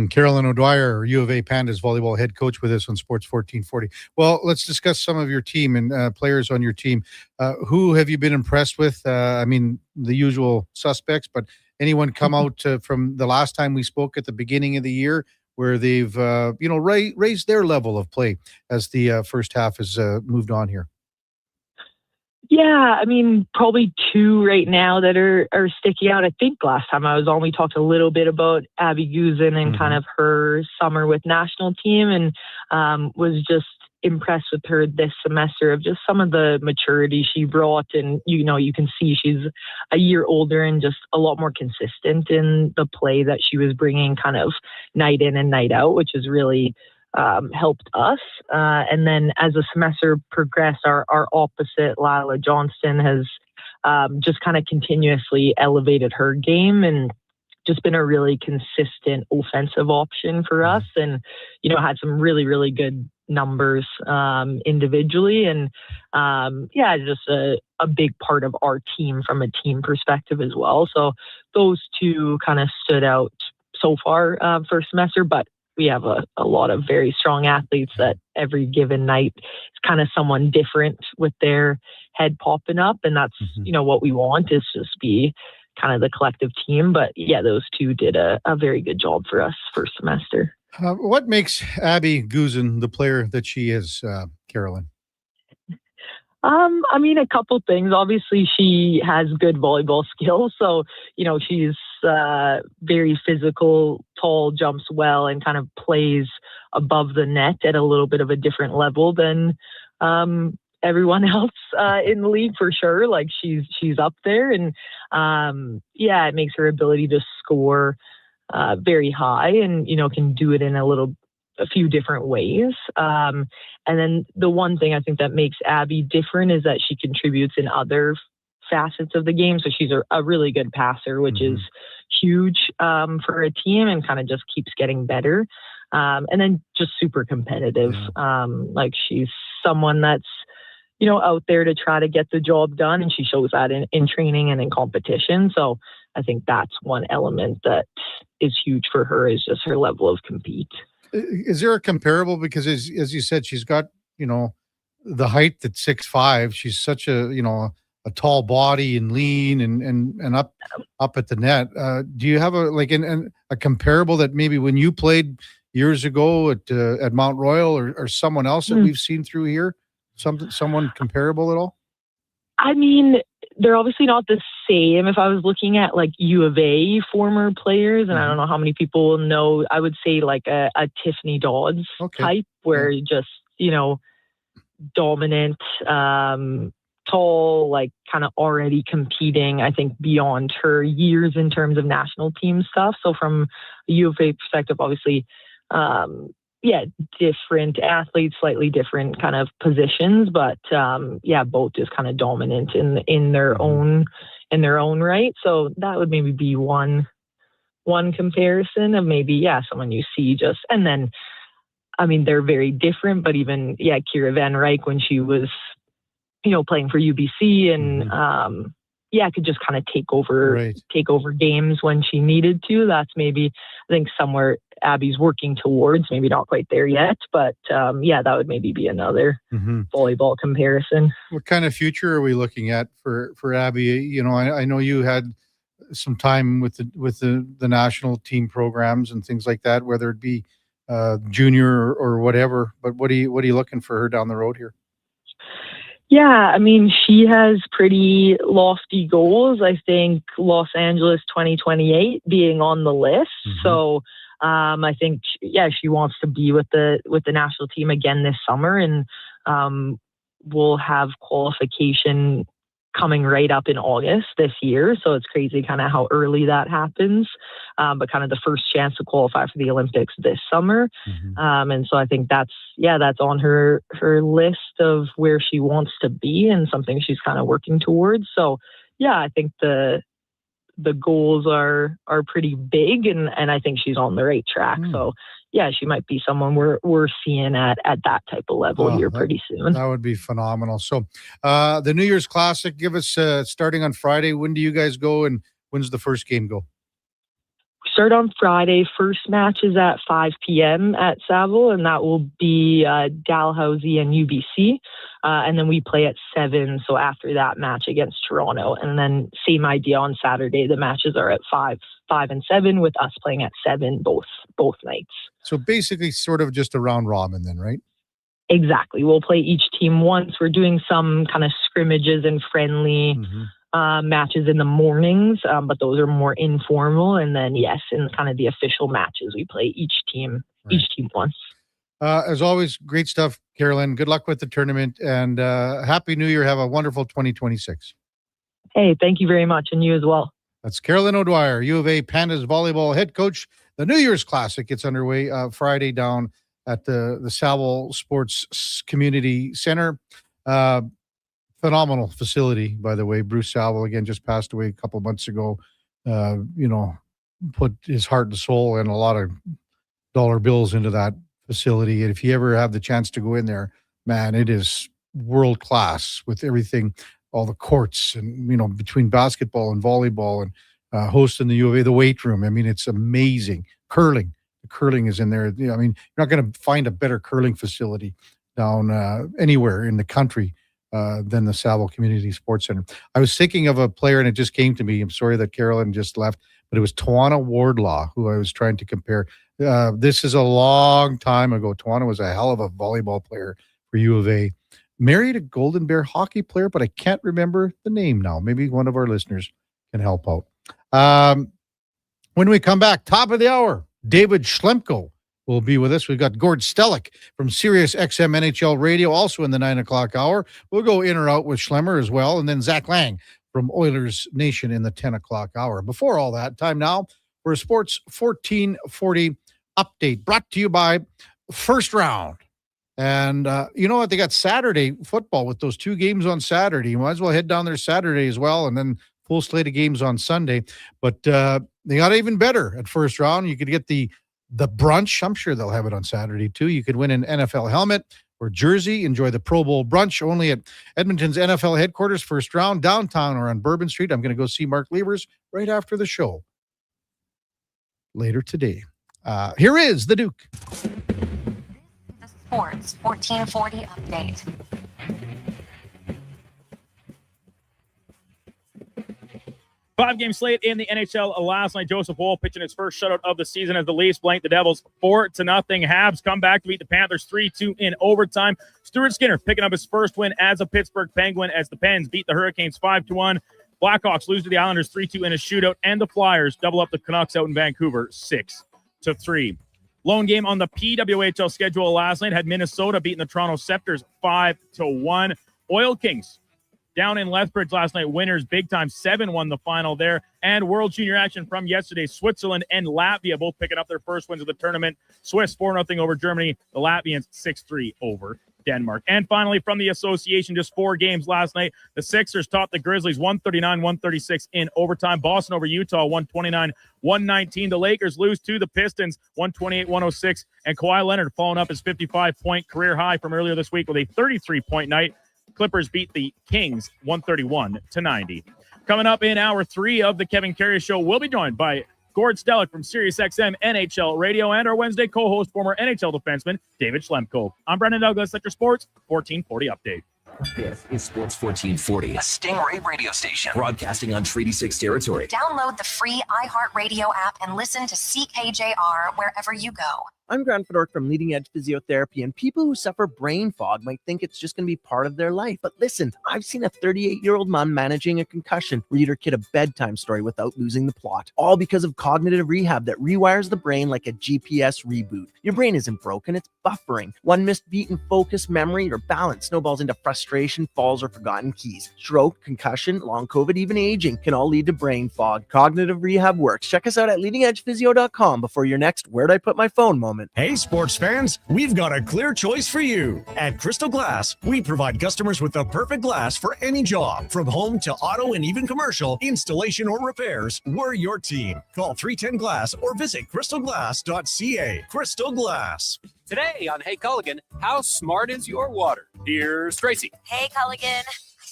Carolyn O'Dwyer, U of A Pandas volleyball head coach with us on Sports 1440. Well, let's discuss some of your team and players on your team. Who have you been impressed with? I mean, the usual suspects, but anyone come out from the last time we spoke at the beginning of the year where they've, raised their level of play as the first half has moved on here? Yeah, I mean, probably two right now that are sticking out. I think last time I was on, we talked a little bit about Abby Guzin and kind of her summer with national team, and was just impressed with her this semester of just some of the maturity she brought. And, you can see she's a year older and just a lot more consistent in the play that she was bringing kind of night in and night out, which has really helped us. And then as the semester progressed, our opposite, Lila Johnston, has just kind of continuously elevated her game and just been a really consistent offensive option for us, and had some really, really good numbers individually, and just a big part of our team from a team perspective as well. So those two kind of stood out so far first semester, but we have a lot of very strong athletes that every given night is kind of someone different with their head popping up, and that's what we want is just be kind of the collective team. But those two did a very good job for us first semester. What makes Abby Guzin the player that she is, Carolyn? I mean, a couple things. Obviously, she has good volleyball skills. So, she's very physical, tall, jumps well, and kind of plays above the net at a little bit of a different level than everyone else in the league for sure. Like she's up there, and it makes her ability to score very high, and can do it in a few different ways. And then the one thing I think that makes Abby different is that she contributes in other facets of the game. So she's a really good passer, which is huge for a team, and kind of just keeps getting better. And then just super competitive. Like she's someone that's, out there to try to get the job done. And she shows that in training and in competition. So I think that's one element that is huge for her, is just her level of compete. Is there a comparable? Because as you said, she's got, the height at 6'5". She's such a tall body and lean and up at the net. Do you have a comparable that maybe when you played years ago at Mount Royal or someone else that we've seen through here? Someone comparable at all? I mean, they're obviously not the same. If I was looking at like U of A former players, and I don't know how many people know, I would say like a Tiffany Dodds type, where just, dominant, tall, like kind of already competing, I think, beyond her years in terms of national team stuff. So from a U of A perspective, obviously, different athletes, slightly different kind of positions, but both just kind of dominant in their own right. So that would maybe be one comparison of maybe someone you see just, and then I mean they're very different, but even Kira Van Ryk when she was playing for UBC and could just kind of take over games when she needed to. That's maybe, I think, somewhere Abby's working towards, maybe not quite there yet, but that would maybe be another volleyball comparison. What kind of future are we looking at for Abby? I know you had some time with the national team programs and things like that, whether it be junior or whatever, but what are you looking for her down the road here? Yeah, I mean, she has pretty lofty goals. I think Los Angeles 2028 being on the list. So I think, she wants to be with the national team again this summer, and we'll have qualification coming right up in August this year. So it's crazy kind of how early that happens, but kind of the first chance to qualify for the Olympics this summer. And so I think that's on her list of where she wants to be and something she's kind of working towards. So I think the goals are pretty big, and I think she's on the right track. So she might be someone we're seeing at that type of level here pretty soon. That would be phenomenal. So the New Year's Classic, give us starting on Friday. When do you guys go, and when's the first game go? Start on Friday. First match is at 5 p.m. at Saville, and that will be Dalhousie and UBC. And then we play at 7. So after that match against Toronto, and then same idea on Saturday. The matches are at 5 and 7, with us playing at 7 both nights. So basically sort of just a round robin then, right? Exactly. We'll play each team once. We're doing some kind of scrimmages and friendly matches in the mornings, but those are more informal. And then, in kind of the official matches, we play each team once. As always, great stuff, Carolyn. Good luck with the tournament, and Happy New Year. Have a wonderful 2026. Hey, thank you very much, and you as well. That's Carolyn O'Dwyer, U of A Pandas volleyball head coach. The New Year's Classic gets underway Friday down at the Saville Sports Community Center. Phenomenal facility, by the way. Bruce Saville, again, just passed away a couple of months ago. Put his heart and soul and a lot of dollar bills into that facility. And if you ever have the chance to go in there, man, it is world class with everything, all the courts and, between basketball and volleyball and hosting the U of A, the weight room. I mean, it's amazing. Curling. The curling is in there. You're not going to find a better curling facility down anywhere in the country than the Saville Community Sports Center. I was thinking of a player, and it just came to me. I'm sorry that Carolyn just left, but it was Tawana Wardlaw, who I was trying to compare. This is a long time ago. Tawana was a hell of a volleyball player for U of A. Married a Golden Bear hockey player, but I can't remember the name now. Maybe one of our listeners can help out. When we come back, top of the hour, David Schlemko will be with us. We've got Gord Stellick from Sirius XM NHL Radio, also in the 9 o'clock hour. We'll go in or out with Schlemmer as well. And then Zach Lang from Oilers Nation in the 10 o'clock hour. Before all that, time now for a Sports 1440 update brought to you by First Round. And you know what? They got Saturday football with those 2 games on Saturday. You might as well head down there Saturday as well, and then full slate of games on Sunday. But they got even better at First Round. You could get the brunch. I'm sure they'll have it on Saturday too. You could win an NFL helmet or jersey. Enjoy the Pro Bowl brunch only at Edmonton's NFL headquarters, First Round, downtown or on Bourbon Street. I'm going to go see Mark Levers right after the show later today. Here is the Duke. The Sports 1440 update. Five-game slate in the NHL last night. Joseph Woll pitching his first shutout of the season as the Leafs blanked the Devils 4-0. Habs come back to beat the Panthers 3-2 in overtime. Stuart Skinner picking up his first win as a Pittsburgh Penguin as the Pens beat the Hurricanes 5-1. Blackhawks lose to the Islanders 3-2 in a shootout, and the Flyers double up the Canucks out in Vancouver 6-3. Lone game on the PWHL schedule last night had Minnesota beating the Toronto Scepters 5-1. Oil Kings down in Lethbridge last night, winners big time, 7-1 the final there. And World Junior action from yesterday, Switzerland and Latvia both picking up their first wins of the tournament. Swiss 4-0 over Germany, the Latvians 6-3 over Denmark. And finally, from the association, just 4 games last night. The Sixers topped the Grizzlies 139-136 in overtime. Boston over Utah 129-119. The Lakers lose to the Pistons 128-106. And Kawhi Leonard following up his 55-point career high from earlier this week with a 33-point night. Clippers beat the Kings 131-90. Coming up in hour 3 of the Kevin Karius Show, we'll be joined by Gord Stellick from SiriusXM NHL Radio and our Wednesday co-host, former NHL defenseman David Schlemko. I'm Brendan Douglas at your Sports 1440 update. This is Sports 1440, a Stingray radio station broadcasting on Treaty 6 territory. Download the free iHeartRadio app and listen to CKJR wherever you go. I'm Grant Fedork from Leading Edge Physiotherapy, and people who suffer brain fog might think it's just going to be part of their life. But listen, I've seen a 38-year-old man managing a concussion read her kid a bedtime story without losing the plot, all because of cognitive rehab that rewires the brain like a GPS reboot. Your brain isn't broken, it's buffering. One missed beat in focus, memory, or balance snowballs into frustration, falls, or forgotten keys. Stroke, concussion, long COVID, even aging can all lead to brain fog. Cognitive rehab works. Check us out at leadingedgephysio.com before your next "where'd I put my phone" moment. Hey, sports fans, we've got a clear choice for you. At Crystal Glass, we provide customers with the perfect glass for any job. From home to auto and even commercial, installation or repairs, we're your team. Call 310-GLASS or visit crystalglass.ca. Crystal Glass. Today on Hey Culligan, how smart is your water? Here's Tracy. Hey, Culligan. I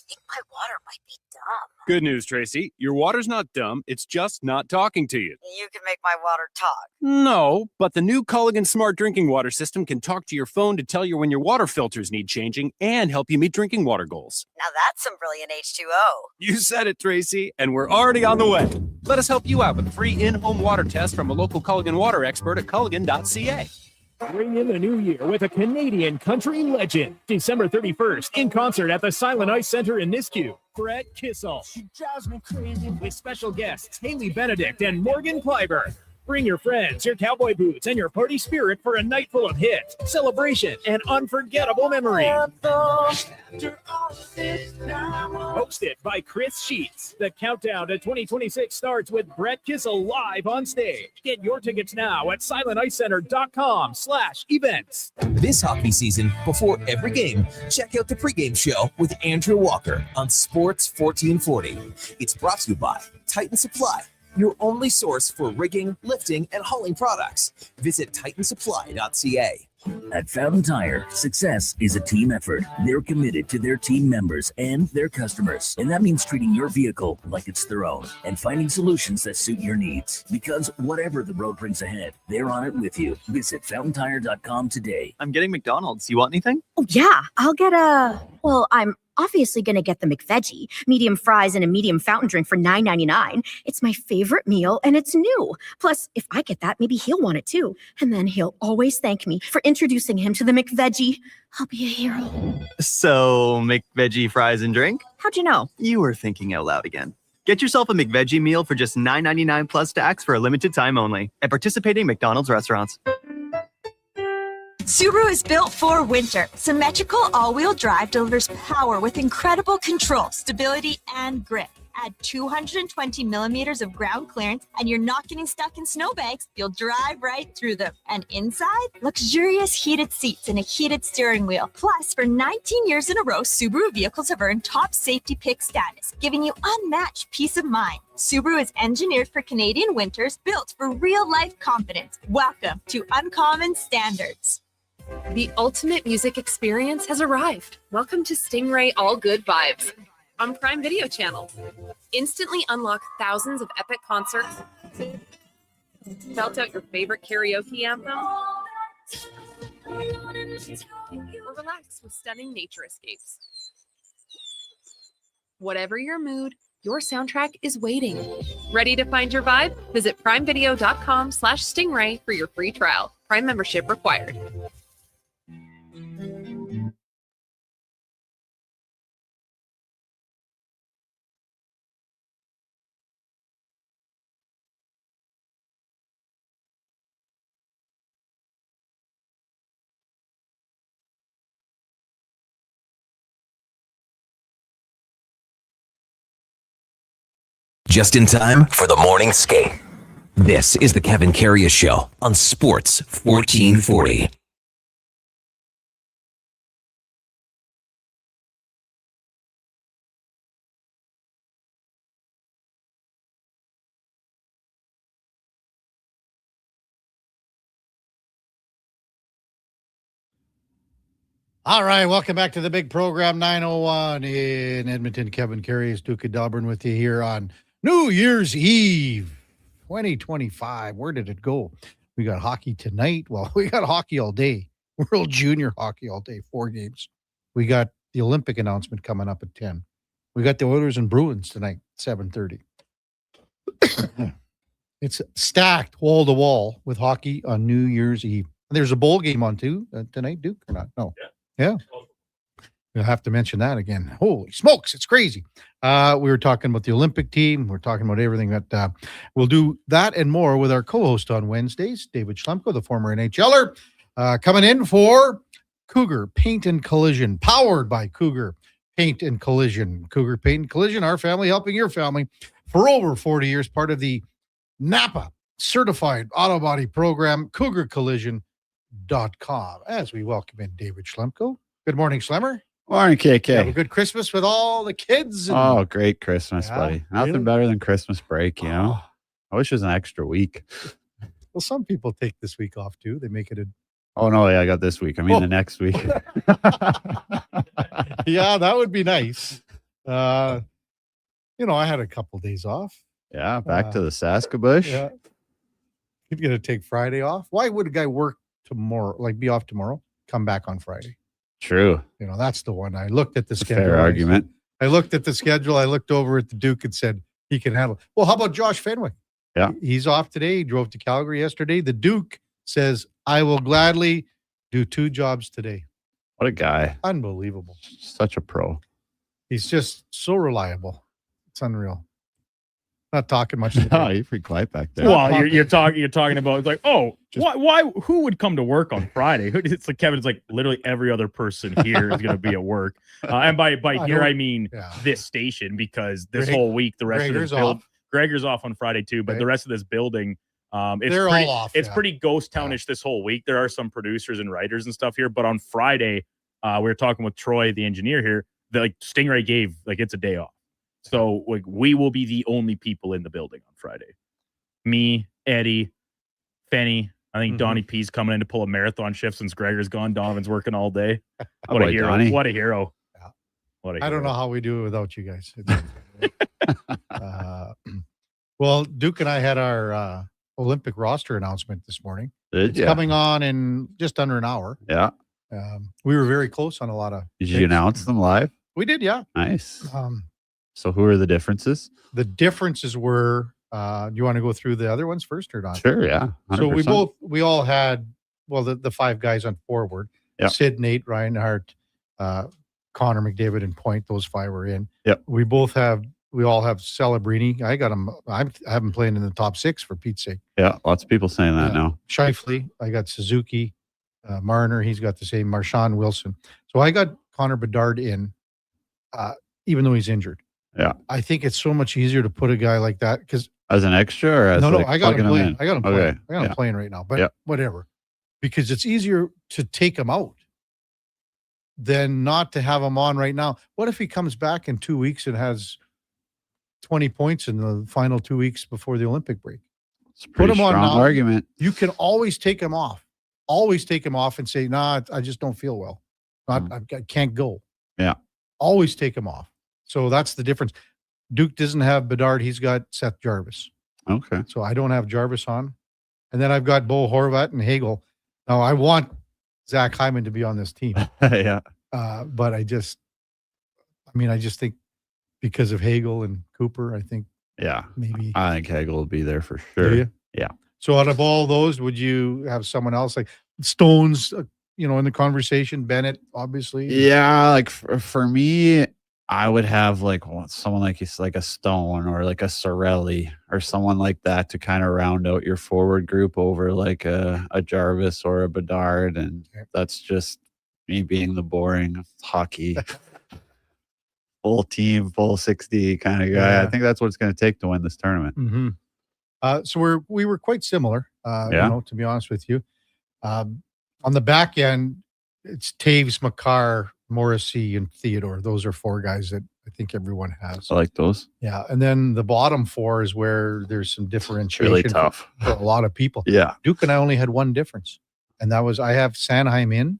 think my water might be dumb. Good news, Tracy. Your water's not dumb. It's just not talking to you. You can make my water talk. No, but the new Culligan Smart Drinking Water System can talk to your phone to tell you when your water filters need changing and help you meet drinking water goals. Now that's some brilliant H2O. You said it, Tracy, and we're already on the way. Let us help you out with a free in-home water test from a local Culligan water expert at culligan.ca. Bring in the new year with a Canadian country legend. December 31st, in concert at the Silent Ice Center in Nisku. Brett Kissel. She drives me crazy. With special guests Haley Benedict and Morgan Clyburn. Bring your friends, your cowboy boots, and your party spirit for a night full of hits, celebration, and unforgettable memories. Hosted by Chris Sheets. The countdown to 2026 starts with Brett Kissel live on stage. Get your tickets now at silenticecenter.com/events. This hockey season, before every game, check out the pregame show with Andrew Walker on Sports 1440. It's brought to you by Titan Supply, your only source for rigging, lifting, and hauling products. Visit titansupply.ca. At Fountain Tire, success is a team effort. They're committed to their team members and their customers. And that means treating your vehicle like it's their own and finding solutions that suit your needs. Because whatever the road brings ahead, they're on it with you. Visit fountaintire.com today. I'm getting McDonald's. You want anything? Oh, yeah. I'll get I'm obviously going to get the McVeggie, medium fries and a medium fountain drink for $9.99. It's my favorite meal, and it's new. Plus, if I get that, maybe he'll want it too. And then he'll always thank me for introducing him to the McVeggie. I'll be a hero. So, McVeggie fries and drink? How'd you know? You were thinking out loud again. Get yourself a McVeggie meal for just $9.99 plus tax for a limited time only at participating McDonald's restaurants. Subaru is built for winter. Symmetrical all-wheel drive delivers power with incredible control, stability, and grip. Add 220 millimeters of ground clearance, and you're not getting stuck in snowbanks. You'll drive right through them. And inside, luxurious heated seats and a heated steering wheel. Plus, for 19 years in a row, Subaru vehicles have earned top safety pick status, giving you unmatched peace of mind. Subaru is engineered for Canadian winters, built for real-life confidence. Welcome to Uncommon Standards. The ultimate music experience has arrived. Welcome to Stingray All Good Vibes on Prime Video channel. Instantly unlock thousands of epic concerts. Belt out your favorite karaoke anthem. Or relax with stunning nature escapes. Whatever your mood, your soundtrack is waiting. Ready to find your vibe? Visit primevideo.com/stingray for your free trial. Prime membership required. Just in time for the morning skate. This is the Kevin Karius Show on Sports 1440. All right, welcome back to the big program 901 in Edmonton. Kevin Karius, Duke of Delburne with you here on New Year's Eve 2025. Where did it go? We got hockey tonight. Well, we got hockey all day. World Junior hockey all day, 4 games. We got the Olympic announcement coming up at 10. We got the Oilers and Bruins tonight, 7:30. It's stacked wall to wall with hockey on New Year's Eve. There's a bowl game on too tonight, Duke, or not? No. Yeah. You'll have to mention that again. Holy smokes, it's crazy. We were talking about the Olympic team. We're talking about everything that we'll do that and more with our co-host on Wednesdays, David Schlemko, the former NHLer, coming in for Cougar Paint and Collision, powered by Cougar Paint and Collision. Cougar Paint and Collision, our family helping your family for over 40 years, part of the Napa Certified Auto Body Program, CougarCollision.com. As we welcome in David Schlemko. Good morning, Schlemmer. Morning, KK. Have a good Christmas with all the kids. Oh, great Christmas, buddy. Nothing better than Christmas break, you know? I wish it was an extra week. Well, some people take this week off too. They make it a... Oh, no, yeah, I got this week. I mean, the next week. Yeah, that would be nice. I had a couple days off. Yeah, back to the Saskabush. Yeah. You're going to take Friday off? Why would a guy work tomorrow, like be off tomorrow, come back on Friday? True. That's the one. I looked at the schedule. Fair argument. I looked at the schedule. I looked over at the Duke and said he can handle it. Well, how about Josh Fenwick? Yeah. He's off today. He drove to Calgary yesterday. The Duke says, I will gladly do 2 jobs today. What a guy. Unbelievable. Such a pro. He's just so reliable. It's unreal. Not talking much. No, you're pretty quiet back there. Well, you're talking about like, why who would come to work on Friday? It's like Kevin's like literally every other person here is going to be at work, and by here I mean this station, because this whole week the rest of this Gregor's off on Friday too, but the rest of this building, they're all off. It's pretty ghost townish this whole week. There are some producers and writers and stuff here, but on Friday, we were talking with Troy, the engineer here, that Stingray gave it's a day off. So we will be the only people in the building on Friday. Me, Eddie, Fenny. I think Donnie P's coming in to pull a marathon shift since Gregor's gone. Donovan's working all day. What a hero! Donnie. What a hero! Yeah. What a I don't know how we do it without you guys. Well, Duke and I had our Olympic roster announcement this morning. It's coming on in just under an hour. Yeah. We were very close on a lot of. Did you announce them live? We did, yeah. Nice. So who are the differences? The differences were, you want to go through the other ones first or not? Sure, yeah. 100%. So we all had, the 5 guys on forward. Yep. Sid, Nate, Reinhardt, Connor McDavid, and Point. Those 5 were in. Yep. We all have Celebrini. I got him. I haven't played in the top 6 for Pete's sake. Yeah, lots of people saying that now. Scheifele. I got Suzuki. Marner. He's got the same. Marshawn Wilson. So I got Connor Bedard in, even though he's injured. Yeah. I think it's so much easier to put a guy like that because as an extra or as no, I got him playing. I got him playing. Okay. I got him playing right now, but whatever, because it's easier to take him out than not to have him on right now. What if he comes back in 2 weeks and has 20 points in the final 2 weeks before the Olympic break? Put him on now. Argument. You can always take him off. Always take him off and say, "Nah, I just don't feel well. I can't go." Yeah. Always take him off. So that's the difference. Duke doesn't have Bedard. He's got Seth Jarvis. Okay. So I don't have Jarvis on. And then I've got Bo Horvat and Hagel. Now I want Zach Hyman to be on this team. Yeah. But I just think because of Hagel and Cooper, I think. Yeah. Maybe. I think Hagel will be there for sure. Do you? Yeah. So out of all those, would you have someone else like Stones, in the conversation? Bennett, obviously. Yeah. Like for me, I would have someone like a Stone or like a Sorelli or someone like that to kind of round out your forward group over like a Jarvis or a Bedard. And that's just me being the boring hockey full team, full 60 kind of guy. Yeah. I think that's what it's going to take to win this tournament. Mm-hmm. So we were quite similar, to be honest with you. On the back end, it's Taves, Makar, Morrissey, and Theodore. Those are 4 guys that I think everyone has. I like those. Yeah. And then the bottom 4 is where there's some differentiation. Really tough for a lot of people. Yeah. Duke and I only had one difference. And that was I have Sanheim in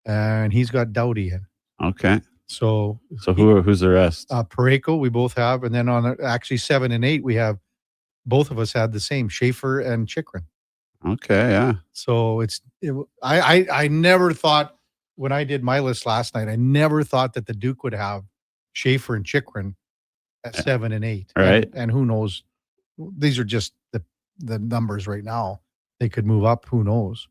and he's got Doughty in. Okay. So who's the rest? Pareko, we both have. And then on actually 7 and 8, we have both of us had the same, Schaefer and Chikrin. Okay, yeah. So I never thought when I did my list last night, I never thought that the Duke would have Schaefer and Chikrin at 7 and 8. Right. And who knows? These are just the numbers right now. They could move up. Who knows?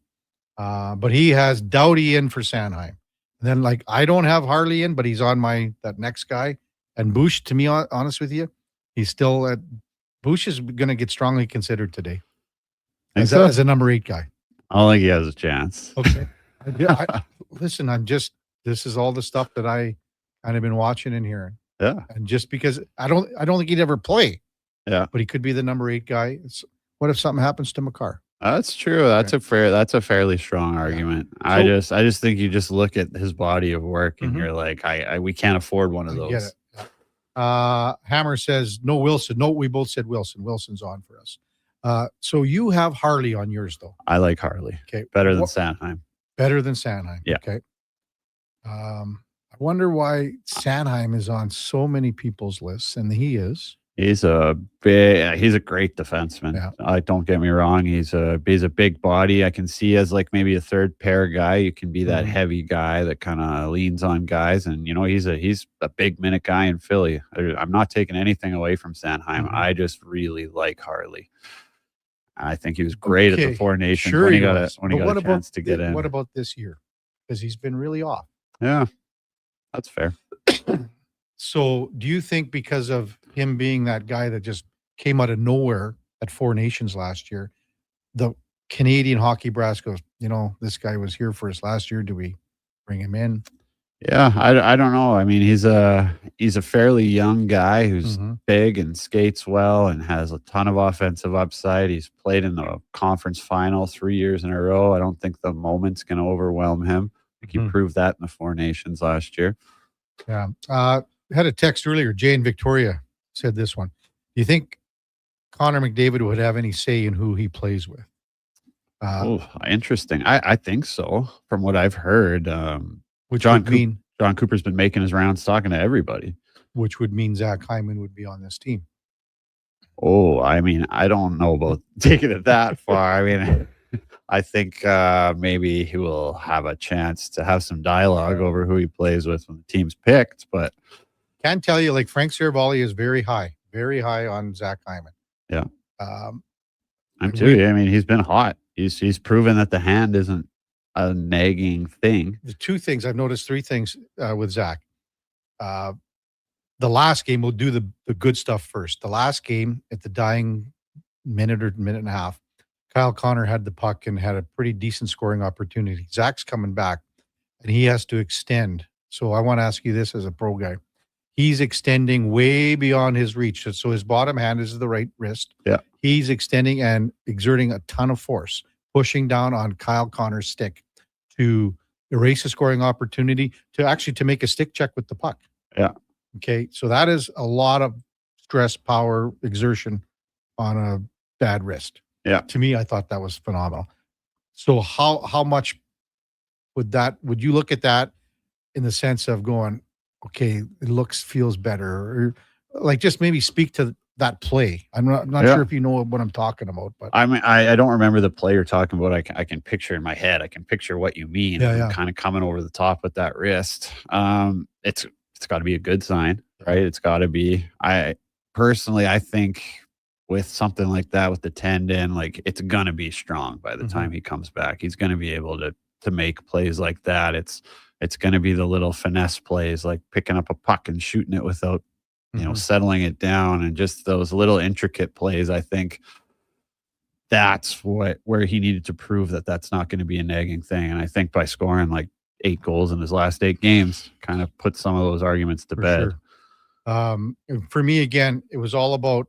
But he has Doughty in for Sanheim. And then, like, I don't have Harley in, but he's on that next guy. And Bush, to me, honest with you, he's still at Bush is going to get strongly considered today as a number 8 guy. I don't think he has a chance. Okay. Listen, this is all the stuff that I kind of been watching and hearing. Yeah. And just because I don't think he'd ever play. Yeah. But he could be the number 8 guy. What if something happens to McCarr? That's true. That's a fairly strong argument. Yeah. I just think you just look at his body of work and you're like, we can't afford one of those. Hammer says no Wilson. No, we both said Wilson. Wilson's on for us. So you have Harley on yours though. I like Harley. Okay. Better than Sanheim. Better than Sanheim. Yeah. Okay. I wonder why Sanheim is on so many people's lists, and he is. He's a great defenseman. Yeah. Don't get me wrong. He's a big body. I can see as like maybe a third pair guy. You can be that heavy guy that kind of leans on guys, and he's a big minute guy in Philly. I'm not taking anything away from Sanheim. I just really like Harley. I think he was great at the Four Nations when he got a chance to get in. What about this year? Because he's been really off. Yeah, that's fair. So do you think because of him being that guy that just came out of nowhere at Four Nations last year, the Canadian hockey brass goes, this guy was here for us last year. Do we bring him in? Yeah, I don't know. I mean, he's a fairly young guy who's big and skates well and has a ton of offensive upside. He's played in the conference final 3 years in a row. I don't think the moment's going to overwhelm him. I think he proved that in the Four Nations last year. Yeah. Had a text earlier. Jay in Victoria said this one. Do you think Connor McDavid would have any say in who he plays with? Interesting. I think so. From what I've heard, John Cooper's been making his rounds talking to everybody. Which would mean Zach Hyman would be on this team. Oh, I mean, I don't know about taking it that far. I mean, I think maybe he will have a chance to have some dialogue over who he plays with when the team's picked, but can tell you, like, Frank Saravalli is very high on Zach Hyman. Yeah. I'm too. I mean, he's been hot. He's proven that the hand isn't a nagging thing. The two things I've noticed, 3 things with Zach. The last game, we'll do the good stuff first. The last game, at the dying minute or minute and a half, Kyle Connor had the puck and had a pretty decent scoring opportunity. Zach's coming back, and he has to extend. So I want to ask you this as a pro guy. He's extending way beyond his reach. So his bottom hand is the right wrist. Yeah. He's extending and exerting a ton of force, pushing down on Kyle Connor's stick to erase a scoring opportunity, to make a stick check with the puck. Yeah. Okay. So that is a lot of stress, power, exertion on a bad wrist. Yeah. To me, I thought that was phenomenal. So how much would you look at that in the sense of going, okay, it feels better, or like just maybe speak to that play? I'm not sure if you know what I'm talking about, but I mean, I don't remember the play you're talking about. I can picture in my head. I can picture what you mean. Yeah. Kind of coming over the top with that wrist. It's got to be a good sign, right? It's got to be. I think with something like that, with the tendon, like, it's gonna be strong by the time he comes back. He's gonna be able to make plays like that. It's going to be the little finesse plays, like picking up a puck and shooting it without, settling it down, and just those little intricate plays. I think that's where he needed to prove that that's not going to be a nagging thing. And I think by scoring like 8 goals in his last 8 games, kind of put some of those arguments to bed. Sure. For me, again, it was all about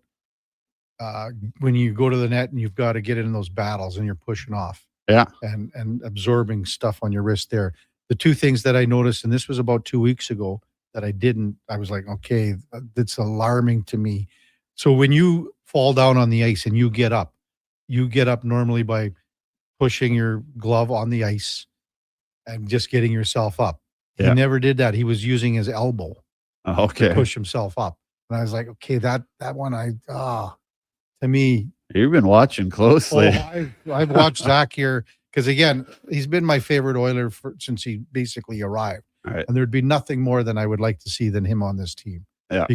when you go to the net and you've got to get in those battles and you're pushing off. Yeah. And absorbing stuff on your wrist there. The 2 things that I noticed, and this was about 2 weeks ago, that I was like, okay, that's alarming to me. So when you fall down on the ice and you get up normally by pushing your glove on the ice and just getting yourself up. Yeah. He never did that. He was using his elbow to push himself up. And I was like, okay, that one, to me. You've been watching closely. I've watched Zach here. Because, again, he's been my favorite Oiler since he basically arrived. Right. And there'd be nothing more than I would like to see than him on this team. Yeah.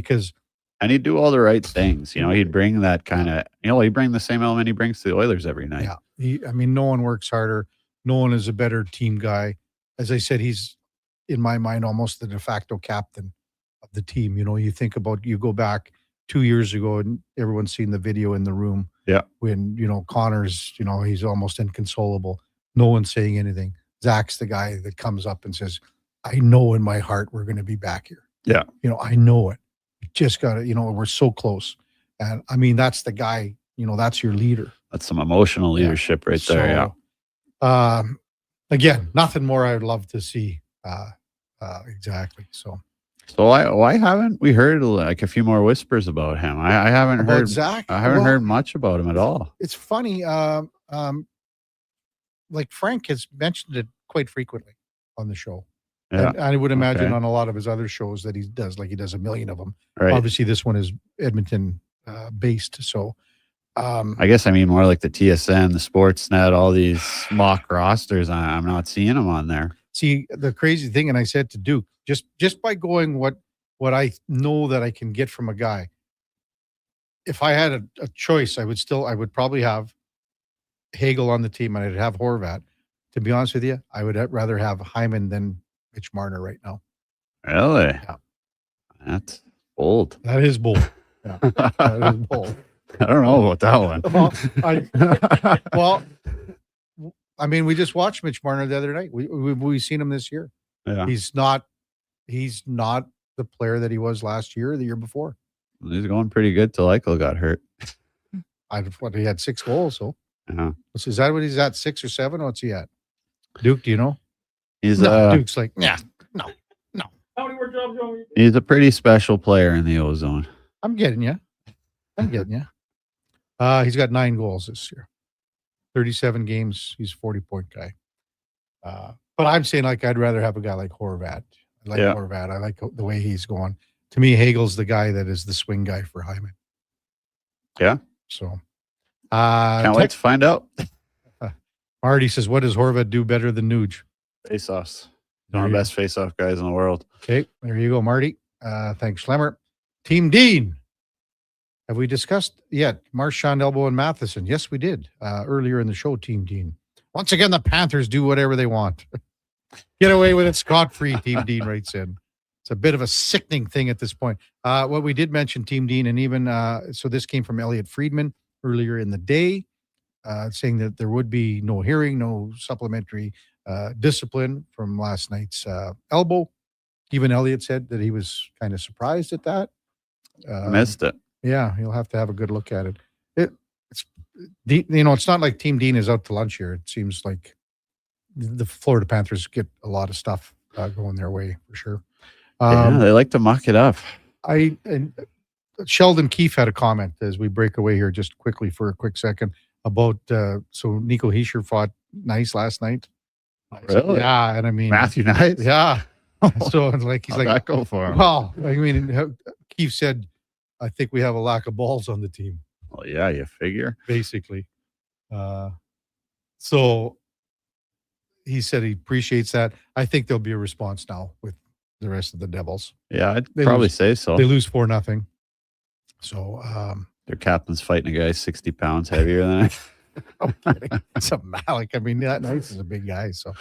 And he'd do all the right things. He'd bring that kind of, he'd bring the same element he brings to the Oilers every night. Yeah. No one works harder. Nolan is a better team guy. As I said, he's, in my mind, almost the de facto captain of the team. You think about, you go back 2 years ago and everyone's seen the video in the room. Yeah. When, Connor's, he's almost inconsolable. No one's saying anything. Zach's the guy that comes up and says, I know in my heart we're going to be back here. Yeah. I know it. You just got to, we're so close. And I mean, that's the guy, that's your leader. That's some emotional leadership right there. Yeah. Again, nothing more I'd love to see. Exactly. So why haven't we heard like a few more whispers about him? I haven't about heard Zach. I haven't heard much about him at all. It's funny. Like Frank has mentioned it quite frequently on the show. Yeah. And I would imagine on a lot of his other shows that he does a million of them. Right. Obviously, this one is Edmonton based. So I guess I mean more like the TSN, the Sportsnet, all these mock rosters. I'm not seeing them on there. See, the crazy thing, and I said to Duke, just by going what I know that I can get from a guy, if I had a choice, I would probably have Hagel on the team and I'd have Horvat. To be honest with you, I would rather have Hyman than Mitch Marner right now. Really? Yeah. That's bold. That is bold. Yeah. That is bold. I don't know about that one. Well, I mean, we just watched Mitch Marner the other night. We've seen him this year. Yeah. He's not the player that he was last year or the year before. He's going pretty good till Eichel got hurt. He had 6 goals, so. Yeah. So is that what he's at, 6 or 7? What's he at? Duke, do you know? Duke's like, no. How many more jobs do He's a pretty special player in the ozone. I'm getting you. He's got 9 goals this year. 37 games. He's a 40-point guy. But I'm saying, like, I'd rather have a guy like Horvat. I like Horvat. I like the way he's going. To me, Hagel's the guy that is the swing guy for Hyman. Yeah. So. Can't wait to find out. Marty says, what does Horvat do better than Nuge? Face-offs. One of the best face-off guys in the world. Okay, there you go, Marty. Thanks, Schlemmer. Team Dean. Have we discussed yet Marchand, Elbow, and Matheson? Yes, we did earlier in the show, Team Dean. Once again, the Panthers do whatever they want. Get away with it scot-free, Team Dean writes in. It's a bit of a sickening thing at this point. What we did mention, Team Dean, and even, so this came from Elliot Friedman earlier in the day, saying that there would be no hearing, no supplementary discipline from last night's elbow. Even Elliot said that he was kind of surprised at that. Missed it. Yeah, you'll have to have a good look at it. It's not like Team Dean is out to lunch here. It seems like the Florida Panthers get a lot of stuff going their way for sure. They like to muck it up. Sheldon Keefe had a comment as we break away here just quickly for a quick second about so Nico Hischier fought nice last night. Really? Yeah, and I mean Matthew Nice. Yeah. So like he's How'd like, that go for him? Well, I mean, Keefe said, I think we have a lack of balls on the team. Well, yeah, you figure. Basically. So he said he appreciates that. I think there'll be a response now with the rest of the Devils. Yeah, I'd probably say so. They lose 4-0. So their captain's fighting a guy 60 pounds heavier than I. I'm kidding. It's a Malik. I mean, that Nice is a big guy. So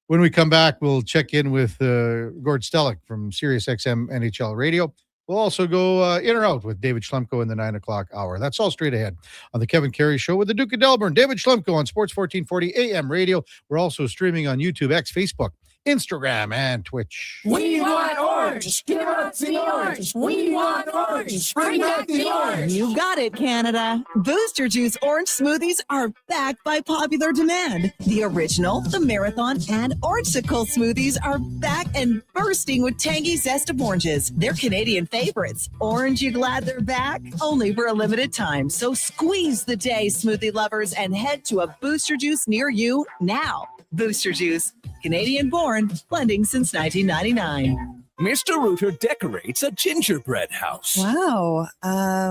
when we come back, we'll check in with Gord Stellick from Sirius XM NHL Radio. We'll also go in or out with David Schlemko in the 9 o'clock hour. That's all straight ahead on the Kevin Karius Show with the Duke of Delburne. David Schlemko on Sports 1440 AM Radio. We're also streaming on YouTube, X, Facebook, Instagram, and Twitch. We want orange. Give us the orange. We want orange. Bring back the orange. You got it, Canada. Booster Juice orange smoothies are back by popular demand. The original, the marathon, and orangesicle smoothies are back and bursting with tangy zest of oranges. They're Canadian favorites. Orange, you glad they're back? Only for a limited time. So squeeze the day, smoothie lovers, and head to a Booster Juice near you now. Booster Juice, Canadian born, blending since 1999. Mr. Rooter decorates a gingerbread house. Wow.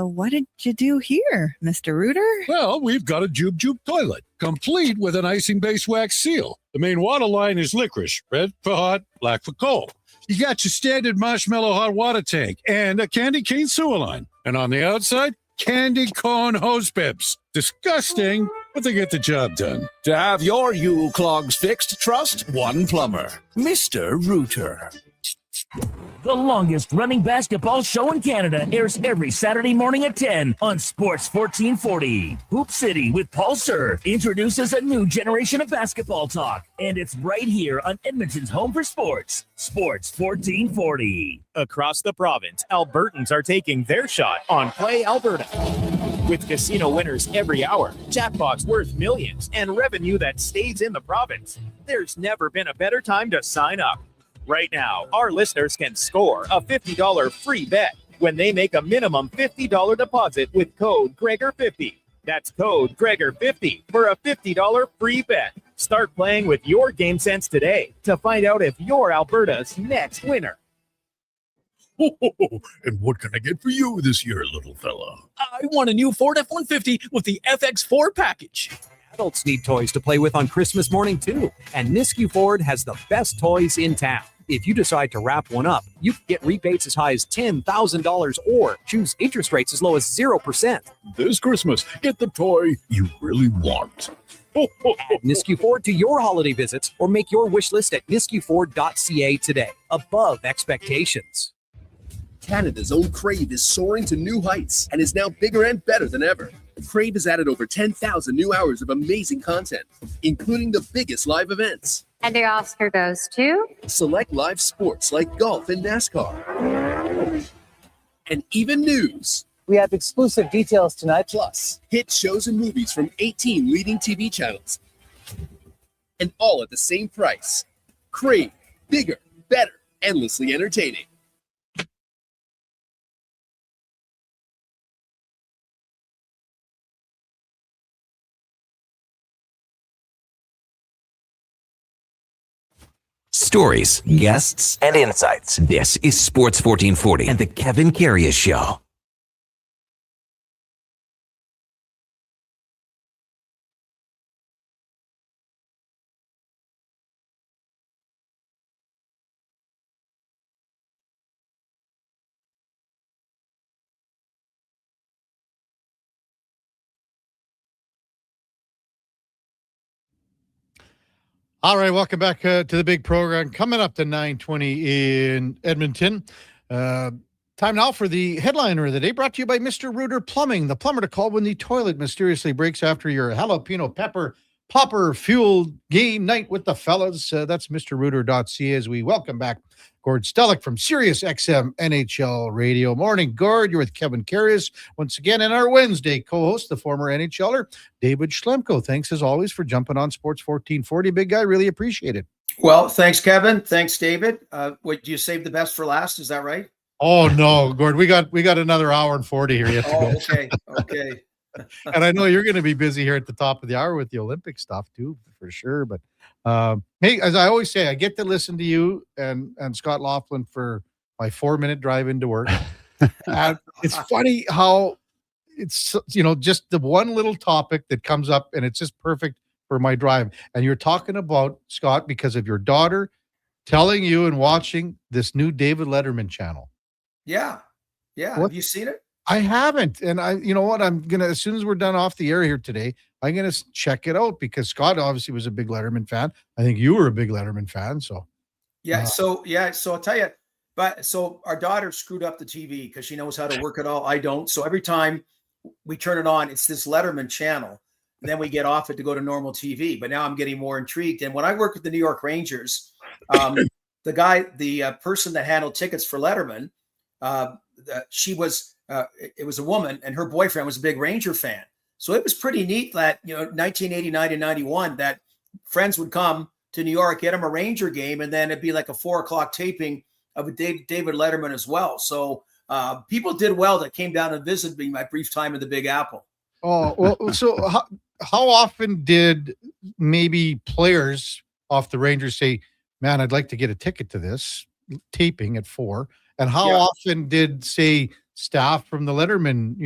What did you do here, Mr. Rooter? Well, we've got a Jube Jube toilet, complete with an icing-based wax seal. The main water line is licorice, red for hot, black for cold. You got your standard marshmallow hot water tank and a candy cane sewer line. And on the outside, candy corn hose pips. Disgusting, but they get the job done. To have your Yule clogs fixed, trust one plumber, Mr. Rooter. The longest running basketball show in Canada airs every Saturday morning at 10 on Sports 1440. Hoop City with Paul Sir introduces a new generation of basketball talk, and it's right here on Edmonton's home for sports, Sports 1440. Across the province, Albertans are taking their shot on Play Alberta. With casino winners every hour, jackpots worth millions, and revenue that stays in the province, there's never been a better time to sign up. Right now, our listeners can score a $50 free bet when they make a minimum $50 deposit with code Gregor50. That's code Gregor50 for a $50 free bet. Start playing with your game sense today to find out if you're Alberta's next winner. And what can I get for you this year, little fella? I want a new Ford F-150 with the FX4 package. Adults need toys to play with on Christmas morning, too. And Nisku Ford has the best toys in town. If you decide to wrap one up, you can get rebates as high as $10,000 or choose interest rates as low as 0%. This Christmas, get the toy you really want. Add Nisku Ford to your holiday visits or make your wish list at niskuford.ca today. Above expectations. Canada's own Crave is soaring to new heights and is now bigger and better than ever. Crave has added over 10,000 new hours of amazing content, including the biggest live events. And the Oscar goes to Select live sports like golf and NASCAR. And even news. We have exclusive details tonight. Plus, hit shows and movies from 18 leading TV channels. And all at the same price. Crave, bigger, better, endlessly entertaining. Stories, guests, and insights. This is Sports 1440 and the Kevin Karius Show. All right, welcome back to the big program. Coming up to 9:20 in Edmonton. Time now for the headliner of the day, brought to you by Mr. Rooter Plumbing, the plumber to call when the toilet mysteriously breaks after your jalapeno pepper popper fueled game night with the fellas. That's MrRooter.ca as we welcome back Gord Stellick from Sirius XM NHL Radio. Morning, Gord. You're with Kevin Karius once again, and our Wednesday co-host, the former NHLer, David Schlemko. Thanks, as always, for jumping on Sports 1440. Big guy, really appreciate it. Well, thanks, Kevin. Thanks, David. What, you saved the best for last? Is that right? Oh, no, Gord. We got another hour and 40 here yet to go. Okay. And I know you're going to be busy here at the top of the hour with the Olympic stuff, too, for sure. But hey, as I always say, I get to listen to you and Scott Laughlin for my 4-minute drive into work. And it's funny how it's, just the one little topic that comes up and it's just perfect for my drive. And you're talking about, Scott, because of your daughter telling you and watching this new David Letterman channel. Yeah. What? Have you seen it? I haven't. And you know what? I'm going to, as soon as we're done off the air here today, I'm going to check it out because Scott obviously was a big Letterman fan. I think you were a big Letterman fan. So, So I'll tell you, so our daughter screwed up the TV because she knows how to work it all. I don't. So every time we turn it on, it's this Letterman channel. And then we get off it to go to normal TV. But now I'm getting more intrigued. And when I worked with the New York Rangers, the person that handled tickets for Letterman, it was a woman, and her boyfriend was a big Ranger fan. So it was pretty neat that, 1989 and 91, that friends would come to New York, get them a Ranger game, and then it'd be like a 4:00 taping of a David Letterman as well. So people did well that came down and visited me my brief time in the Big Apple. Oh, well, so how often did maybe players off the Rangers say, man, I'd like to get a ticket to this taping at 4? And how often did, say, staff from the Letterman,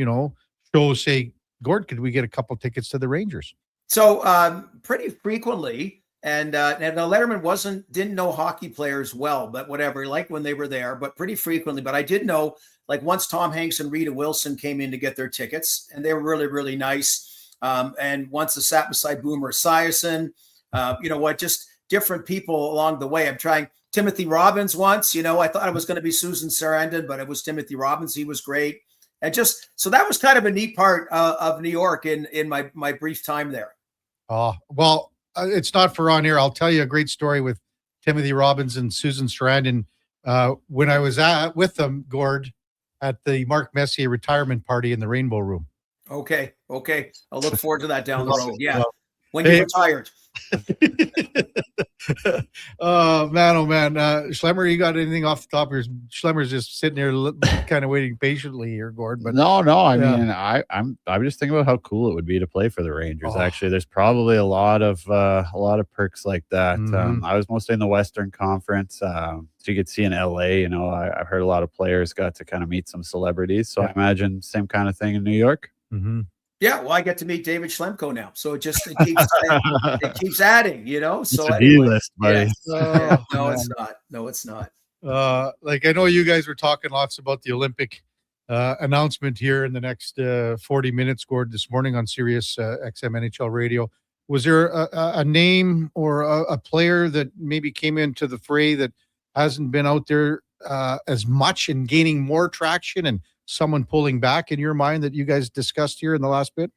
show say, Gord, could we get a couple tickets to the Rangers? So pretty frequently, and Letterman didn't know hockey players well, but whatever, like when they were there, but pretty frequently. But I did know, like once Tom Hanks and Rita Wilson came in to get their tickets, and they were really, really nice. And once I sat beside Boomer Esiason, just different people along the way. I'm trying Timothy Robbins once, I thought it was going to be Susan Sarandon, but it was Timothy Robbins. He was great. And so that was kind of a neat part of New York in my brief time there. Oh, well, it's not for on here. I'll tell you a great story with Timothy Robbins and Susan Sarandon. When I was with them, Gord, at the Mark Messier retirement party in the Rainbow Room. Okay. I'll look forward to that down the road. Yeah. When you're retired. Oh man. Schlemmer, you got anything off the top of your Schlemmer's just sitting there kind of waiting patiently here, Gord. But no, I mean, I'm just thinking about how cool it would be to play for the Rangers. Actually, there's probably a lot of perks like that. I was mostly in the Western Conference, so you could see in LA. I've heard a lot of players got to kind of meet some celebrities. So I imagine same kind of thing in New York. Mm-hmm. Yeah, well, I get to meet David Schlemko now, so it keeps adding, So it's a anyway, D-list, buddy. No, it's not. Like I know you guys were talking lots about the Olympic announcement here in the next 40 minutes, Gord, this morning on Sirius XM NHL Radio. Was there a name or a player that maybe came into the fray that hasn't been out there as much and gaining more traction, and someone pulling back in your mind that you guys discussed here in the last bit?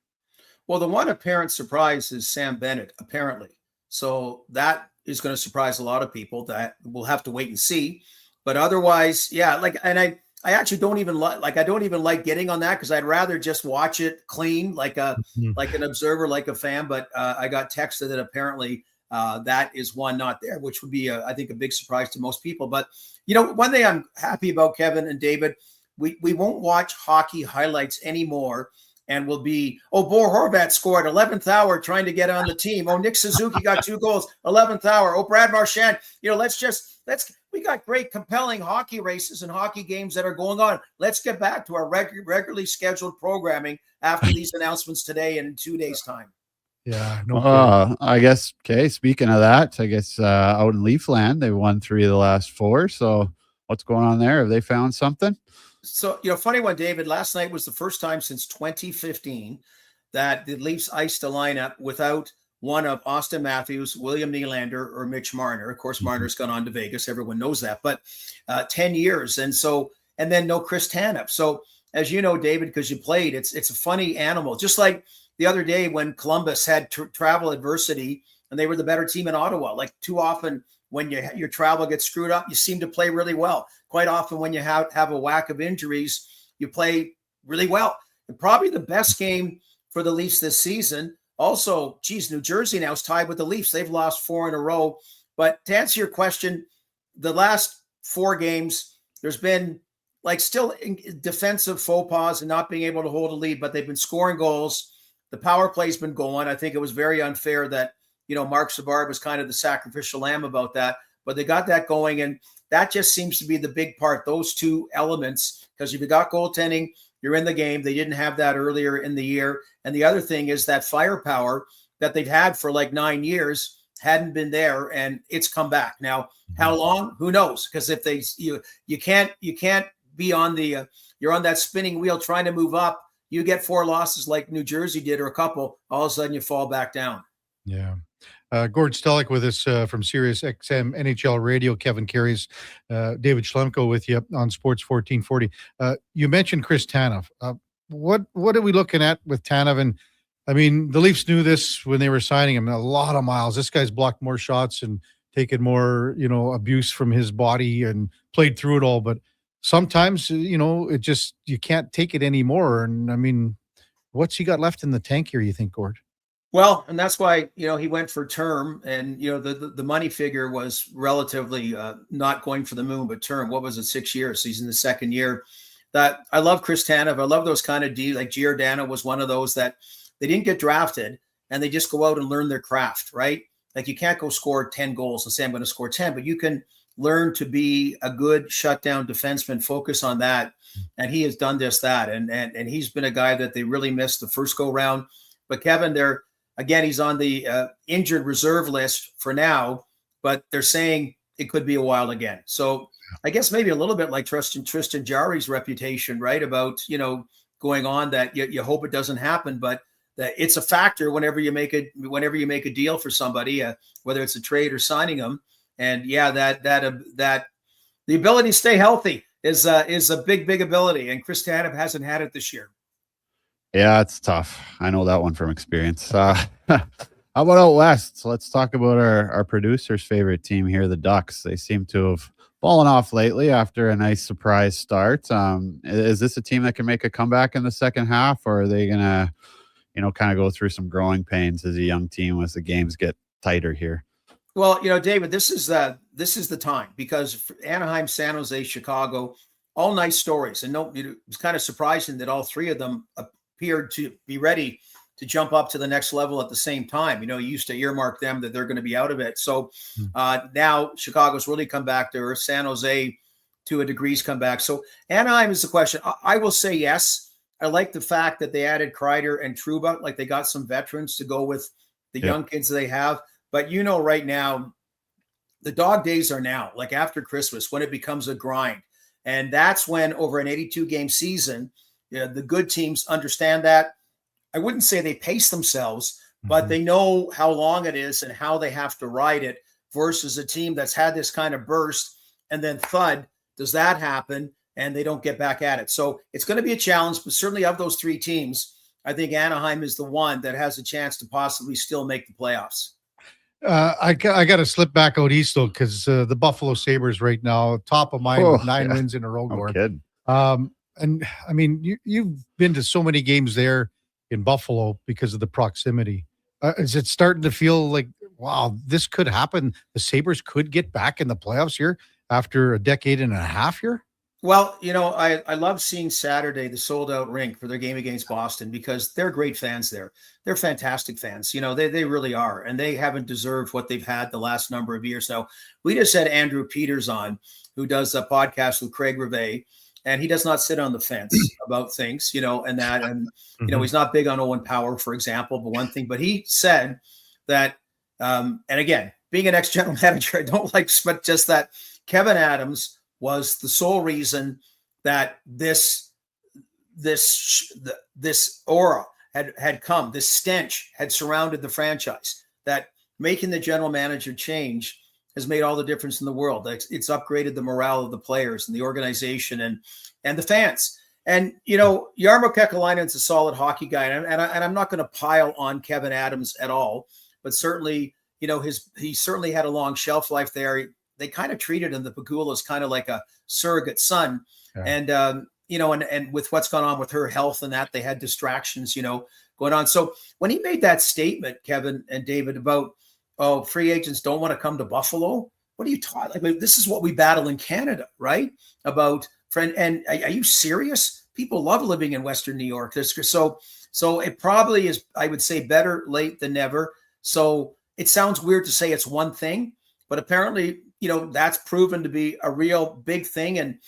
Well, the one apparent surprise is Sam Bennett, apparently. So that is going to surprise a lot of people. That we'll have to wait and see. But otherwise, yeah, I actually don't even like getting on that, because I'd rather just watch it clean, like an observer, like a fan. But I got texted that apparently that is one not there, which would be I think a big surprise to most people. But one thing I'm happy about, Kevin and David, we won't watch hockey highlights anymore, and we'll be, Bo Horvat scored 11th hour trying to get on the team. Nick Suzuki got 2 goals, 11th hour. Brad Marchand. We got great, compelling hockey races and hockey games that are going on. Let's get back to our regularly scheduled programming after these announcements today and in 2 days' time. Yeah. I guess, okay, speaking of that, I guess out in Leafland, they won 3 of the last 4. So what's going on there? Have they found something? So, funny one, David, last night was the first time since 2015 that the Leafs iced a lineup without one of Austin Matthews, William Nylander, or Mitch Marner. Of course, Marner's gone on to Vegas. Everyone knows that, but 10 years. And then no Chris Tanev. So as you know, David, because you played, it's a funny animal. Just like the other day when Columbus had travel adversity and they were the better team in Ottawa. Like too often when your travel gets screwed up, you seem to play really well. Quite often when you have a whack of injuries, you play really well. And probably the best game for the Leafs this season. Also, New Jersey now is tied with the Leafs. They've lost 4 in a row. But to answer your question, the last 4 games, there's been still defensive faux pas and not being able to hold a lead, but they've been scoring goals. The power play's been going. I think it was very unfair that, Mark Savard was kind of the sacrificial lamb about that, but they got that going. And that just seems to be the big part, those 2 elements, because if you got goaltending, you're in the game. They didn't have that earlier in the year. And the other thing is that firepower that they've had for 9 years hadn't been there, and it's come back. Now, how long? Who knows? Because if you can't be on you're on that spinning wheel trying to move up. You get 4 losses like New Jersey did, or a couple, all of a sudden you fall back down. Yeah. Gord Stellick with us from Sirius XM NHL Radio. Kevin Karius, David Schlemko with you on Sports 1440. You mentioned Chris Tanev. What are we looking at with Tanev? And I mean, the Leafs knew this when they were signing him. A lot of miles. This guy's blocked more shots and taken more, abuse from his body and played through it all. But sometimes, it just, you can't take it anymore. And I mean, what's he got left in the tank here, you think, Gord? Well, and that's why, he went for term, and, the money figure was relatively not going for the moon, but term. What was it? 6 years. He's in the second year. That I love Chris Tanev. I love those kind of like Giordano was one of those that they didn't get drafted and they just go out and learn their craft, right? Like you can't go score 10 goals and say, I'm going to score 10, but you can learn to be a good shutdown defenseman, focus on that. And he has done just that. And he's been a guy that they really missed the first go round. But Kevin, he's on the injured reserve list for now, but they're saying it could be a while again. So I guess maybe a little bit like Tristan Jarry's reputation, right? About, going on that you hope it doesn't happen. But that it's a factor whenever you make a deal for somebody, whether it's a trade or signing them. And yeah, that the ability to stay healthy is a big ability, and Chris Tanev hasn't had it this year. Yeah, it's tough. I know that one from experience. How about out west? So let's talk about our producer's favorite team here, the Ducks. They seem to have fallen off lately after a nice surprise start. Is this a team that can make a comeback in the second half, or are they gonna, kind of go through some growing pains as a young team as the games get tighter here? Well, David, this is the time, because Anaheim, San Jose, Chicago, all nice stories, and it was kind of surprising that all three of them appeared to be ready to jump up to the next level at the same time. You used to earmark them that they're going to be out of it. So now Chicago's really come back to earth. San Jose, to a degree's come back. So Anaheim is the question. I will say yes. I like the fact that they added Kreider and Trouba. Like, they got some veterans to go with the young kids they have. But right now, the dog days are now, like after Christmas, when it becomes a grind. And that's when, over an 82-game season, the good teams understand that. I wouldn't say they pace themselves, but they know how long it is and how they have to ride it, versus a team that's had this kind of burst and then thud, does that happen, and they don't get back at it. So it's going to be a challenge, but certainly of those three teams, I think Anaheim is the one that has a chance to possibly still make the playoffs. I got to slip back out east, though, because the Buffalo Sabres right now, top of mind, with 9 wins in a row. And I mean, you've been to so many games there in Buffalo because of the proximity. Is it starting to feel like, wow, this could happen? The Sabres could get back in the playoffs here after a decade and a half here? Well, I love seeing Saturday, the sold-out rink for their game against Boston, because they're great fans there. They're fantastic fans. They really are, and they haven't deserved what they've had the last number of years. Now, we just had Andrew Peters on, who does a podcast with Craig Rivet, and he does not sit on the fence about things, and that, and he's not big on Owen Power, for example, but he said that, and again, being an ex-general manager, I don't like, but just that Kevin Adams was the sole reason that this aura had come, this stench had surrounded the franchise, that making the general manager change has made all the difference in the world. It's upgraded the morale of the players and the organization and the fans. And, Jarmo Kekalainen's a solid hockey guy, and I'm not going to pile on Kevin Adams at all, but certainly, he certainly had a long shelf life there. They kind of treated him, the Pagulas, kind of like a surrogate son. Yeah. And, and with what's gone on with her health and that, they had distractions, going on. So when he made that statement, Kevin and David, about, free agents don't want to come to Buffalo, what are you talking? Like, this is what we battle in Canada, right? About friend. And are you serious? People love living in Western New York. So it probably is, I would say, better late than never. So it sounds weird to say it's one thing, but apparently, that's proven to be a real big thing. And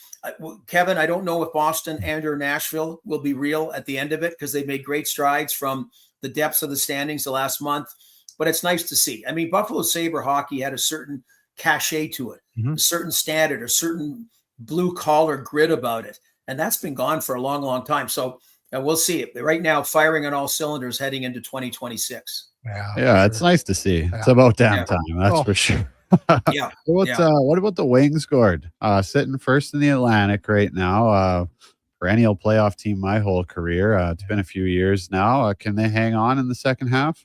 Kevin, I don't know if Boston and or Nashville will be real at the end of it, because they made great strides from the depths of the standings the last month. But it's nice to see. I mean, Buffalo Sabre hockey had a certain cachet to it, a certain standard, a certain blue collar grit about it. And that's been gone for a long, long time. So we'll see it. Right now, firing on all cylinders heading into 2026. Yeah, it's nice to see. It's about damn time, that's for sure. What about the Wings, Gord? Sitting first in the Atlantic right now. Perennial playoff team my whole career. It's been a few years now. Can they hang on in the second half?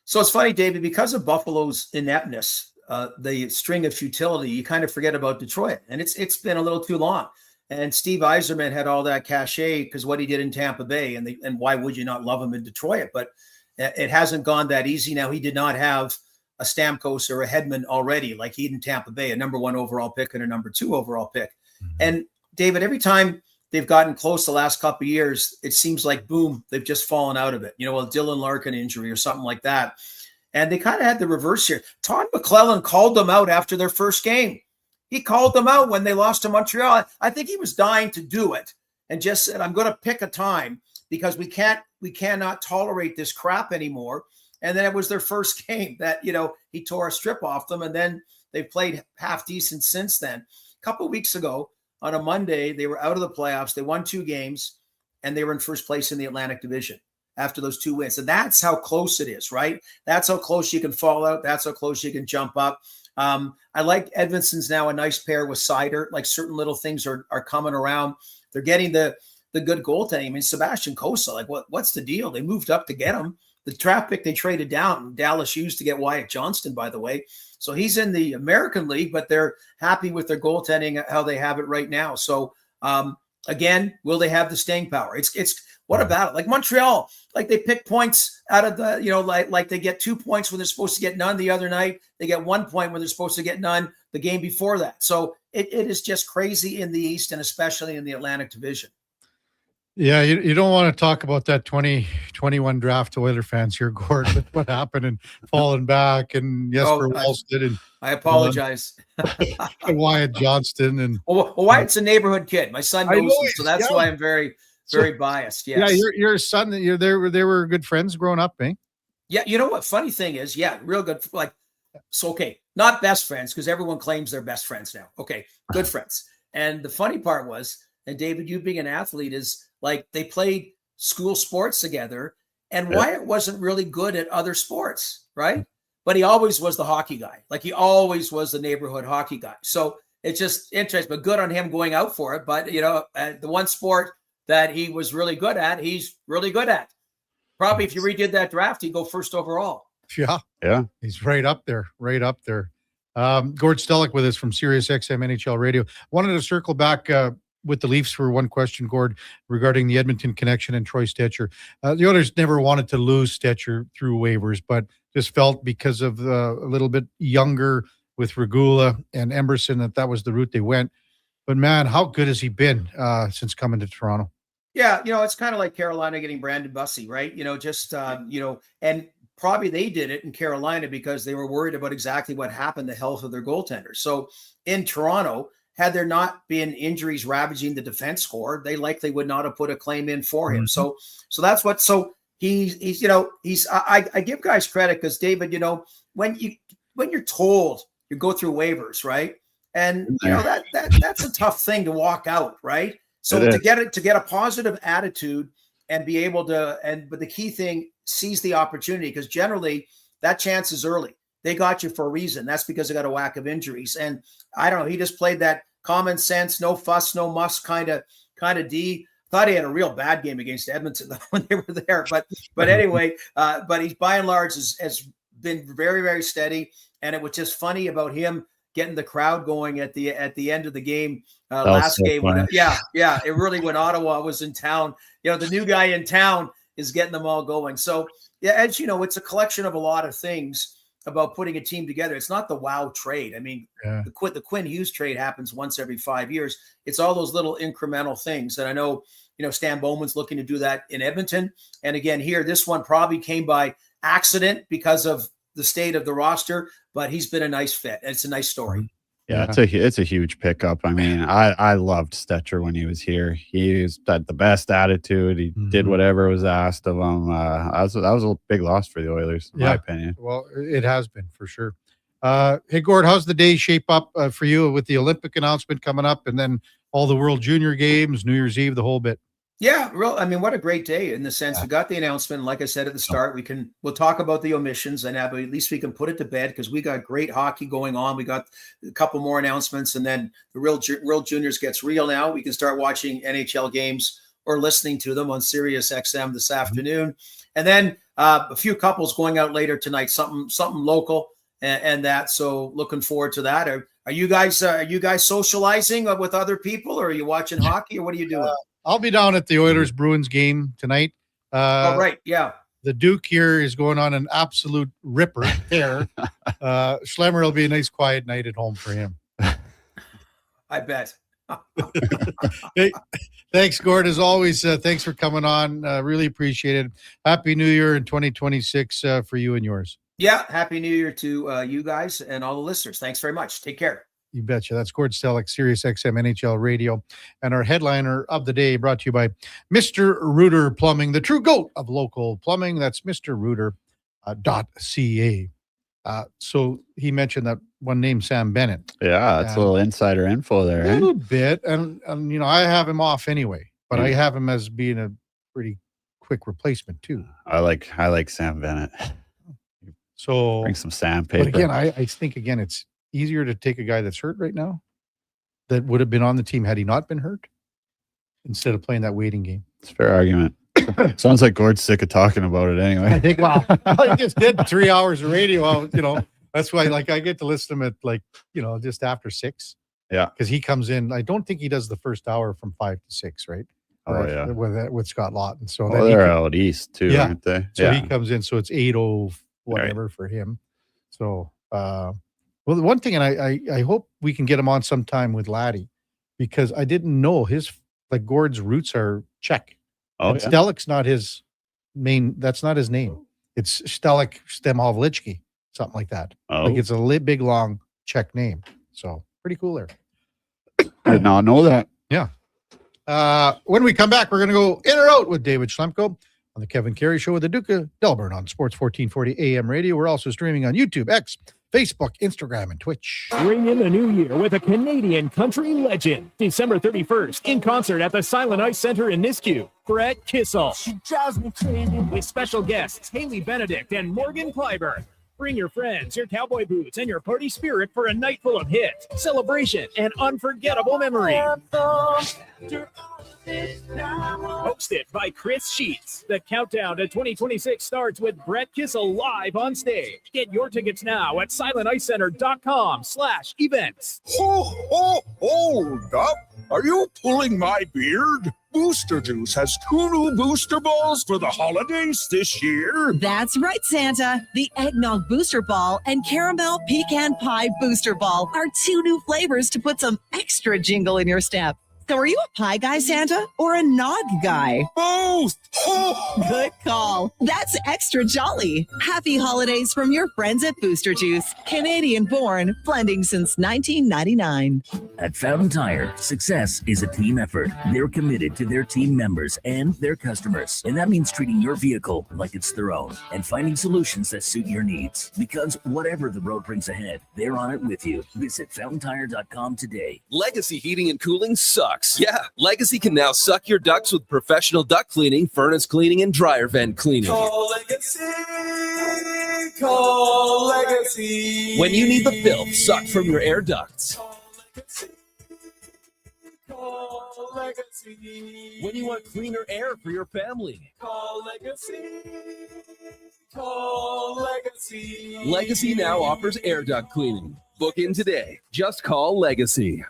So it's funny, David, because of Buffalo's ineptness, the string of futility, you kind of forget about Detroit. And it's been a little too long. And Steve Yzerman had all that cachet because what he did in Tampa Bay, and why would you not love him in Detroit? But it hasn't gone that easy. Now, he did not have a Stamkos or a Hedman already, like he did in Tampa Bay, a number 1 overall pick and a number 2 overall pick. And David, every time they've gotten close the last couple of years, it seems like, boom, they've just fallen out of it. A Dylan Larkin injury or something like that. And they kind of had the reverse here. Todd McClellan called them out after their first game. He called them out when they lost to Montreal. I think he was dying to do it and just said, I'm going to pick a time because we cannot tolerate this crap anymore. And then it was their first game that, he tore a strip off them, and then they've played half decent since then. A couple of weeks ago on a Monday, they were out of the playoffs. They won 2 games and they were in first place in the Atlantic Division. after those 2 wins. And that's how close it is, right? That's how close you can fall out. That's how close you can jump up. I like Edmonton's now a nice pair with Cider. Like certain little things are coming around. They're getting the good goaltending. I mean, Sebastian Cossa, like what's the deal? They moved up to get him. The draft pick they traded down, Dallas used to get Wyatt Johnston, by the way. So he's in the American League, but they're happy with their goaltending, how they have it right now. So again, will they have the staying power? It's what about it? Like Montreal, like they pick points out of the, like they get 2 points when they're supposed to get none the other night. They get 1 point when they're supposed to get none the game before that. So it is just crazy in the East and especially in the Atlantic Division. Yeah, you don't want to talk about that 2021 draft, Oiler fans here, Gord, with what happened and falling back and Jesper Wallstedt and I apologize. and Wyatt Johnston and Wyatt's a neighborhood kid. My son knows him, so that's why I'm very biased. Yes. Yeah, your son, they were good friends growing up, eh? Yeah, you know what? Funny thing is, yeah, real good. Like, so okay, not best friends because everyone claims they're best friends now. Okay, good friends. And the funny part was, and David, you being an athlete is. Like they played school sports together and Wyatt wasn't really good at other sports, right? But he always was the hockey guy. Like he always was the neighborhood hockey guy. So it's just interesting, but good on him going out for it. But, the one sport that he was really good at, he's really good at. Probably if you redid that draft, he'd go first overall. Yeah. He's right up there. Gord Stellick with us from Sirius XM NHL Radio. Wanted to circle back with the Leafs for one question, Gord, regarding the Edmonton connection and Troy Stecher. The Oilers never wanted to lose Stecher through waivers, but just felt because of a little bit younger with Regula and Emerson that was the route they went. But, man, how good has he been since coming to Toronto? Yeah, it's kind of like Carolina getting Brandon Bussey, right? And probably they did it in Carolina because they were worried about exactly what happened, the health of their goaltenders. So in Toronto, had there not been injuries ravaging the defense corps, they likely would not have put a claim in for him. So that's what. So he's I give guys credit because David, when you're told you go through waivers, right, and that's a tough thing to walk out, right. So to get a positive attitude and be able to, but the key thing, seize the opportunity because generally that chance is early. They got you for a reason. That's because they got a whack of injuries. And I don't know, he just played that common sense, no fuss, no muss kind of D. Thought he had a real bad game against Edmonton when they were there. But anyway, but he's by and large has been very, very steady. And it was just funny about him getting the crowd going at the end of the game last game. It really when Ottawa was in town. The new guy in town is getting them all going. So yeah, as you know, it's a collection of a lot of things about putting a team together. It's not the wow trade. I mean, the Quinn Hughes trade happens once every 5 years. It's all those little incremental things. And I know, Stan Bowman's looking to do that in Edmonton. And again, here, this one probably came by accident because of the state of the roster, but he's been a nice fit. It's a nice story. Yeah, it's a huge pickup. I mean, I loved Stecher when he was here. He had the best attitude. He did whatever was asked of him. That was a big loss for the Oilers, in my opinion. Well, it has been for sure. Hey, Gord, how's the day shape up for you with the Olympic announcement coming up and then all the World Junior Games, New Year's Eve, the whole bit? Yeah, what a great day in the sense we got the announcement. Like I said at the start, we'll talk about the omissions and at least we can put it to bed because we got great hockey going on. We got a couple more announcements and then the World Juniors gets real now. We can start watching NHL games or listening to them on Sirius XM this afternoon. And then a few couples going out later tonight, something local and that. So looking forward to that. Are you guys socializing with other people or are you watching hockey or what are you doing? I'll be down at the Oilers Bruins game tonight. Right. Yeah. The Duke here is going on an absolute ripper there. Schlemmer will be a nice quiet night at home for him. I bet. Hey, thanks, Gord. As always, thanks for coming on. Really appreciate it. Happy New Year in 2026 for you and yours. Yeah. Happy New Year to you guys and all the listeners. Thanks very much. Take care. You betcha. That's Gord Stellick, Sirius XM NHL Radio. And our headliner of the day brought to you by Mr. Reuter Plumbing, the true GOAT of local plumbing. That's mrreuter.ca. So he mentioned that one named Sam Bennett. Yeah, that's a little insider info there. A little bit. And I have him off anyway, but I have him as being a pretty quick replacement too. I like Sam Bennett. So bring some sandpaper. But again, I think it's easier to take a guy that's hurt right now that would have been on the team had he not been hurt instead of playing that waiting game. It's a fair argument. Sounds like Gord's sick of talking about it anyway. I think, well, I just did 3 hours of radio. That's why I get to listen to him at just after 6. Yeah. Because he comes in. I don't think he does the first hour from 5 to 6, right? Oh, yeah. With Scott Lawton. So they're out east too, aren't they? So he comes in. So it's 8:00 whatever for him. So, well, the one thing, and I hope we can get him on sometime with Laddie, because I didn't know Gord's roots are Czech. Oh, and Stelik's not his main. That's not his name. It's Stelik Stemhovlichki, something like that. Oh. It's a big long Czech name. So pretty cool there. I did not know that. Yeah. When we come back, we're going to go in or out with David Schlemko on the Kevin Carey Show with the Duke of Delburne on Sports 1440 AM radio. We're also streaming on YouTube, X, Facebook, Instagram, and Twitch. Bring in the new year with a Canadian country legend. December 31st, in concert at the Silent Ice Center in Nisku. Brett Kissel. With special guests Haley Benedict and Morgan Clyburn. Bring your friends, your cowboy boots, and your party spirit for a night full of hits, celebration, and unforgettable memories. Hosted by Chris Sheets. The countdown to 2026 starts with Brett Kissel live on stage. Get your tickets now at silenticecenter.com/events. Hold up. Are you pulling my beard? Booster Juice has 2 new booster balls for the holidays this year. That's right, Santa. The Eggnog Booster Ball and Caramel Pecan Pie Booster Ball are 2 new flavors to put some extra jingle in your step. So are you a pie guy, Santa, or a nog guy? Both! Good call. That's extra jolly. Happy holidays from your friends at Booster Juice. Canadian born, blending since 1999. At Fountain Tire, success is a team effort. They're committed to their team members and their customers. And that means treating your vehicle like it's their own and finding solutions that suit your needs. Because whatever the road brings ahead, they're on it with you. Visit FountainTire.com today. Legacy Heating and Cooling sucks. Yeah, Legacy can now suck your ducts with professional duct cleaning, furnace cleaning, and dryer vent cleaning. Call Legacy. Call Legacy. When you need the filth sucked from your air ducts. Call Legacy. When you want cleaner air for your family. Call Legacy. Call Legacy. Legacy now offers air duct cleaning. Book in today. Just call Legacy.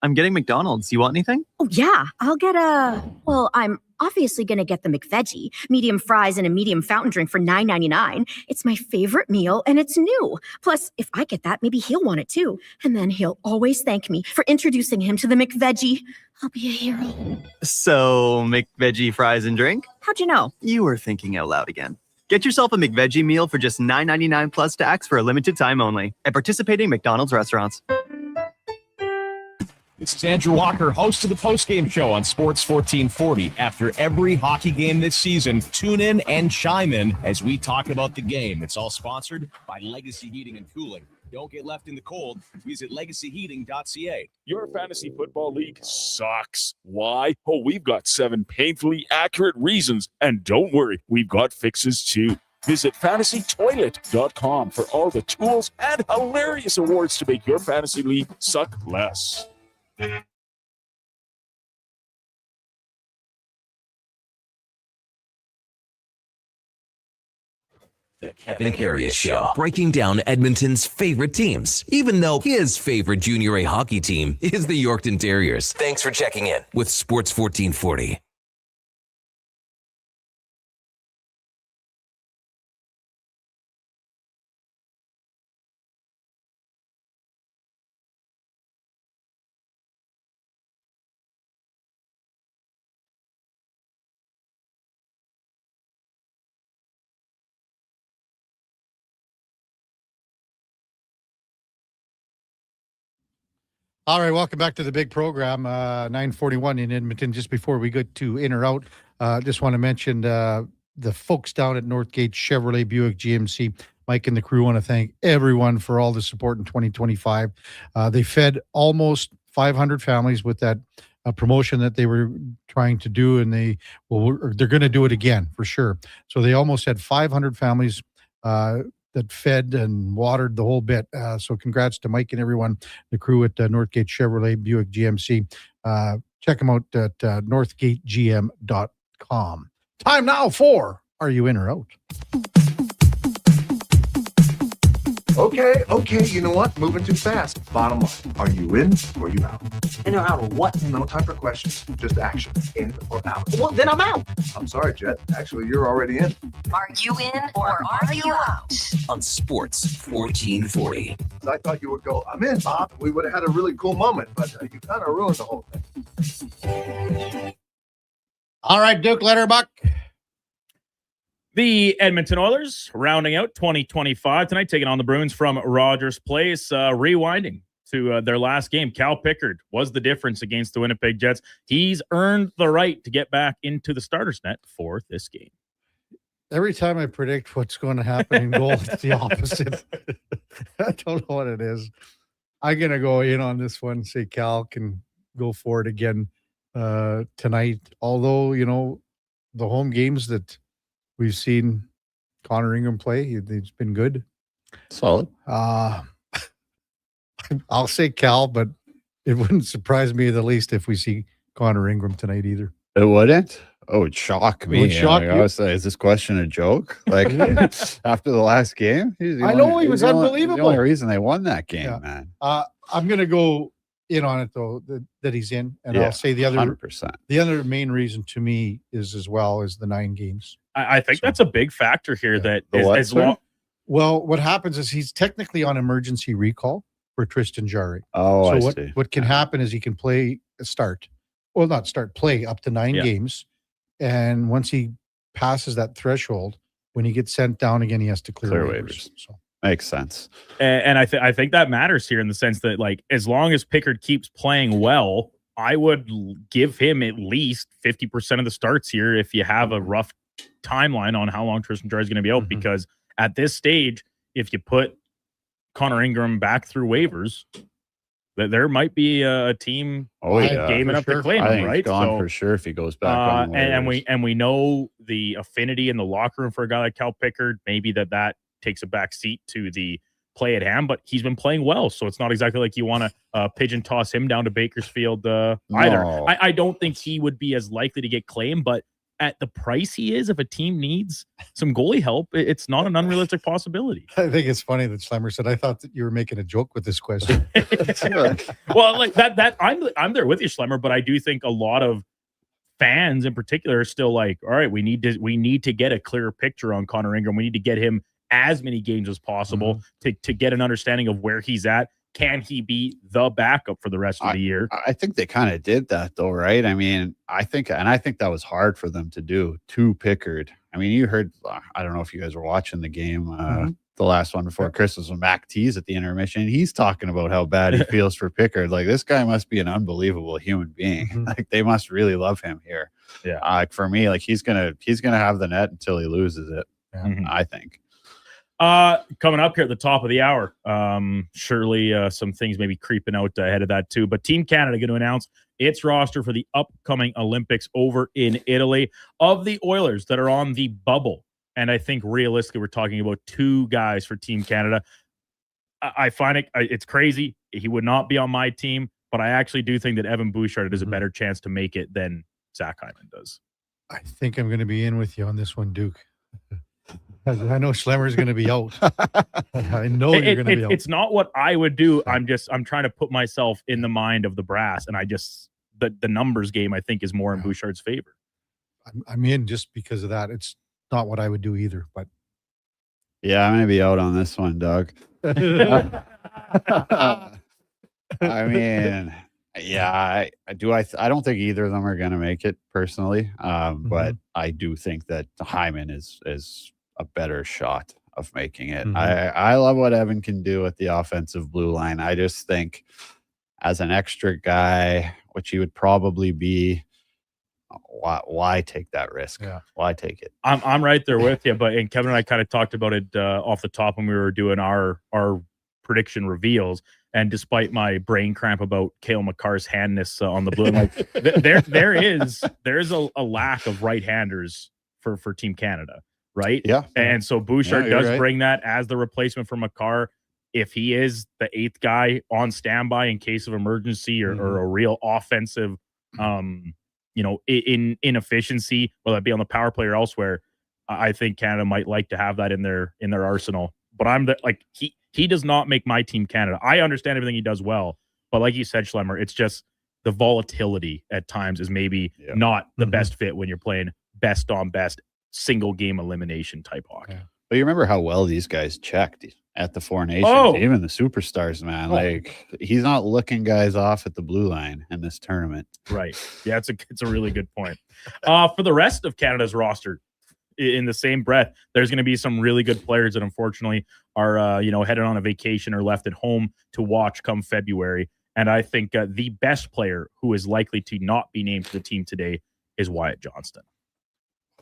I'm getting McDonald's. You want anything? Oh, yeah. I'll get I'm obviously going to get the McVeggie, medium fries and a medium fountain drink for $9.99. It's my favorite meal and it's new. Plus, if I get that, maybe he'll want it too. And then he'll always thank me for introducing him to the McVeggie. I'll be a hero. So, McVeggie fries and drink? How'd you know? You were thinking out loud again. Get yourself a McVeggie meal for just $9.99 plus tax for a limited time only at participating McDonald's restaurants. This is Andrew Walker, host of the postgame show on Sports 1440. After every hockey game this season, tune in and chime in as we talk about the game. It's all sponsored by Legacy Heating and Cooling. Don't get left in the cold. Visit legacyheating.ca. Your fantasy football league sucks. Why? Oh, we've got 7 painfully accurate reasons. And don't worry, we've got fixes too. Visit fantasytoilet.com for all the tools and hilarious awards to make your fantasy league suck less. The Kevin Karius Show, breaking down Edmonton's favorite teams, even though his favorite Junior A hockey team is the Yorkton Terriers. Thanks for checking in with Sports 1440. All right, welcome back to the big program, 9:41 in Edmonton. Just before we get to in or out, just want to mention the folks down at Northgate Chevrolet Buick GMC. Mike and the crew want to thank everyone for all the support in 2025. They fed almost 500 families with that promotion that they were trying to do, and they're going to do it again for sure. So they almost had 500 families that fed and watered the whole bit. So congrats to Mike and everyone, the crew at Northgate Chevrolet Buick GMC. Check them out at northgategm.com. Time now for Are You In or Out? Okay, you know what? Moving too fast. Bottom line, are you in or you out? In or out of what? No time for questions, just action. In or out? Well, then I'm out. I'm sorry, Jet. Actually, you're already in. Are you in or are you out? On Sports 1440. I thought you would go, I'm in, Bob. We would have had a really cool moment, but you kind of ruined the whole thing. All right, Duke Letterbuck. The Edmonton Oilers rounding out 2025 tonight, taking on the Bruins from Rogers Place. Rewinding to their last game, Cal Pickard was the difference against the Winnipeg Jets. He's earned the right to get back into the starters net for this game. Every time I predict what's going to happen in goal, it's the opposite. I don't know what it is. I'm going to go in on this one, say Cal can go for it again tonight. Although, the home games that we've seen Connor Ingram play, he's been good. Solid. I'll say Cal, but it wouldn't surprise me the least if we see Connor Ingram tonight either. It wouldn't? Oh, it'd shock me. It would shock I you? was like, is this question a joke? Like, after the last game? I know, he was unbelievable. The only reason they won that game, man. I'm going to go in on it, though, that he's in. And I'll say the other 100%. The other main reason to me is the 9 games. I think that's a big factor here. That as long. Well, what happens is he's technically on emergency recall for Tristan Jarry. Oh, so I see. What can happen is he can play play up to 9 games. And once he passes that threshold, when he gets sent down again, he has to clear waivers. So. Makes sense. And I think that matters here in the sense that, like, as long as Pickard keeps playing well, I would give him at least 50% of the starts here if you have a rough timeline on how long Tristan Jarry is going to be out. Because at this stage, if you put Connor Ingram back through waivers, that there might be a team game enough to claim I him, think right? He's gone for sure if he goes back on waivers. and we know the affinity in the locker room for a guy like Cal Pickard. Maybe that takes a back seat to the play at hand, but he's been playing well, so it's not exactly like you want to pigeon toss him down to Bakersfield either. No. I don't think he would be as likely to get claimed, but at the price he is, if a team needs some goalie help, it's not an unrealistic possibility. I think it's funny that Schlemmer said, I thought that you were making a joke with this question. Well, like that I'm there with you, Schlemmer, but I do think a lot of fans in particular are still like, all right, we need to get a clearer picture on Connor Ingram. We need to get him as many games as possible to get an understanding of where he's at. Can he be the backup for the rest of the year? I think they kind of did that, though, right? I mean, I think that was hard for them to do to Pickard. I mean, you heard, I don't know if you guys were watching the game, the last one before Christmas when Mac T's at the intermission. He's talking about how bad he feels for Pickard. Like, this guy must be an unbelievable human being. Like, they must really love him here. Yeah. Like, for me, like, he's gonna have the net until he loses it. I think. Coming up here at the top of the hour, surely some things maybe creeping out ahead of that too. But Team Canada going to announce its roster for the upcoming Olympics over in Italy. Of the Oilers that are on the bubble, and I think realistically we're talking about 2 guys for Team Canada. I find it's crazy. He would not be on my team, but I actually do think that Evan Bouchard has a better chance to make it than Zach Hyman does. I think I'm going to be in with you on this one, Duke. I know Schlemmer's going to be out. I know you're going to be out. It's not what I would do. I'm trying to put myself in the mind of the brass, and the numbers game I think is more in Bouchard's favor. I'm in just because of that. It's not what I would do either, but yeah, I'm going to be out on this one, Doug. I mean, yeah, I don't think either of them are going to make it personally, but I do think that Hyman is a better shot of making it. I love what Evan can do with the offensive blue line. I just think as an extra guy, which he would probably be, why take that risk? Yeah. Why take it? I'm right there with you, and Kevin and I kind of talked about it off the top when we were doing our prediction reveals. And despite my brain cramp about Cale Makar's handness on the blue, like there's a lack of right-handers for Team Canada, right? Yeah. And so Bouchard you're does right. bring that as the replacement for Makar. If he is the 8th guy on standby in case of emergency or a real offensive, inefficiency, whether that be on the power play or elsewhere, I think Canada might like to have that in their arsenal. But he does not make my Team Canada. I understand everything he does well, but like you said, Schlemmer, it's just the volatility at times is maybe not the best fit when you're playing best on best single game elimination type hockey. Yeah. But you remember how well these guys checked at the Four Nations, even the superstars, man. Like he's not looking guys off at the blue line in this tournament. Right. Yeah, it's a really good point. For the rest of Canada's roster, in the same breath, there's going to be some really good players that unfortunately are headed on a vacation or left at home to watch come February. And I think the best player who is likely to not be named to the team today is Wyatt Johnston.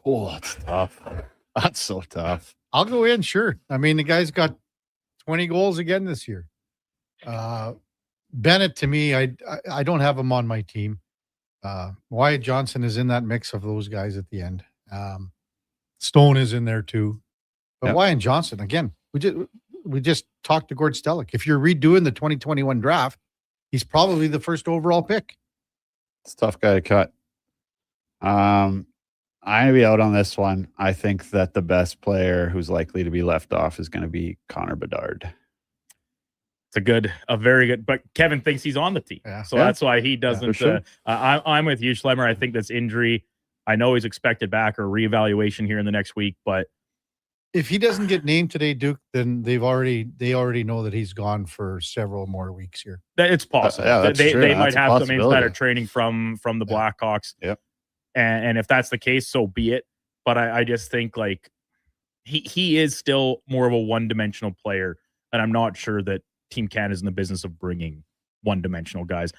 Oh, that's tough. That's so tough. I'll go in, sure. I mean, the guy's got 20 goals again this year. Bennett, to me, I don't have him on my team. Wyatt Johnston is in that mix of those guys at the end. Stone is in there too. But Wyatt Johnston, again, we just talked to Gord Stellick. If you're redoing the 2021 draft, he's probably the first overall pick. It's a tough guy to cut. I'm going to be out on this one. I think that the best player who's likely to be left off is going to be Connor Bedard. It's a very good, but Kevin thinks he's on the team. So that's why he doesn't. sure. I'm with you, Schlemmer. I think this injury, I know he's expected back or reevaluation here in the next week, but if he doesn't get named today, Duke, then they already know that he's gone for several more weeks here. It's possible. That's true. They That's might a have some insider possibility. training from the Blackhawks. Yep. And if that's the case, so be it. But I just think like he is still more of a one-dimensional player, and I'm not sure that Team Canada is in the business of bringing one-dimensional guys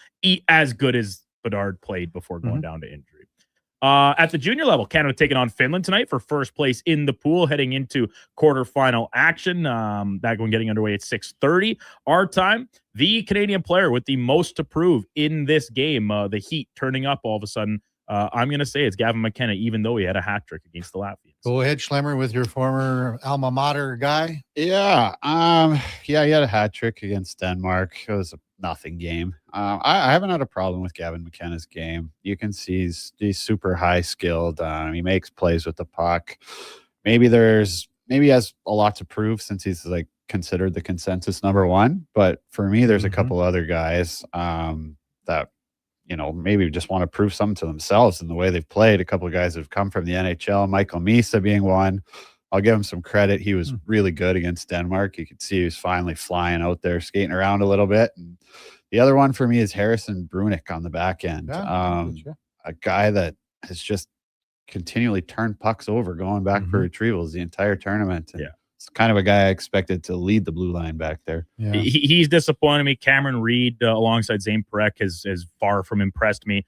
as good as Bedard played before going down to injury. At the junior level, Canada taking on Finland tonight for first place in the pool, heading into quarterfinal action. That one getting underway at 6:30 our time. The Canadian player with the most to prove in this game, the Heat turning up all of a sudden. I'm going to say it's Gavin McKenna, even though he had a hat trick against the Latvians. Go ahead, Schlemmer, with your former alma mater guy. Yeah. He had a hat trick against Denmark. It was a nothing game. I haven't had a problem with Gavin McKenna's game. You can see he's super high skilled. He makes plays with the puck. Maybe he has a lot to prove since he's like considered the consensus number one. But for me, there's a couple other guys that maybe just want to prove something to themselves in the way they've played. A couple of guys have come from the NHL, Michael Misa being one. I'll give him some credit. He was really good against Denmark. You could see he was finally flying out there, skating around a little bit. And the other one for me is Harrison Brunick on the back end. A guy that has just continually turned pucks over, going back for retrievals the entire tournament. And it's kind of a guy I expected to lead the blue line back there. Yeah. He's disappointed me. Cameron Reed alongside Zane Perek has far from impressed me.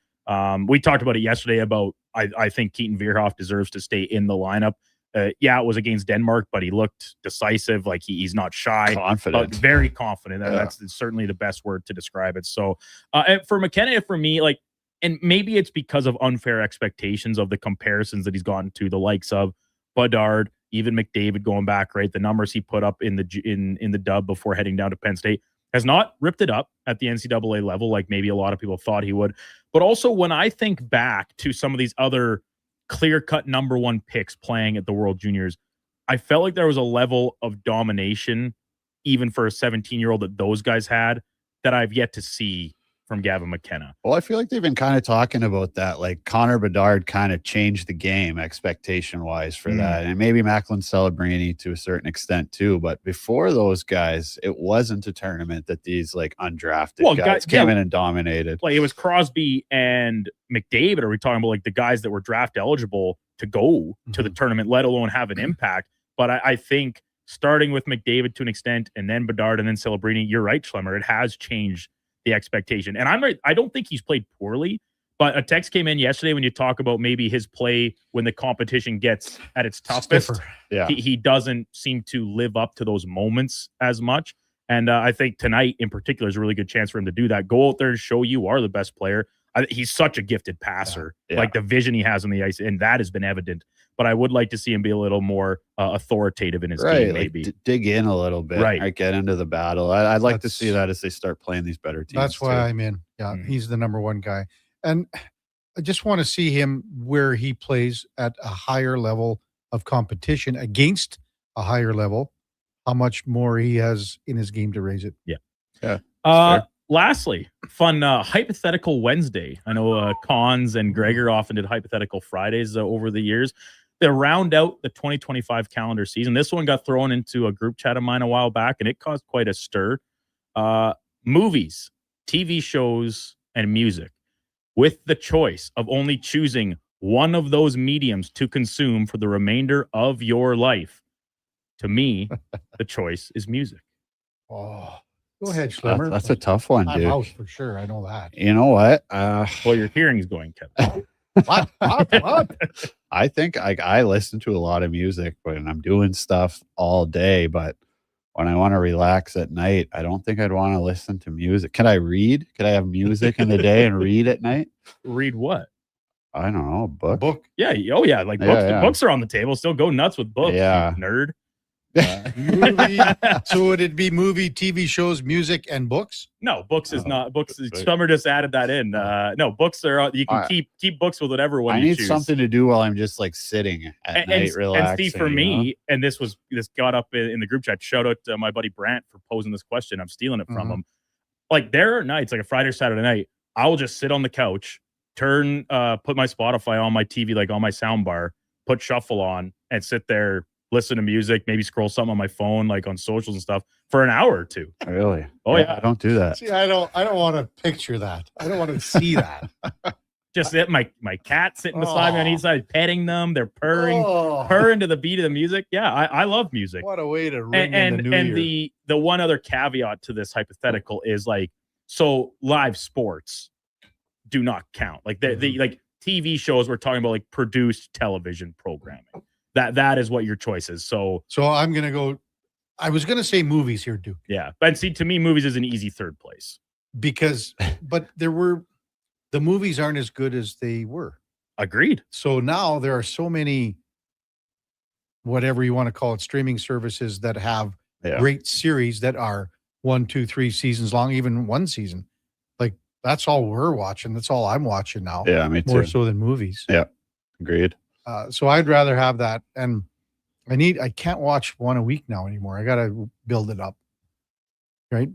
We talked about it yesterday about I think Keaton Vierhoff deserves to stay in the lineup. It was against Denmark, but he looked decisive. Like he's not shy, confident, but very confident. That's certainly the best word to describe it. So and for McKenna, for me, like, and maybe it's because of unfair expectations of the comparisons that he's gotten to the likes of Bedard, even McDavid going back, right? The numbers he put up in the dub before heading down to Penn State has not ripped it up at the NCAA level like maybe a lot of people thought he would. But also when I think back to some of these other clear-cut number one picks playing at the World Juniors, I felt like there was a level of domination, even for a 17-year-old that those guys had, that I've yet to see from Gavin McKenna. Well, I feel like they've been kind of talking about that. Like Connor Bedard kind of changed the game expectation-wise for that. And maybe Macklin Celebrini to a certain extent too. But before those guys, it wasn't a tournament that these like undrafted guys came in and dominated. Like it was Crosby and McDavid. Are we talking about like the guys that were draft eligible to go to the tournament, let alone have an impact? But I think starting with McDavid to an extent and then Bedard and then Celebrini, you're right, Schlemmer. It has changed the expectation. And I don't think he's played poorly, but a text came in yesterday when you talk about maybe his play when the competition gets at its toughest. Yeah. He doesn't seem to live up to those moments as much. And I think tonight in particular is a really good chance for him to do that. Go out there and show you are the best player. He's such a gifted passer, like the vision he has on the ice, and that has been evident. But I would like to see him be a little more authoritative in his game, maybe. Like dig in a little bit, right? Get into the battle. I'd like to see that as they start playing these better teams. That's why I'm in. Yeah, he's the number one guy. And I just want to see him where he plays at a higher level of competition against a higher level, how much more he has in his game to raise it. Yeah. Lastly, fun hypothetical Wednesday. I know Cons and Gregor often did hypothetical Fridays over the years. They round out the 2025 calendar season. This one got thrown into a group chat of mine a while back, and it caused quite a stir. Movies, TV shows, and music, with the choice of only choosing one of those mediums to consume for the remainder of your life. To me, the choice is music. Oh, go ahead, Schlemmer. That's a tough one, I'm dude. out for sure. I know that. You know what? Well, your hearing's going, Kevin. What? I think I listen to a lot of music when I'm doing stuff all day, but when I want to relax at night, I don't think I'd want to listen to music. Can I read? Could I have music in the day and read at night? Read what? I don't know. A book? Yeah. Oh, yeah. Like books. Yeah. Books are on the table. Still go nuts with books. Yeah. You nerd. Movie. So would it be movie, TV shows, music, and books? No, books is not books. Summer just added that in. No, books are you can keep books with whatever one I you need choose. something to do while I'm just like sitting at night, relaxing. And Steve, for me, and this got up in the group chat. Shout out to my buddy Brant for posing this question. I'm stealing it from him. Like there are nights, like a Friday or Saturday night, I will just sit on the couch, put my Spotify on my TV, like on my sound bar, put shuffle on, and sit there. Listen to music, maybe scroll something on my phone, like on socials and stuff, for an hour or two. Really? Oh yeah. I don't do that. See, I don't want to picture that. I don't want to see that. Just my cat sitting beside me on each side, petting them. They're purring to the beat of the music. Yeah, I love music. What a way to ring in the new and year. the one other caveat to this hypothetical is like, so live sports do not count. Like the like TV shows, we're talking about like produced television programming. That is what your choice is. So I'm gonna go. I was gonna say movies here, Duke. Yeah, but see, to me, movies is an easy third place but the movies aren't as good as they were. Agreed. So now there are so many, whatever you want to call it, streaming services that have great series that are 1, 2, 3 seasons long, even one season. Like that's all we're watching. That's all I'm watching now. Yeah, me too. More so than movies. Yeah, agreed. So I'd rather have that. And I can't watch one a week now anymore. I got to build it up. Right?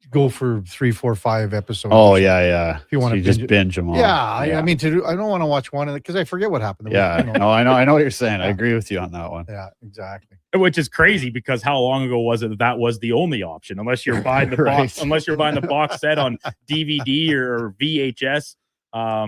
Go for 3, 4, 5 episodes. Oh, yeah. If you want to just binge them all. Yeah. I mean, I don't want to watch one because I forget what happened. Yeah. No, I know what you're saying. I agree with you on that one. Yeah, exactly. Which is crazy because how long ago was it that was the only option? Unless you're buying the box, unless you're buying the box set on DVD or VHS.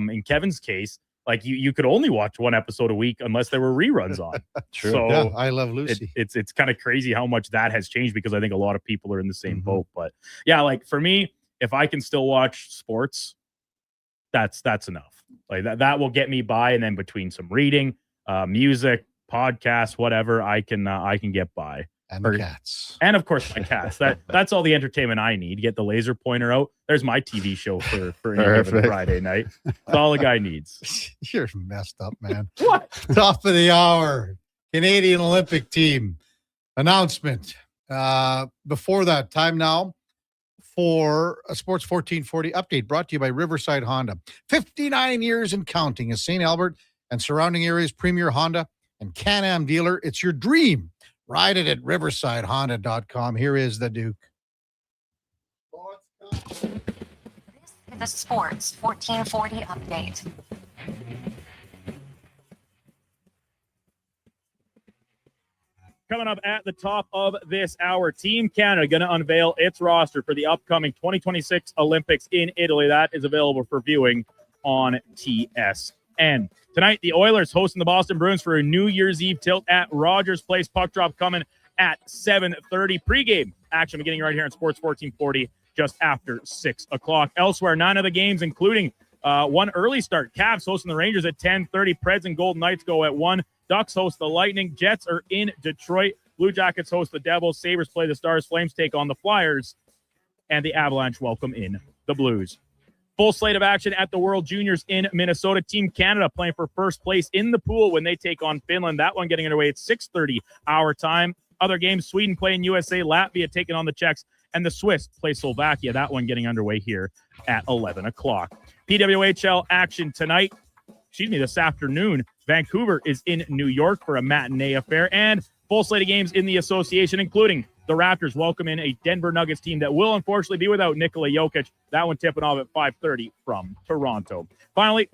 In Kevin's case, like you could only watch one episode a week unless there were reruns on. True. So yeah, I Love Lucy. It's kind of crazy how much that has changed because I think a lot of people are in the same boat. But yeah, like for me, if I can still watch sports, that's enough. Like that will get me by. And then between some reading, music, podcasts, whatever, I can get by. And cats. And of course my cats. That's all the entertainment I need. Get the laser pointer out. There's my TV show for any given Friday night. That's all the guy needs. You're messed up, man. What? Top of the hour. Canadian Olympic team announcement. Before that, time now for a Sports 1440 update brought to you by Riverside Honda. 59 years and counting as St. Albert and surrounding areas premier Honda and Can-Am dealer. It's your dream. Ride it at riversidehonda.com. Here is the Duke. The Sports 1440 update. Coming up at the top of this hour, Team Canada going to unveil its roster for the upcoming 2026 Olympics in Italy. That is available for viewing on TSN. Tonight, the Oilers hosting the Boston Bruins for a New Year's Eve tilt at Rogers Place. Puck drop coming at 7:30. Pre-game action beginning right here on Sports 1440 just after 6 o'clock. Elsewhere, 9 of the games, including one early start. Cavs hosting the Rangers at 10:30. Preds and Golden Knights go at 1. Ducks host the Lightning. Jets are in Detroit. Blue Jackets host the Devils. Sabres play the Stars. Flames take on the Flyers. And the Avalanche welcome in the Blues. Full slate of action at the World Juniors in Minnesota. Team Canada playing for first place in the pool when they take on Finland. That one getting underway at 6:30 our time. Other games, Sweden playing USA, Latvia taking on the Czechs, and the Swiss play Slovakia. That one getting underway here at 11 o'clock. PWHL action tonight. This afternoon. Vancouver is in New York for a matinee affair, and full slate of games in the association, including the Raptors welcome in a Denver Nuggets team that will unfortunately be without Nikola Jokic. That one tipping off at 5:30 from Toronto. Finally,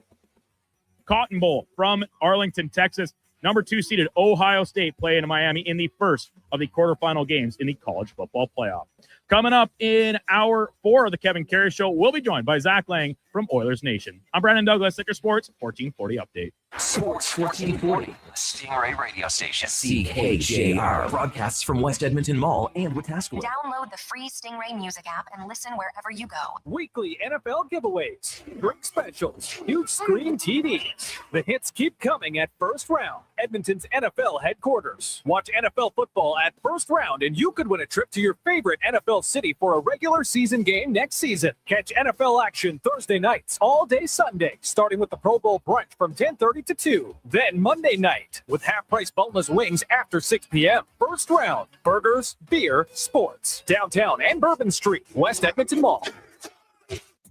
Cotton Bowl from Arlington, Texas. Number 2 seeded Ohio State playing in Miami in the first of the quarterfinal games in the college football playoff. Coming up in hour 4 of the Kevin Karius Show, we'll be joined by Zach Lang from Oilers Nation. I'm Brandon Douglas, Liquor Sports 1440 Update. Sports 1440, Stingray radio station. CKJR broadcasts from West Edmonton Mall and Wetaskiwin. Download the free Stingray music app and listen wherever you go. Weekly NFL giveaways, drink specials, huge screen TVs. The hits keep coming at First Round, Edmonton's NFL headquarters. Watch NFL football at First Round, and you could win a trip to your favorite NFL city for a regular season game next season. Catch NFL action Thursday nights, all day Sunday, starting with the Pro Bowl brunch from 10:30 to 2. Then Monday night with half-price boneless wings after 6 p.m. First Round, burgers, beer, sports. Downtown and Bourbon Street, West Edmonton Mall.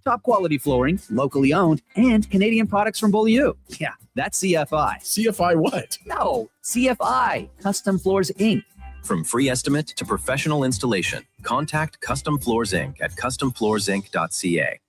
Top quality flooring, locally owned, and Canadian products from Beaulieu. Yeah, that's CFI. CFI what? No, CFI, Custom Floors Inc. From free estimate to professional installation, contact Custom Floors Inc. at customfloorsinc.ca.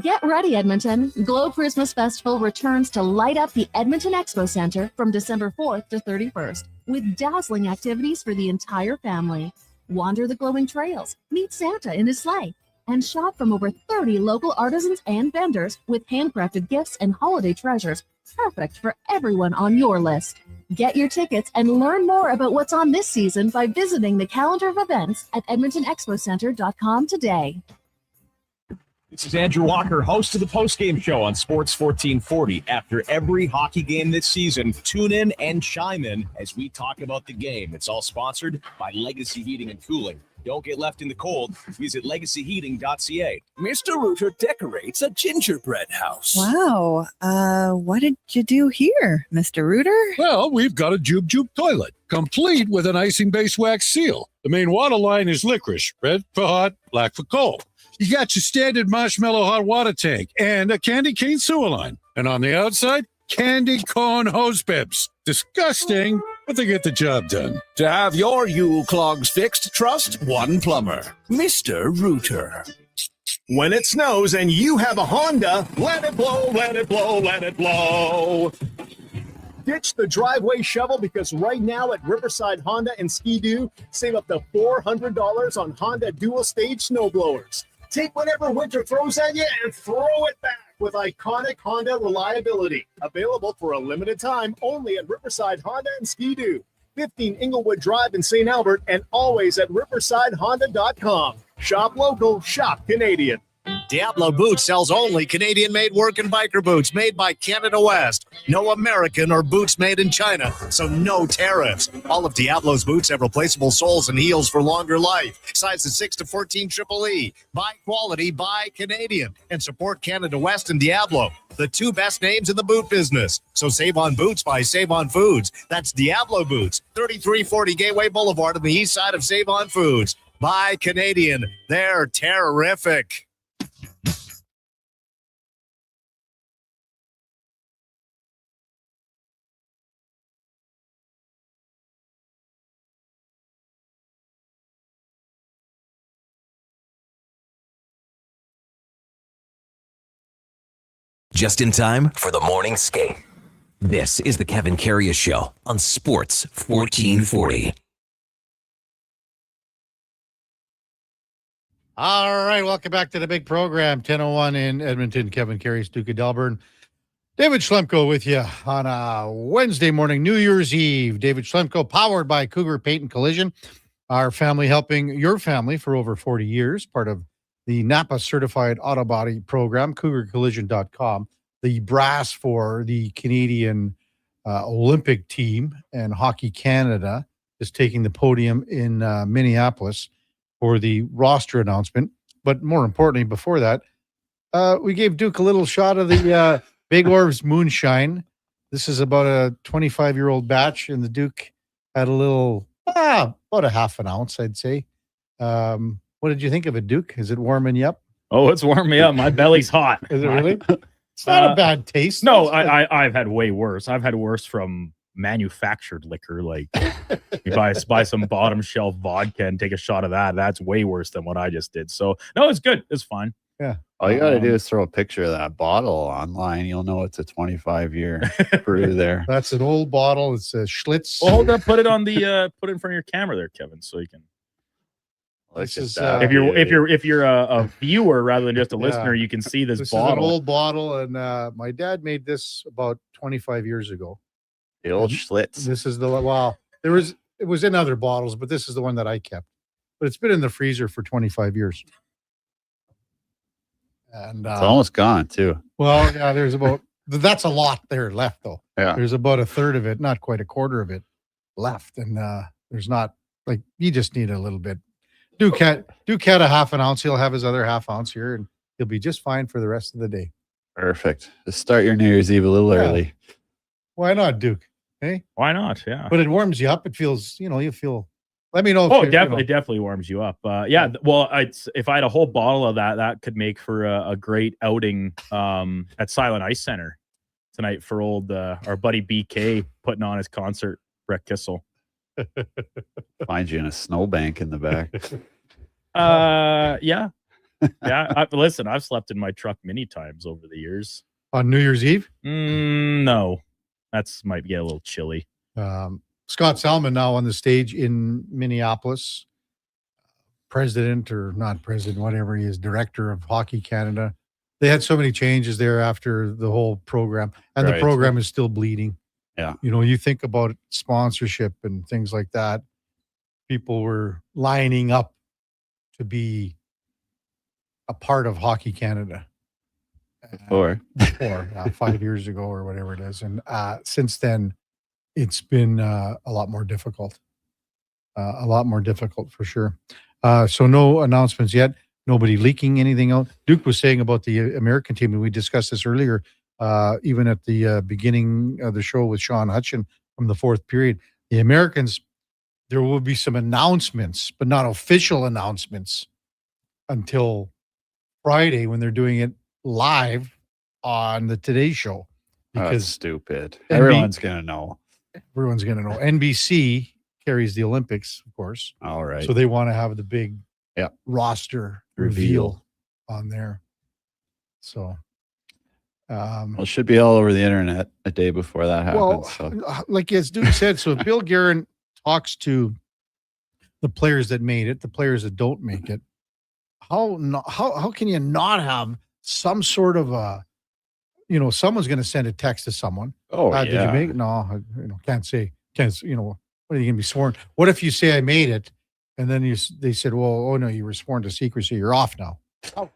Get ready, Edmonton. Globe Christmas Festival returns to light up the Edmonton Expo Center from December 4th to 31st with dazzling activities for the entire family. Wander the glowing trails, meet Santa in his sleigh, and shop from over 30 local artisans and vendors with handcrafted gifts and holiday treasures, perfect for everyone on your list. Get your tickets and learn more about what's on this season by visiting the calendar of events at edmontonexpocenter.com today. This is Andrew Walker, host of the postgame show on Sports 1440. After every hockey game this season, tune in and chime in as we talk about the game. It's all sponsored by Legacy Heating and Cooling. Don't get left in the cold. Visit legacyheating.ca. Mr. Rooter decorates a gingerbread house. Wow. What did you do here, Mr. Rooter? Well, we've got a Jube Jube toilet, complete with an icing base wax seal. The main water line is licorice, red for hot, black for cold. You got your standard marshmallow hot water tank and a candy cane sewer line. And on the outside, candy corn hose bibs. Disgusting, but they get the job done. To have your Yule clogs fixed, trust one plumber, Mr. Rooter. When it snows and you have a Honda, let it blow, let it blow, let it blow. Ditch the driveway shovel because right now at Riverside Honda and Ski-Doo, save up to $400 on Honda dual-stage snowblowers. Take whatever winter throws at you and throw it back with iconic Honda reliability. Available for a limited time only at Riverside Honda and Ski-Doo. 15 Inglewood Drive in St. Albert and always at riversidehonda.com. Shop local, shop Canadian. Diablo Boots sells only Canadian-made work and biker boots made by Canada West. No American or boots made in China, so no tariffs. All of Diablo's boots have replaceable soles and heels for longer life. Sizes 6 to 14 Triple E. Buy quality, buy Canadian. And support Canada West and Diablo, the two best names in the boot business. So save on boots by Save On Foods. That's Diablo Boots, 3340 Gateway Boulevard on the east side of Save On Foods. Buy Canadian. They're terrific. Just in time for the morning skate. This is the Kevin Karius Show on Sports 1440. All right, welcome back to the big program. 10:01 in Edmonton. Kevin Karius, Duke of Delburne. David Schlemko with you on a Wednesday morning, New Year's Eve. David Schlemko, powered by Cougar Paint and Collision. Our family helping your family for over 40 years, part of the Napa Certified Auto Body Program, CougarCollision.com, the brass for the Canadian Olympic team and Hockey Canada. is taking the podium in Minneapolis for the roster announcement. But more importantly, before that, we gave Duke a little shot of the Big Orbs Moonshine. This is about a 25-year-old batch, and the Duke had a little, about a half an ounce, I'd say. What did you think of it, Duke? Is it warming you up? Oh, it's warming me up. My belly's hot. Is it really? It's not a bad taste. No, I've had way worse. I've had worse from manufactured liquor. Like you buy some bottom shelf vodka and take a shot of that. That's way worse than what I just did. So no, it's good. It's fine. Yeah. All you got to do is throw a picture of that bottle online. You'll know it's a 25-year brew there. That's an old bottle. It's a Schlitz. Well, hold up. Put it on the put it in front of your camera there, Kevin, so you can. This is, if you're a viewer rather than just a listener, you can see this bottle. This is an old bottle, and my dad made this about 25 years ago. The old Schlitz. This is it was in other bottles, but this is the one that I kept. But it's been in the freezer for 25 years. And it's almost gone too. Well, yeah, that's a lot there left though. Yeah. There's about a third of it, not quite a quarter of it left. And there's not, like, you just need a little bit. Duke had a half an ounce. He'll have his other half ounce here, and he'll be just fine for the rest of the day. Perfect. Just start your New Year's Eve a little early. Why not, Duke? Hey, why not? Yeah. But it warms you up. It feels, you feel. Let me know. Oh, it definitely warms you up. Yeah. Well, if I had a whole bottle of that could make for a great outing at Silent Ice Center tonight for old our buddy BK putting on his concert. Brett Kissel. Find you in a snowbank in the back. Yeah. Listen, I've slept in my truck many times over the years. On New Year's Eve? No, might get a little chilly. Scott Salmon now on the stage in Minneapolis, president or not president, whatever he is, director of Hockey Canada. They had so many changes there after the whole program, and the program is still bleeding. Yeah. You think about sponsorship and things like that. People were lining up to be a part of Hockey Canada. Before 5 years ago or whatever it is. And since then, it's been a lot more difficult. For sure. So no announcements yet. Nobody leaking anything out. Duke was saying about the American team, and we discussed this earlier, even at the beginning of the show with Sean Hutchin from the fourth period. The Americans, there will be some announcements, but not official announcements until Friday when they're doing it live on the Today Show. Because stupid. Everyone's going to know. Everyone's going to know. NBC carries the Olympics, of course. All right. So they want to have the big roster reveal on there. So, it should be all over the internet a day before that happens. Like as Duke said, so if Bill Guerin talks to the players that made it, the players that don't make it, how can you not have some sort of a, someone's going to send a text to someone. Did you make it? No, can't say. What are you going to be sworn? What if you say I made it, and then they said, well, oh no, you were sworn to secrecy. You're off now. Oh,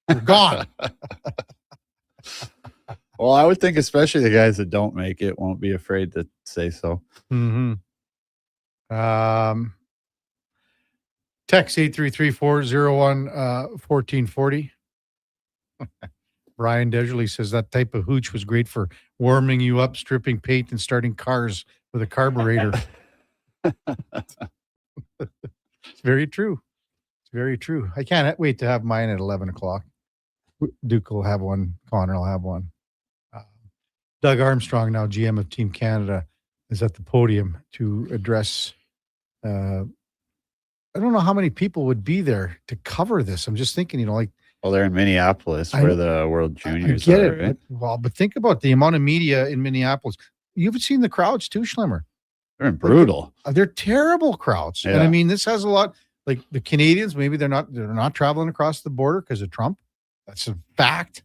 you're gone. Well, I would think especially the guys that don't make it won't be afraid to say so. Mm-hmm. Text 833-401-1440. Brian Deserly says that type of hooch was great for warming you up, stripping paint, and starting cars with a carburetor. It's very true. It's very true. I can't wait to have mine at 11 o'clock. Duke will have one. Connor will have one. Doug Armstrong, now GM of Team Canada, is at the podium to address. I don't know how many people would be there to cover this. I'm just thinking, well, they're in Minneapolis where the World Juniors I get are, it. right? But think about the amount of media in Minneapolis. You've seen the crowds too, Schlemmer. They're brutal. They're terrible crowds. Yeah. And I mean, this has a lot, like the Canadians, maybe they're not traveling across the border because of Trump. That's a fact.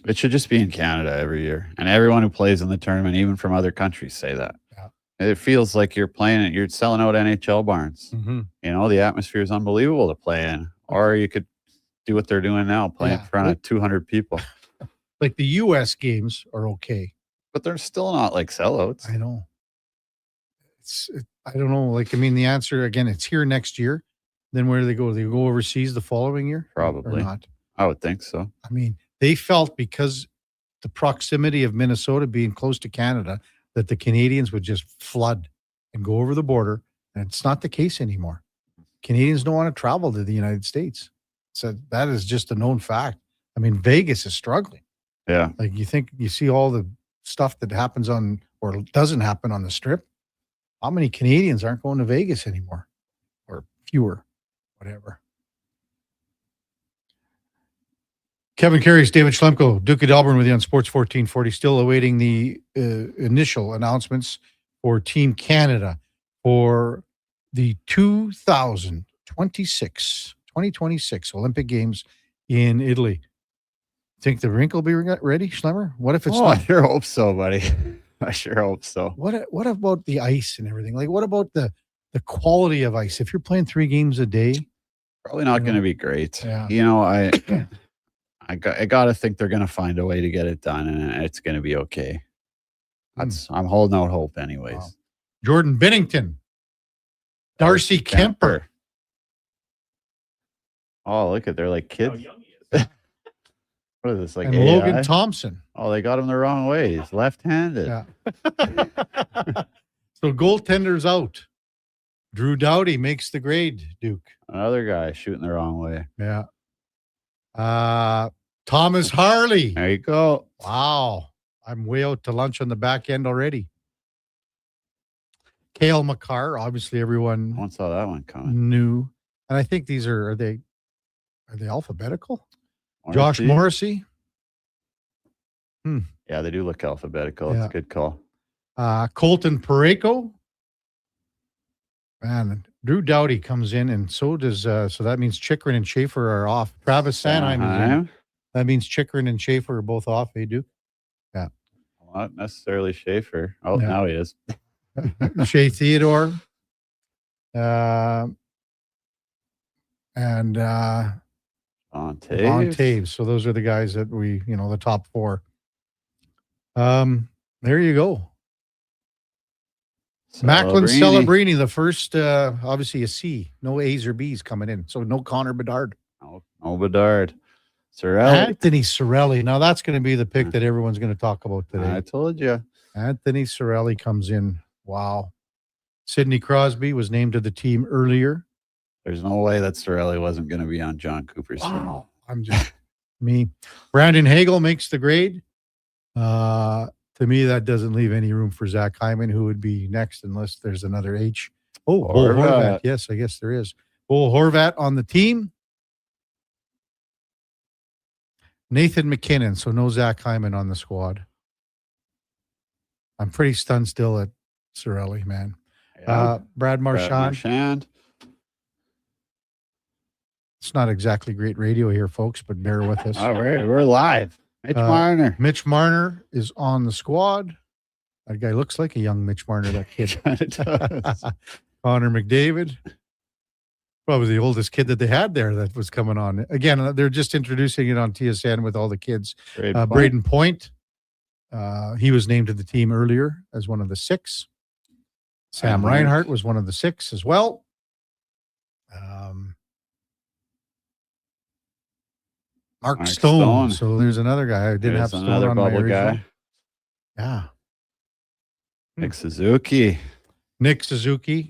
It should just be in Canada every year. And everyone who plays in the tournament, even from other countries, say that. Yeah. It feels like you're playing it. You're selling out NHL barns. Mm-hmm. The atmosphere is unbelievable to play in. Or you could do what they're doing now, play in front of 200 people. Like the U.S. games are okay. But they're still not like sellouts. I know. I don't know. Like, I mean, the answer again, it's here next year. Then where do they go? Do they go overseas the following year? Probably. Or not? I would think so. I mean, they felt because the proximity of Minnesota being close to Canada that the Canadians would just flood and go over the border. And it's not the case anymore. Canadians don't want to travel to the United States. So that is just a known fact. I mean, Vegas is struggling. Yeah. Like you see all the stuff that happens on or doesn't happen on the Strip. How many Canadians aren't going to Vegas anymore? Or fewer, whatever. Kevin Karius, David Schlemko, Duke of Delburne with you on Sports 1440. Still awaiting the initial announcements for Team Canada for the 2026 Olympic Games in Italy. Think the rink will be ready, Schlemmer? What if it's not? I sure hope so, buddy. I sure hope so. What about the ice and everything? Like, what about the quality of ice? If you're playing 3 games a day, probably not going to be great. Yeah. You know, I got to think they're going to find a way to get it done, and it's going to be okay. I'm holding out hope, anyways. Wow. Jordan Binnington, Darcy Kemper. Oh, look at they're like kids. What is this, like And AI? Logan Thompson. Oh, they got him the wrong way. He's left-handed. Yeah. So goaltender's out. Drew Doughty makes the grade, Duke. Another guy shooting the wrong way. Yeah. Thomas Harley. There you go. Wow. I'm way out to lunch on the back end already. Cale Makar, obviously everyone I saw that one coming. knew. And I think these are they alphabetical? Josh Morrissey. Yeah, they do look alphabetical. Yeah. It's a good call. Colton Parayko. Man, Drew Doughty comes in, and so does so that means Chikrin and Schaefer are off. Travis Sanheim is in. That means Chikrin and Schaefer are both off, hey, Duke? Yeah. Not necessarily Schaefer. Oh, Yeah. now he is. Shea Theodore. And on Taves. So those are the guys that we, the top 4. There you go. Macklin Celebrini, the first, obviously a C. No A's or B's coming in. So no Connor Bedard. No Bedard. Sorelli. Anthony Sorelli. Now that's going to be the pick that everyone's going to talk about today. I told you. Anthony Sorelli comes in. Wow. Sidney Crosby was named to the team earlier. There's no way that Sorelli wasn't going to be on John Cooper's team. Wow. I'm just me. Brandon Hagel makes the grade. To me, that doesn't leave any room for Zach Hyman, who would be next unless there's another H. Oh, Bo Horvat. Yes, I guess there is. Bo Horvat on the team. Nathan McKinnon. So no Zach Hyman on the squad. I'm pretty stunned still at Sorelli, man. Yeah. Brad Marchand. It's not exactly great radio here, folks, but bear with us. All right, we're live. Mitch Marner. Mitch Marner is on the squad. That guy looks like a young Mitch Marner, that kid. Connor McDavid. Probably the oldest kid that they had there that was coming on. Again, they're just introducing it on TSN with all the kids. Braden Point. He was named to the team earlier as one of the 6. Sam Reinhart was one of the 6 as well. Mark Stone. So there's another guy. I didn't have Stone another on my bubble original. guy. Yeah. Nick Suzuki.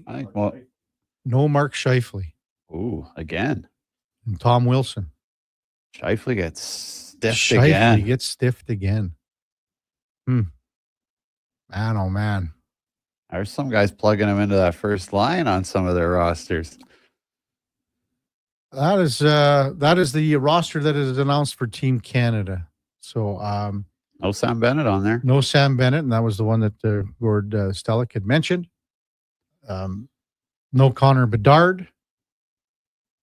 I think, no Mark Scheifele. Ooh, again. And Tom Wilson. Scheifele gets stiffed again. Gets stiffed again. Man, oh man. There's some guys plugging him into that first line on some of their rosters. That is the roster that is announced for Team Canada. So no Sam Bennett on there. No Sam Bennett, and that was the one that Gord Stellick had mentioned. No Connor Bedard.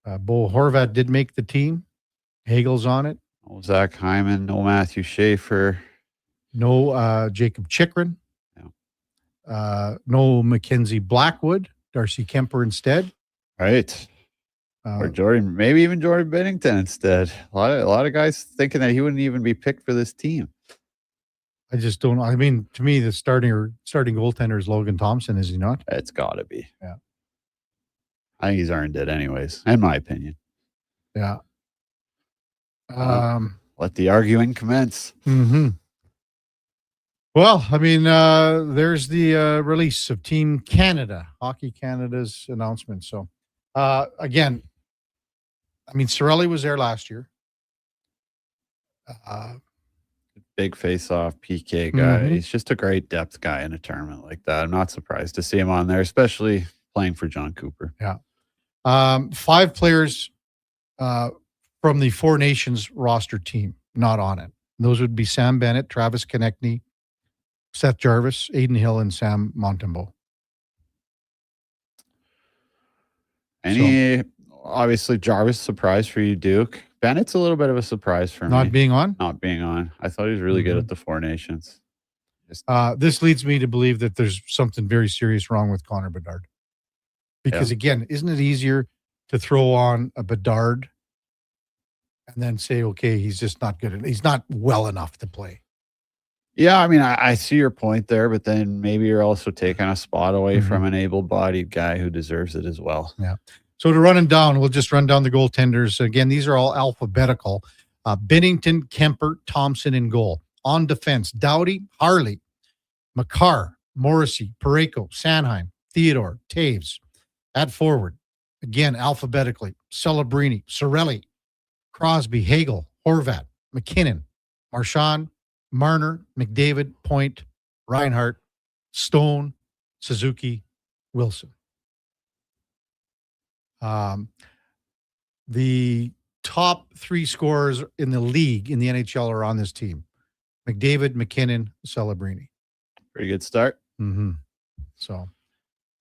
Bo Horvat did make the team. Hagel's on it. No Zach Hyman. No Matthew Schaefer. No Jacob Chikrin. No Mackenzie Blackwood. Darcy Kemper instead. Right. Or Jordan, maybe even Jordan Binnington instead. A lot of guys thinking that he wouldn't even be picked for this team. I just don't. I mean, to me, the starting goaltender is Logan Thompson, is he not? It's got to be. Yeah. I think he's earned it anyways, in my opinion. Yeah. Let the arguing commence. Mm-hmm. Well, I mean, there's the release of Team Canada, Hockey Canada's announcement. So, again, I mean, Cirelli was there last year. Big face-off PK guy. Mhm. He's just a great depth guy in a tournament like that. I'm not surprised to see him on there, especially playing for John Cooper. Yeah. 5 players from the Four Nations roster team not on it. Those would be Sam Bennett, Travis Konechny, Seth Jarvis, Aiden Hill, and Sam Montembeau. Obviously, Jarvis, surprise for you, Duke. Bennett's a little bit of a surprise for me. Not being on? Not being on. I thought he was really good at the Four Nations. This leads me to believe that there's something very serious wrong with Connor Bedard. Because again, isn't it easier to throw on a Bedard and then say, okay, he's just not good. He's not well enough to play. Yeah, I mean, I see your point there, but then maybe you're also taking a spot away from an able-bodied guy who deserves it as well. Yeah. So to run them down, we'll just run down the goaltenders. Again, these are all alphabetical. Binnington, Kemper, Thompson in goal. On defense, Doughty, Harley, Makar, Morrissey, Pareko, Sanheim, Theodore, Taves. At forward, again, alphabetically, Celebrini, Cirelli, Crosby, Hagel, Horvat, McKinnon, Marchand, Marner, McDavid, Point, Reinhart, Stone, Suzuki, Wilson. The top 3 scorers in the league in the NHL are on this team. McDavid, McKinnon, Celebrini. Pretty good start. Mm-hmm. So,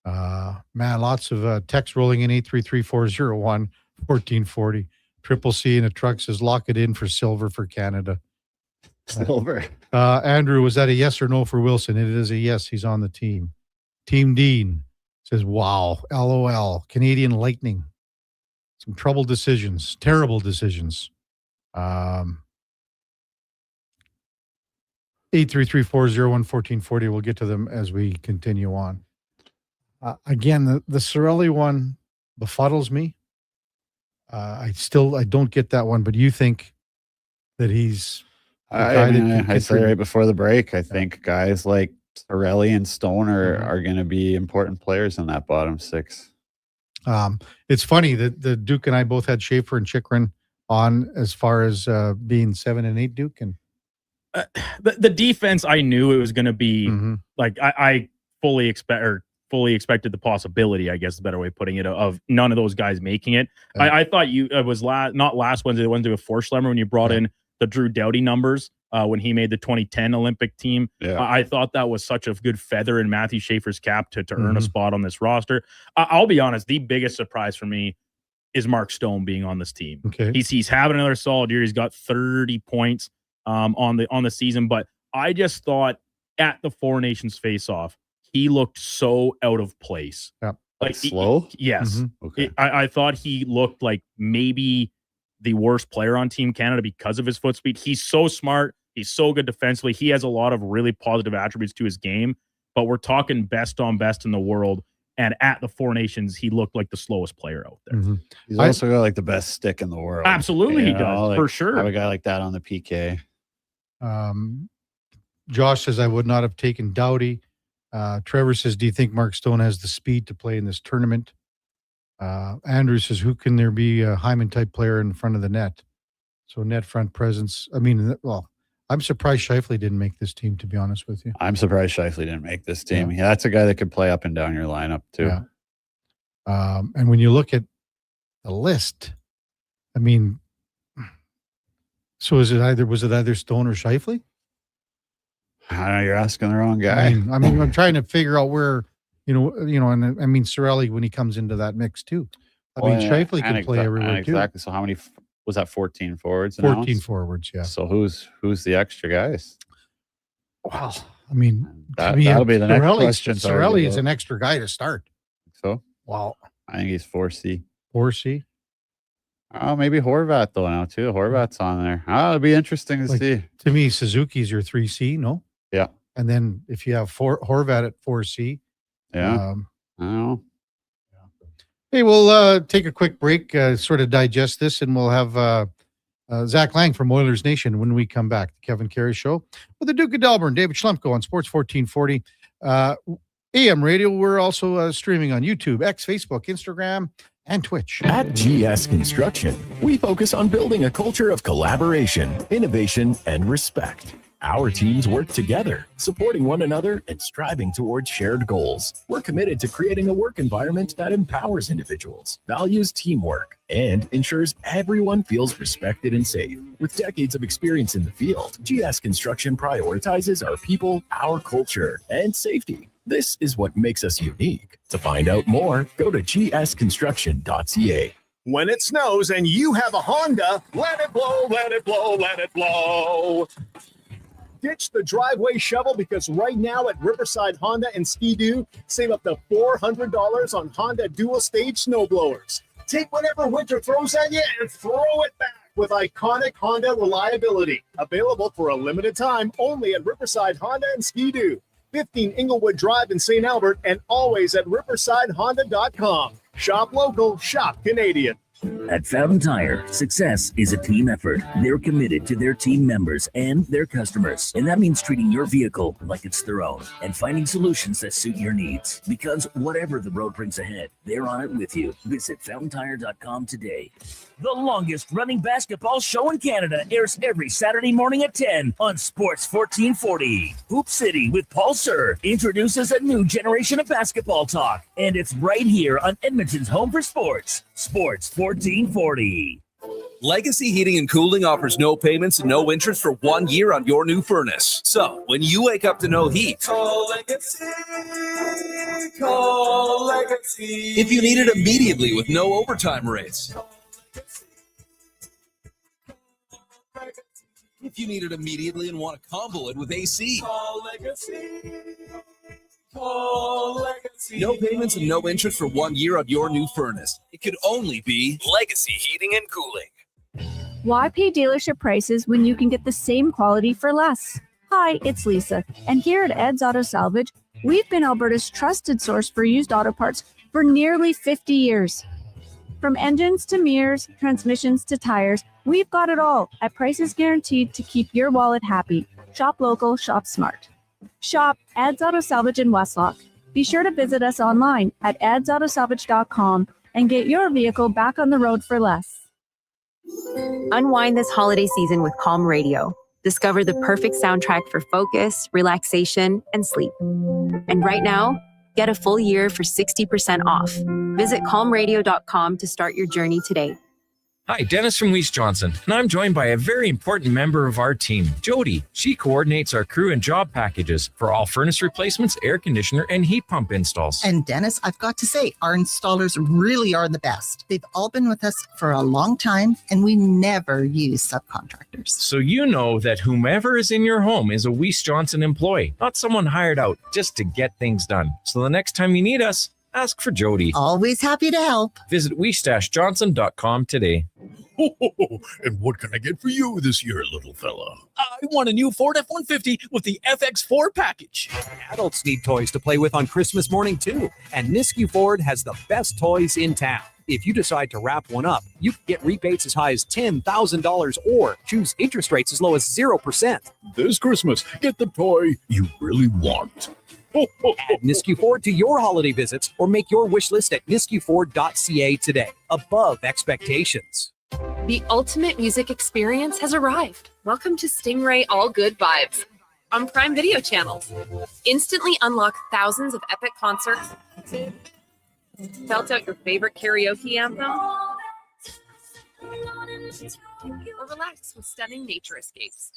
man, lots of text rolling in 833-401-1440. Triple C in a truck says, lock it in for silver for Canada. Silver. Andrew, was that a yes or no for Wilson? It is a yes. He's on the team. Team Dean says, wow, LOL. Canadian Lightning. Some troubled decisions, terrible decisions. 833-401-1440. We'll get to them as we continue on. Again, the Cirelli one befuddles me. I don't get that one, but you think that he's I said right before the break, I think guys like Cirelli and Stone are going to be important players in that bottom 6. It's funny that the Duke and I both had Schaefer and Chikrin on as far as being 7 and 8, Duke. And the defense, I knew it was going to be like I fully expected the possibility, I guess the better way of putting it, of none of those guys making it. I thought it was not last Wednesday, the Wednesday before Schlemmer when you brought in the Drew Doughty numbers when he made the 2010 Olympic team. I thought that was such a good feather in Matthew Schaefer's cap to earn a spot on this roster. I'll be honest, the biggest surprise for me is Mark Stone being on this team. Okay. He's having another solid year. He's got 30 points on the season, but I just thought at the Four Nations face-off, he looked so out of place. Yeah. Like slow? Yes. Okay. I thought he looked like maybe the worst player on Team Canada because of his foot speed. He's so smart. He's so good defensively. He has a lot of really positive attributes to his game, but we're talking best on best in the world. And at the Four Nations, he looked like the slowest player out there. He's also got like the best stick in the world. Absolutely, he does, like, for sure. Have a guy like that on the PK. Josh says, I would not have taken Doughty. Trevor says, do you think Mark Stone has the speed to play in this tournament? Andrew says, who can there be a Hyman-type player in front of the net? So net front presence. I mean, well, I'm surprised Scheifele didn't make this team, to be honest with you. I'm surprised Scheifele didn't make this team. Yeah, that's a guy that could play up and down your lineup, too. Yeah. And when you look at the list, I mean, so was it either Stone or Scheifele? I know you're asking the wrong guy. I mean, I'm trying to figure out where, and I mean, Cirelli when he comes into that mix too. I mean, Scheifele can play everywhere too. Exactly. So how many was that? 14 forwards. 14 forwards. Yeah. So who's the extra guys? Well, I mean, that'll be the next question. Cirelli is an extra guy to start. So wow, I think he's 4C. 4C. Oh, maybe Horvat though now too. Horvat's on there. Oh, it'll be interesting to see. To me, Suzuki's your 3C. No. Yeah. And then if you have Horvat at 4C. Yeah. I don't know. Hey, we'll take a quick break, sort of digest this, and we'll have Zach Lang from Oilers Nation when we come back. The Kevin Karius Show with the Duke of Delburne, David Schlemko on Sports 1440. AM radio. We're also streaming on YouTube, X, Facebook, Instagram, and Twitch. At GS Construction, we focus on building a culture of collaboration, innovation, and respect. Our teams work together, supporting one another and striving towards shared goals. We're committed to creating a work environment that empowers individuals, values teamwork, and ensures everyone feels respected and safe. With decades of experience in the field, GS Construction prioritizes our people, our culture, and safety. This is what makes us unique. To find out more, go to gsconstruction.ca. When it snows and you have a Honda, let it blow, let it blow, let it blow. Ditch the driveway shovel because right now at Riverside Honda and Ski-Doo, save up to $400 on Honda dual-stage snowblowers. Take whatever winter throws at you and throw it back with iconic Honda reliability. Available for a limited time only at Riverside Honda and Ski-Doo. 15 Inglewood Drive in St. Albert and always at riversidehonda.com. Shop local, shop Canadian. At Fountain Tire, success is a team effort. They're committed to their team members and their customers. And that means treating your vehicle like it's their own and finding solutions that suit your needs. Because whatever the road brings ahead, they're on it with you. Visit fountaintire.com today. The longest running basketball show in Canada airs every Saturday morning at 10 on Sports 1440. Hoop City with Paul Sir introduces a new generation of basketball talk. And it's right here on Edmonton's home for sports, Sports 1440. Legacy Heating and Cooling offers no payments and no interest for 1 year on your new furnace. So, when you wake up to no heat, call Legacy, call Legacy. If you need it immediately with no overtime rates. If you need it immediately and want to combo it with AC. Call Legacy. Call Legacy. No payments and no interest for 1 year on your new furnace. It could only be Legacy Heating and Cooling. Why pay dealership prices when you can get the same quality for less? Hi, it's Lisa, and here at Ed's Auto Salvage, we've been Alberta's trusted source for used auto parts for nearly 50 years. From engines to mirrors, transmissions to tires, we've got it all at prices guaranteed to keep your wallet happy. Shop local, shop smart. Shop Ed's Auto Salvage in Westlock. Be sure to visit us online at edsautosalvage.com and get your vehicle back on the road for less. Unwind this holiday season with Calm Radio. Discover the perfect soundtrack for focus, relaxation, and sleep. And right now, get a full year for 60% off. Visit calmradio.com to start your journey today. Hi, Dennis from Weiss Johnson, and I'm joined by a very important member of our team, Jody. She coordinates our crew and job packages for all furnace replacements, air conditioner, and heat pump installs. And Dennis, I've got to say, our installers really are the best. They've all been with us for a long time, and we never use subcontractors. So you know that whomever is in your home is a Weiss Johnson employee, not someone hired out just to get things done. So the next time you need us, ask for Jody. Always happy to help. Visit weiss-johnson.com today. And what can I get for you this year, little fella? I want a new Ford F-150 with the FX4 package. Adults need toys to play with on Christmas morning, too. And Nisku Ford has the best toys in town. If you decide to wrap one up, you can get rebates as high as $10,000 or choose interest rates as low as 0%. This Christmas, get the toy you really want. Add Nisku Ford to your holiday visits or make your wish list at niskuford.ca today. Above expectations. The ultimate music experience has arrived. Welcome to Stingray All Good Vibes on Prime Video channels. Instantly unlock thousands of epic concerts. Belt out your favorite karaoke anthem. Or relax with stunning nature escapes.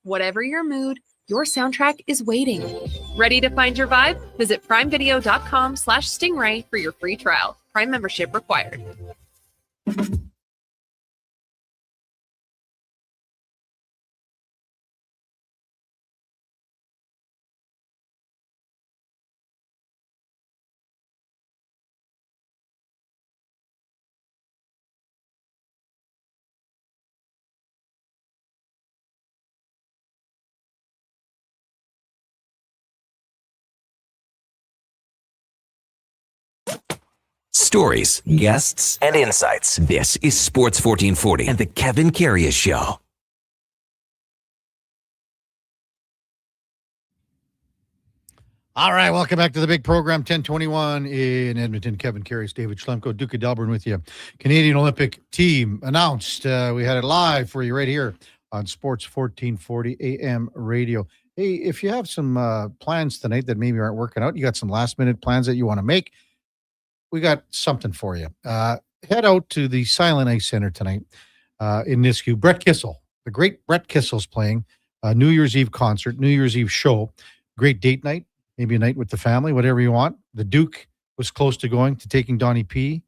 Whatever your mood, your soundtrack is waiting. Ready to find your vibe? Visit primevideo.com/stingray for your free trial. Prime membership required. Stories, guests, and insights. This is Sports 1440 and the Kevin Karius Show. All right, welcome back to the big program, 1021 in Edmonton. Kevin Karius, David Schlemko, Duke of Delburne with you. Canadian Olympic team announced. We had it live for you right here on Sports 1440 AM radio. Hey, if you have some plans tonight that maybe aren't working out, you got some last-minute plans that you want to make, we got something for you. Head out to the Silent Ice Center tonight in Nisku. Brett Kissel, the great Brett Kissel's playing a New Year's Eve concert, New Year's Eve show. Great date night. Maybe a night with the family, whatever you want. The Duke was close to going to taking Donnie P,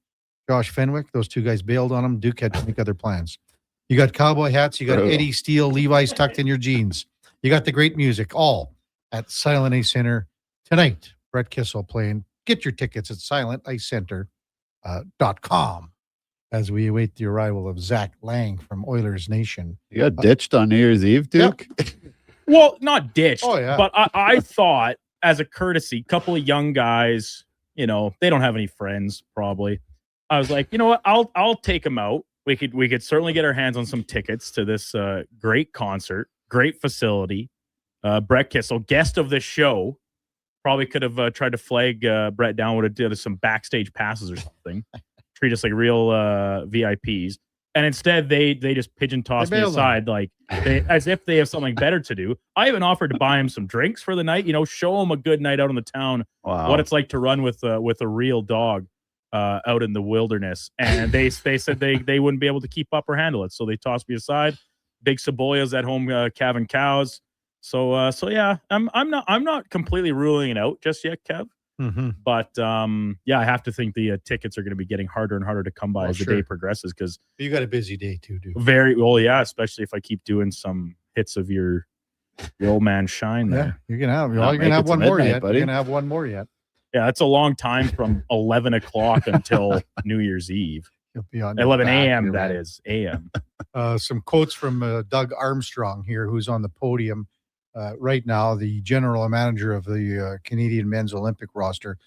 Josh Fenwick. Those two guys bailed on him. Duke had to make other plans. You got cowboy hats. You got Eddie Steele, Levi's tucked in your jeans. You got the great music, all at Silent Ice Center tonight. Brett Kissel playing. Get your tickets at silenticecenter.com as we await the arrival of Zach Lang from Oilers Nation. You got ditched on New Year's Eve, Duke? Yep. Well, not ditched. Oh, yeah. But I thought, as a courtesy, couple of young guys, they don't have any friends, probably. I was like, you know what? I'll take them out. We could certainly get our hands on some tickets to this great concert, great facility. Brett Kissel, guest of the show, probably could have tried to flag Brett down, would have did some backstage passes or something. Treat us like real VIPs. And instead, they just pigeon tossed me aside, as if they have something better to do. I even offered to buy him some drinks for the night. Show him a good night out in the town. Wow. What it's like to run with a real dog out in the wilderness. And they said they wouldn't be able to keep up or handle it, so they tossed me aside. Big Cebolla's at home calving cows. So yeah, I'm not completely ruling it out just yet, Kev. Mm-hmm. But yeah, I have to think the tickets are going to be getting harder and harder to come by as the day progresses, because you got a busy day too, dude. Very well, yeah. Especially if I keep doing some hits of your old man Shine. There, you're gonna have one more yet. You're gonna have one more yet. Yeah, that's a long time from 11 o'clock until New Year's Eve. You'll be on 11 a.m. That is a.m. Some quotes from Doug Armstrong here, who's on the podium. Right now, the general manager of the Canadian men's Olympic roster.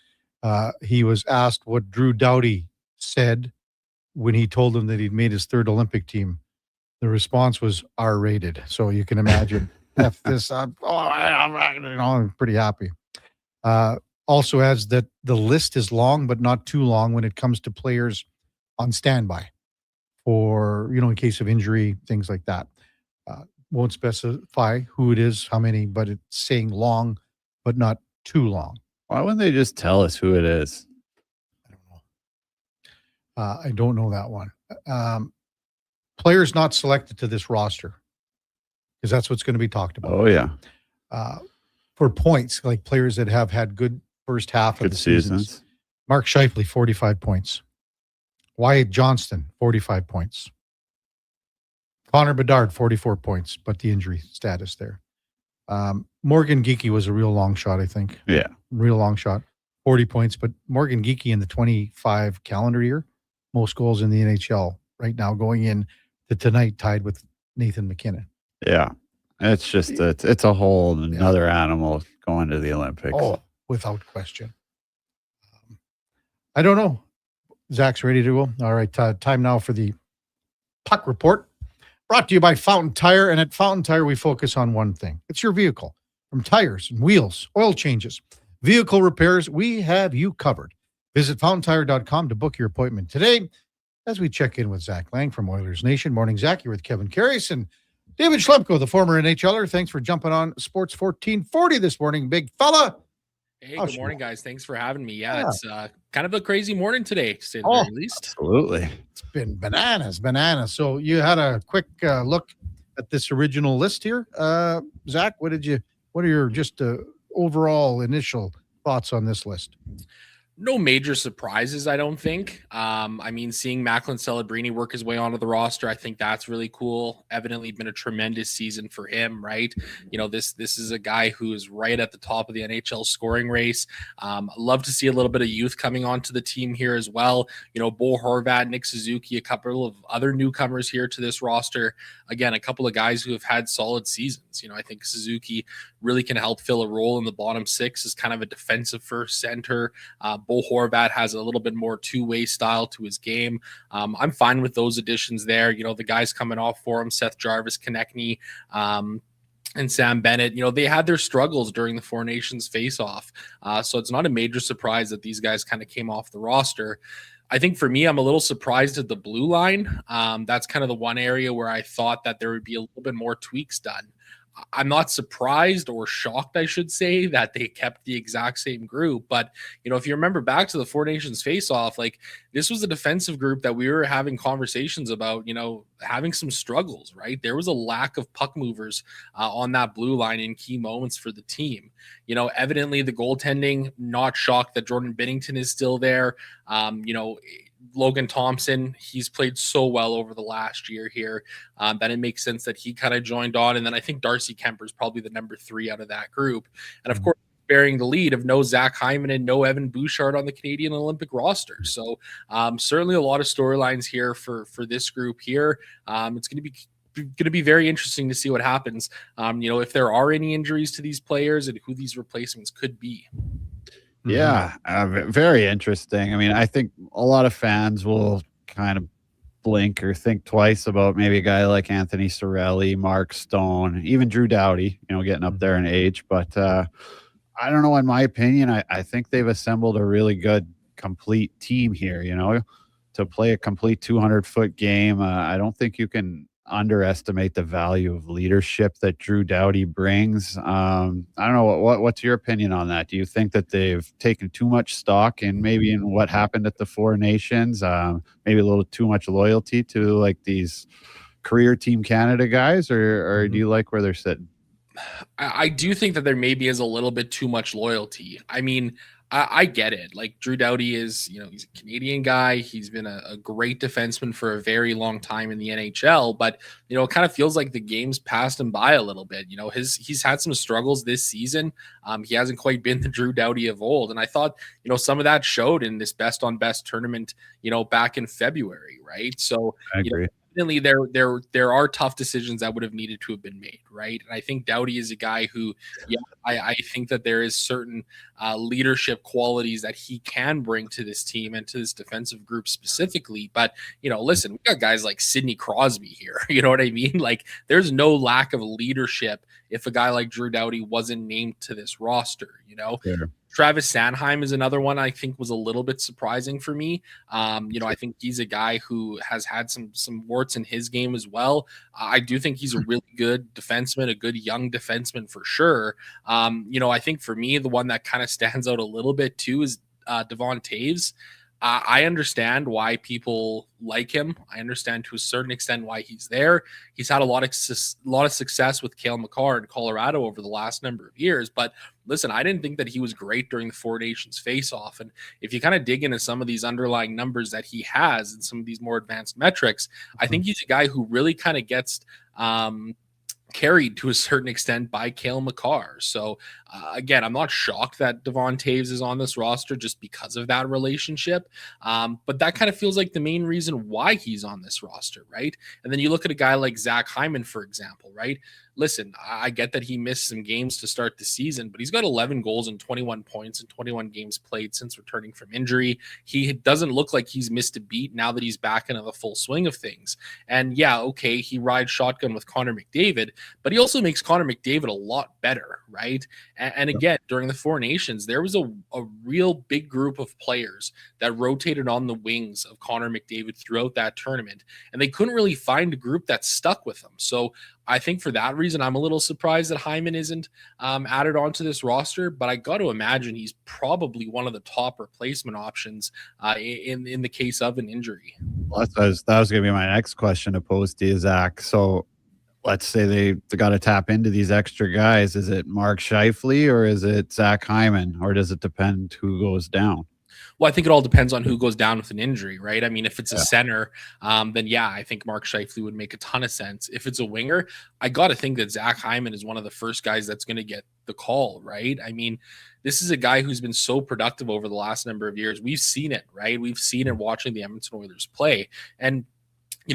He was asked what Drew Doughty said when he told him that he'd made his third Olympic team. The response was R-rated. So you can imagine F this up. I'm pretty happy. Also adds that the list is long, but not too long when it comes to players on standby for, in case of injury, things like that. Won't specify who it is, how many, but it's saying long, but not too long. Why wouldn't they just tell us who it is? I don't know that one. Players not selected to this roster, because that's what's going to be talked about. Oh, yeah. For points, like players that have had good first half of the seasons. Mark Scheifele, 45 points. Wyatt Johnston, 45 points. Connor Bedard, 44 points, but the injury status there. Morgan Geekie was a real long shot, I think. Yeah. Real long shot. 40 points, but Morgan Geekie in the 25 calendar year, most goals in the NHL right now, going in to tonight tied with Nathan McKinnon. Yeah. It's just, it's a whole another animal going to the Olympics. Oh, without question. I don't know. Zach's ready to go. All right. Time now for the puck report. Brought to you by Fountain Tire. And at Fountain Tire, we focus on one thing. It's your vehicle. From tires and wheels, oil changes, vehicle repairs, we have you covered. Visit fountaintire.com to book your appointment today as we check in with Zach Lang from Oilers Nation. Morning, Zach. You're with Kevin Karius and David Schlemko, the former NHLer. Thanks for jumping on Sports 1440 this morning, big fella. Hey, good morning, guys. Thanks for having me. Yeah, it's kind of a crazy morning today, to say the very least. Absolutely. It's been bananas. So you had a quick look at this original list here. Zach, what are your just overall initial thoughts on this list? No major surprises, I don't think. I mean, seeing Macklin Celebrini work his way onto the roster, I think that's really cool. Evidently been a tremendous season for him, right? This is a guy who is right at the top of the NHL scoring race. Love to see a little bit of youth coming onto the team here as well. Bo Horvat, Nick Suzuki, a couple of other newcomers here to this roster. Again, a couple of guys who have had solid seasons. I think Suzuki really can help fill a role in the bottom six as kind of a defensive first center. Bo Horvat has a little bit more two-way style to his game. I'm fine with those additions there. The guys coming off for him, Seth Jarvis, Konechny, and Sam Bennett, they had their struggles during the Four Nations face-off. So it's not a major surprise that these guys kind of came off the roster. I think for me, I'm a little surprised at the blue line. That's kind of the one area where I thought that there would be a little bit more tweaks done. I'm not surprised or shocked, I should say, that they kept the exact same group. But, if you remember back to the Four Nations face-off, like this was a defensive group that we were having conversations about, having some struggles, right? There was a lack of puck movers on that blue line in key moments for the team. Evidently the goaltending, not shocked that Jordan Binnington is still there. Logan Thompson, he's played so well over the last year here that it makes sense that he kind of joined on. And then I think Darcy Kemper is probably the number 3 out of that group. And of course, bearing the lead of no Zach Hyman and no Evan Bouchard on the Canadian Olympic roster. So certainly a lot of storylines here for this group here. It's going to be very interesting to see what happens. If there are any injuries to these players and who these replacements could be. Yeah, very interesting. I mean, I think a lot of fans will kind of blink or think twice about maybe a guy like Anthony Cirelli, Mark Stone, even Drew Doughty, getting up there in age. But I don't know. In my opinion, I think they've assembled a really good, complete team here, to play a complete 200-foot game. I don't think you can underestimate the value of leadership that Drew Doughty brings. I don't know what's your opinion on that. Do you think that they've taken too much stock in what happened at the Four Nations? Maybe a little too much loyalty to like these career Team Canada guys, or do you like where they're sitting? I do think that there maybe is a little bit too much loyalty. I mean, I get it. Like Drew Doughty is, he's a Canadian guy. He's been a great defenseman for a very long time in the NHL, but, it kind of feels like the game's passed him by a little bit. He's had some struggles this season. He hasn't quite been the Drew Doughty of old. And I thought, some of that showed in this best on best tournament, back in February, right? So I agree. Definitely there are tough decisions that would have needed to have been made, right? And I think Doughty is a guy who, I think that there is certain leadership qualities that he can bring to this team and to this defensive group specifically. But, listen, we got guys like Sidney Crosby here. You know what I mean? Like there's no lack of leadership if a guy like Drew Doughty wasn't named to this roster, Sure. Travis Sanheim is another one I think was a little bit surprising for me. I think he's a guy who has had some warts in his game as well. I do think he's a really good defenseman, a good young defenseman for sure. I think for me, the one that kind of stands out a little bit too is Devon Taves. I understand why people like him. I understand to a certain extent why he's there. He's had a lot of success with Cale Makar in Colorado over the last number of years. But listen, I didn't think that he was great during the Four Nations face-off. And if you kind of dig into some of these underlying numbers that he has and some of these more advanced metrics, I think he's a guy who really kind of gets carried to a certain extent by Cale Makar. So again, I'm not shocked that Devon Taves is on this roster just because of that relationship. But that kind of feels like the main reason why he's on this roster, right? And then you look at a guy like Zach Hyman, for example, right? Listen, I get that he missed some games to start the season, but he's got 11 goals and 21 points in 21 games played since returning from injury. He doesn't look like he's missed a beat now that he's back into the full swing of things. And yeah, okay, he rides shotgun with Connor McDavid, but he also makes Connor McDavid a lot better, right? And again, during the Four Nations, there was a real big group of players that rotated on the wings of Connor McDavid throughout that tournament, and they couldn't really find a group that stuck with them. So I think for that reason, I'm a little surprised that Hyman isn't added onto this roster, but I got to imagine he's probably one of the top replacement options in the case of an injury. Well, that was going to be my next question to pose to you, Zach. So let's say they got to tap into these extra guys. Is it Mark Scheifele or is it Zach Hyman, or does it depend who goes down? Well, I think it all depends on who goes down with an injury, right? I mean, if it's a center, then yeah, I think Mark Scheifele would make a ton of sense. If it's a winger, I got to think that Zach Hyman is one of the first guys that's going to get the call, right? I mean, this is a guy who's been so productive over the last number of years. We've seen it, right? We've seen it watching the Edmonton Oilers play. And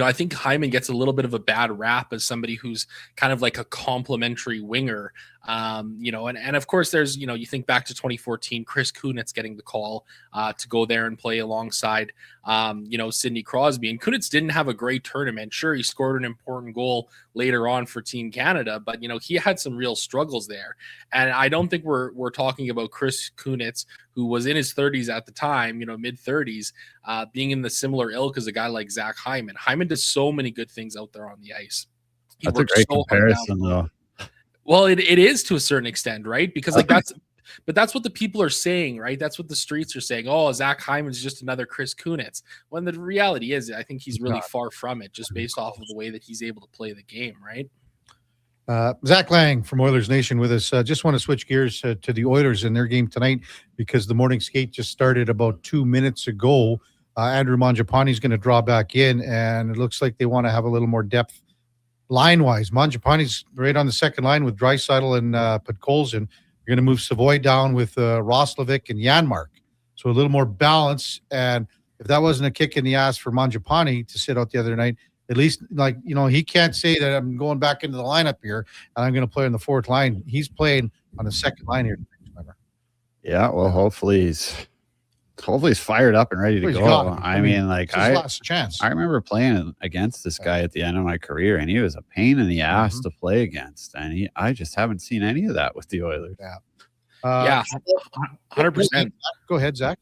I think Hyman gets a little bit of a bad rap as somebody who's kind of like a complimentary winger And of course there's, you think back to 2014, Chris Kunitz getting the call to go there and play alongside, Sidney Crosby. And Kunitz didn't have a great tournament. Sure, he scored an important goal later on for Team Canada, but, he had some real struggles there. And I don't think we're talking about Chris Kunitz, who was in his 30s at the time, mid 30s, being in the similar ilk as a guy like Zach Hyman. Hyman does so many good things out there on the ice. That's a great comparison, though. Well, it is to a certain extent, right? Because that's what the people are saying, right? That's what the streets are saying. Oh, Zach Hyman's just another Chris Kunitz. When the reality is, I think he's really far from it, just based off of the way that he's able to play the game, right? Zach Lang from Oilers Nation with us. Just want to switch gears to the Oilers and their game tonight, because the morning skate just started about 2 minutes ago. Andrew Mangiapane is going to draw back in, and it looks like they want to have a little more depth line-wise. Mangiapane's right on the second line with Draisaitl and Podkolzin. You're going to move Savoy down with Roslovic and Janmark. So a little more balance. And if that wasn't a kick in the ass for Mangiapane to sit out the other night, at least, he can't say that I'm going back into the lineup here and I'm going to play on the fourth line. He's playing on the second line here. Yeah, well, hopefully he's fired up and ready to go. I mean, his last chance. I remember playing against this guy at the end of my career, and he was a pain in the ass to play against. And I just haven't seen any of that with the Oilers. Yeah, 100%. Go ahead, Zach.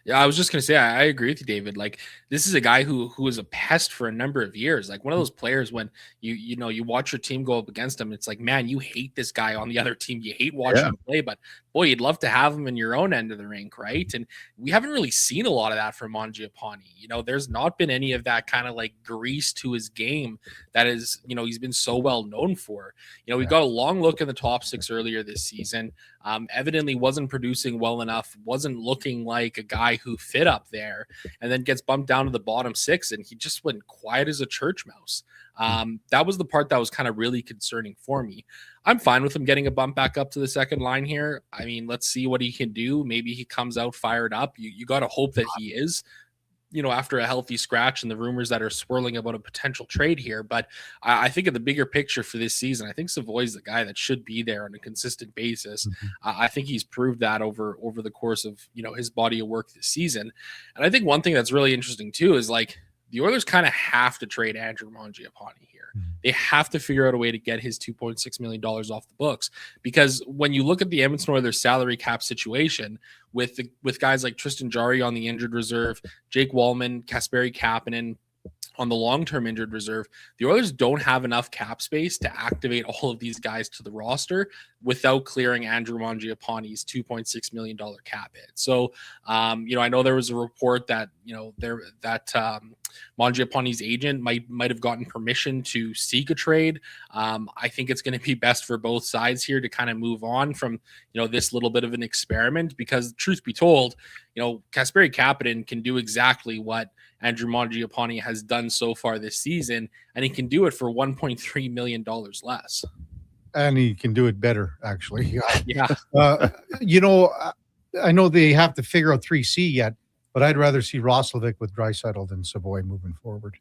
Yeah, I was just gonna say I agree with you, David. Like, this is a guy who was a pest for a number of years. Like, one of those players when you watch your team go up against him, it's like, man, you hate this guy on the other team. You hate watching him play, but boy, you'd love to have him in your own end of the rink, right? And we haven't really seen a lot of that from Mangiapane. There's not been any of that kind of like grease to his game that is, he's been so well known for. We got a long look in the top six earlier this season. Evidently wasn't producing well enough, wasn't looking like a guy who fit up there, and then gets bumped down to the bottom six, and he just went quiet as a church mouse. That was the part that was kind of really concerning for me. I'm fine with him getting a bump back up to the second line here. I mean, let's see what he can do. Maybe he comes out fired up. You got to hope that he is, after a healthy scratch and the rumors that are swirling about a potential trade here. But I think of the bigger picture for this season, I think Savoy's the guy that should be there on a consistent basis. I think he's proved that over the course of, his body of work this season. And I think one thing that's really interesting too is like the Oilers kind of have to trade Andrew Mangiapane here. They have to figure out a way to get his $2.6 million off the books, because when you look at the Edmonton Oilers salary cap situation with guys like Tristan Jarry on the injured reserve, Jake Wallman, Kasperi Kapanen on the long-term injured reserve, the Oilers don't have enough cap space to activate all of these guys to the roster without clearing Andrew Mangiapane's $2.6 million cap hit. So, I know there was a report that, Mangiapane's agent might have gotten permission to seek a trade. I think it's going to be best for both sides here to kind of move on from, this little bit of an experiment, because truth be told, Kasperi Kapanen can do exactly what Andrew Mangiapane has done so far this season, and he can do it for $1.3 million less. And he can do it better, actually. Yeah. I know they have to figure out 3C yet, but I'd rather see Roslovic with Draisaitl than Savoy moving forward.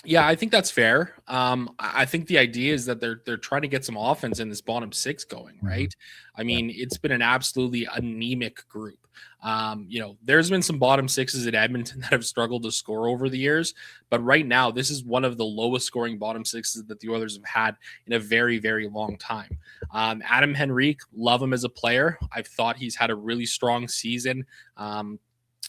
Yeah, I think that's fair. I think the idea is that they're trying to get some offense in this bottom six going, right? I mean, it's been an absolutely anemic group. There's been some bottom sixes at Edmonton that have struggled to score over the years, but right now this is one of the lowest scoring bottom sixes that the Oilers have had in a very, very long time. Adam Henrique, love him as a player. I've thought he's had a really strong season.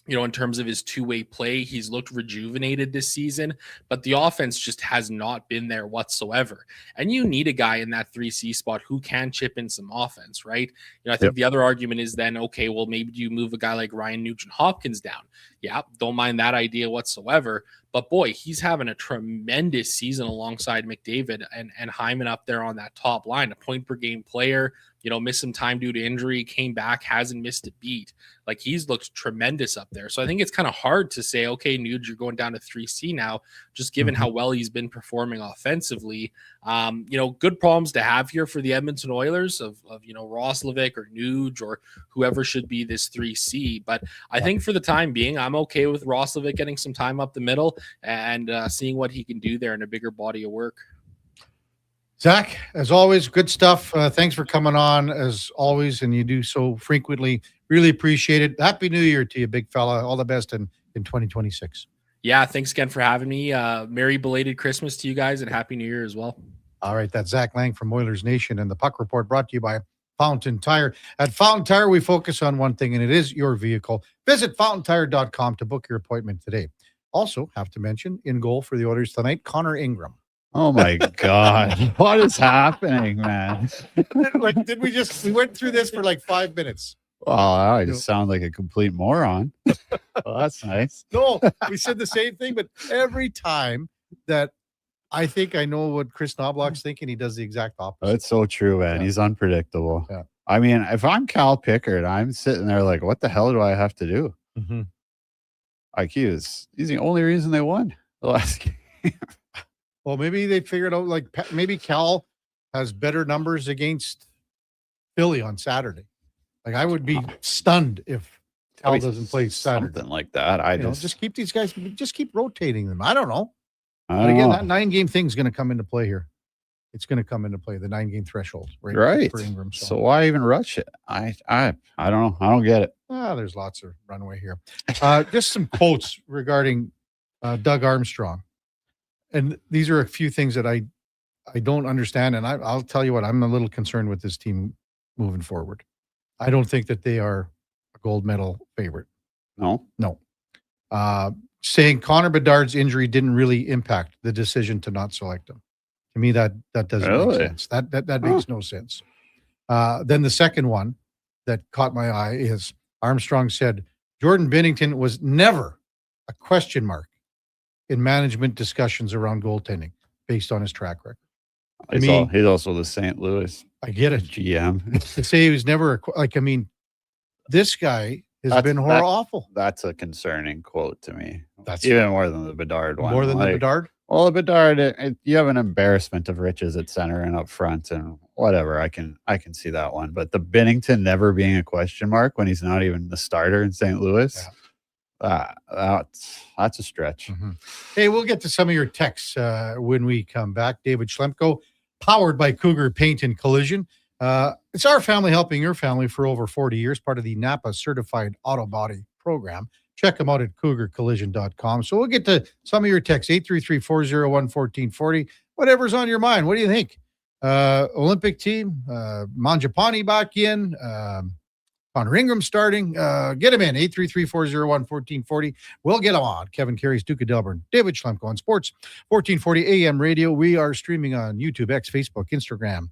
In terms of his two-way play, he's looked rejuvenated this season, but the offense just has not been there whatsoever. And you need a guy in that 3C spot who can chip in some offense, right? I think the other argument is then, okay, well, maybe you move a guy like Ryan Nugent-Hopkins down. Yeah, don't mind that idea whatsoever. But boy, he's having a tremendous season alongside McDavid and Hyman up there on that top line, a point per game player. Missed some time due to injury, came back, hasn't missed a beat. Like, he's looked tremendous up there. So I think it's kind of hard to say, okay, Nuge, you're going down to 3C now, just given how well he's been performing offensively. Good problems to have here for the Edmonton Oilers of Roslovic or Nuge or whoever should be this 3C. But I think for the time being, I'm okay with Roslovic getting some time up the middle and seeing what he can do there in a bigger body of work. Zach, as always, good stuff. Thanks for coming on, as always, and you do so frequently. Really appreciate it. Happy New Year to you, big fella. All the best in 2026. Yeah, thanks again for having me. Merry belated Christmas to you guys and Happy New Year as well. All right, that's Zach Lang from Oilers Nation, and the Puck Report brought to you by Fountain Tire. At Fountain Tire, we focus on one thing, and it is your vehicle. Visit fountaintire.com to book your appointment today. Also, have to mention, in goal for the Oilers tonight, Connor Ingram. Oh my God. What is happening, man? We went through this for like 5 minutes. Well, I just sound like a complete moron. Well, that's nice. No, we said the same thing, but every time that I think I know what Chris Knobloch's thinking, he does the exact opposite. That's so true, man. Yeah. He's unpredictable. Yeah. I mean, if I'm Cal Pickard, I'm sitting there like, what the hell do I have to do? Mm-hmm. Like he's the only reason they won the last game. Well, maybe they figured out, like, maybe Cal has better numbers against Philly on Saturday. Like, I would be stunned if Cal doesn't play Saturday. Something like that. Just keep these guys, just keep rotating them. I don't know. But again, that 9-game thing is going to come into play here. It's going to come into play, the 9-game threshold, right? For Ingram. So why even rush it? I don't know. I don't get it. There's lots of runway here. Just some quotes regarding Doug Armstrong. And these are a few things that I don't understand. And I'll tell you what, I'm a little concerned with this team moving forward. I don't think that they are a gold medal favorite. No. Saying Connor Bedard's injury didn't really impact the decision to not select him. To me, that doesn't make sense. That makes no sense. Then the second one that caught my eye is Armstrong said Jordan Binnington was never a question mark in management discussions around goaltending based on his track record. He's also the St. Louis. I get it. GM. To say he was never this guy has been awful. That's a concerning quote to me. That's even more than the Bedard one. More than the Bedard? Well, the Bedard, you have an embarrassment of riches at center and up front and whatever. I can see that one. But the Binnington never being a question mark when he's not even the starter in St. Louis. Yeah. That's a stretch. Mm-hmm. Hey, we'll get to some of your texts when we come back. David Schlemko, powered by Cougar Paint and Collision. It's our family helping your family for over 40 years, part of the Napa Certified Auto Body Program. Check them out at cougarcollision.com. So we'll get to some of your texts, 833-401-1440. Whatever's on your mind. What do you think? Olympic team, Mangiapane back in, Connor Ingram starting. Get him in, 833-401-1440. We'll get him on. Kevin Karius, Duke of Delburne, David Schlemko on Sports 1440 AM radio. We are streaming on YouTube, X, Facebook, Instagram,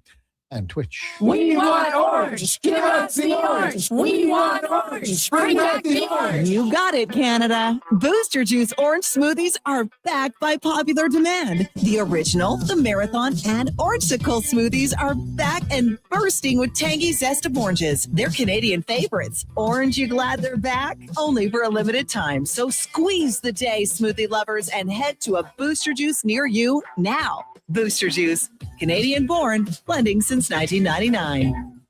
and Twitch. We want orange. Give us the orange. We want orange. Bring back the orange. You got it, Canada. Booster Juice orange smoothies are back by popular demand. The original, the marathon, and orangesicle smoothies are back and bursting with tangy zest of oranges. They're Canadian favorites. Orange, you glad they're back? Only for a limited time. So squeeze the day, smoothie lovers, and head to a Booster Juice near you now. Booster Juice, Canadian born, blending since 1999.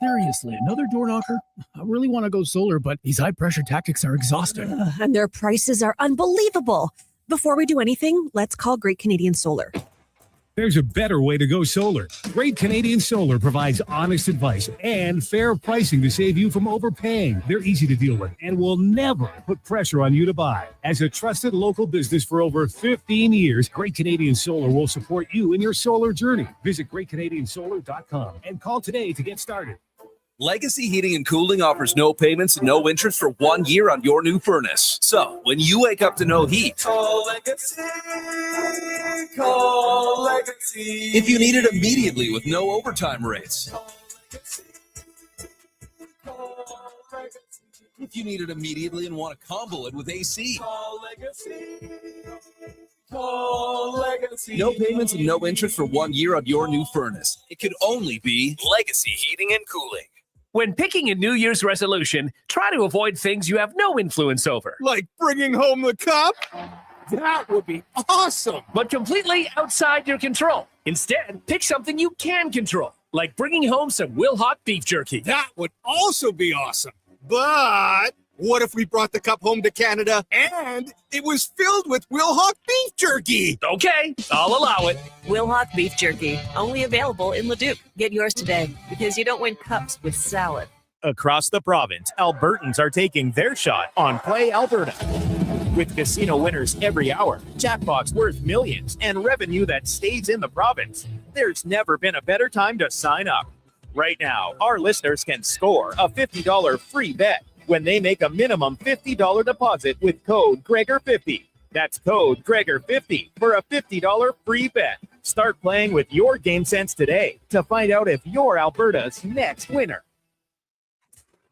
Seriously, another door knocker? I really want to go solar, but these high pressure tactics are exhausting. And their prices are unbelievable. Before we do anything, let's call Great Canadian Solar. There's a better way to go solar. Great Canadian Solar provides honest advice and fair pricing to save you from overpaying. They're easy to deal with and will never put pressure on you to buy. As a trusted local business for over 15 years, Great Canadian Solar will support you in your solar journey. Visit greatcanadiansolar.com and call today to get started. Legacy Heating and Cooling offers no payments and no interest for 1 year on your new furnace. So, when you wake up to no heat, Call Legacy. Call Legacy. if you need it immediately with no overtime rates, if you need it immediately and want to combo it with AC, Call Legacy. Call Legacy. no payments and no interest for 1 year on your new furnace. It could only be Legacy Heating and Cooling. When picking a New Year's resolution, try to avoid things you have no influence over. Like bringing home the cup? That would be awesome. But completely outside your control. Instead, pick something you can control, like bringing home some Will Hot beef jerky. That would also be awesome. But What if we brought the cup home to Canada and it was filled with Wilhauk beef jerky? Okay, I'll allow it. Wilhauk beef jerky, only available in Leduc. Get yours today because you don't win cups with salad. Across the province, Albertans are taking their shot on Play Alberta. With casino winners every hour, jackpots worth millions, and revenue that stays in the province, there's never been a better time to sign up. Right now, our listeners can score a $50 free bet when they make a minimum $50 deposit with code Gregor50. That's code Gregor50 for a $50 free bet. Start playing with your game sense today to find out if you're Alberta's next winner.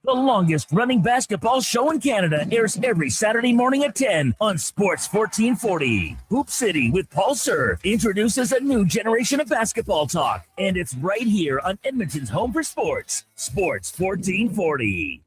The longest running basketball show in Canada airs every Saturday morning at 10 on Sports 1440. Hoop City with Paul Sir introduces a new generation of basketball talk, and it's right here on Edmonton's home for sports, Sports 1440.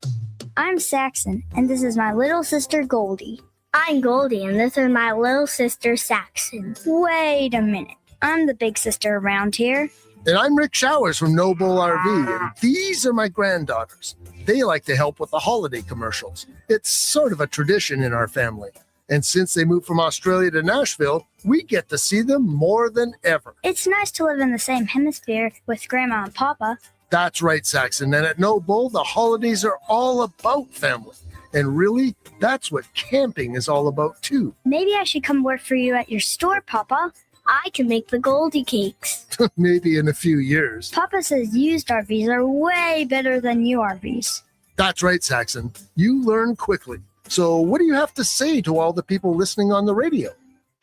I'm Saxon, and this is my little sister Goldie. I'm Goldie, and this is my little sister Saxon. Wait a minute. I'm the big sister around here. And I'm Rick Showers from Noble RV, and these are my granddaughters. They like to help with the holiday commercials. It's sort of a tradition in our family. And since they moved from Australia to Nashville, we get to see them more than ever. It's nice to live in the same hemisphere with Grandma and Papa. That's right, Saxon. And at Noble, the holidays are all about family. And really, that's what camping is all about, too. Maybe I should come work for you at your store, Papa. I can make the Goldie cakes. Maybe in a few years. Papa says used RVs are way better than new RVs. That's right, Saxon. You learn quickly. So what do you have to say to all the people listening on the radio?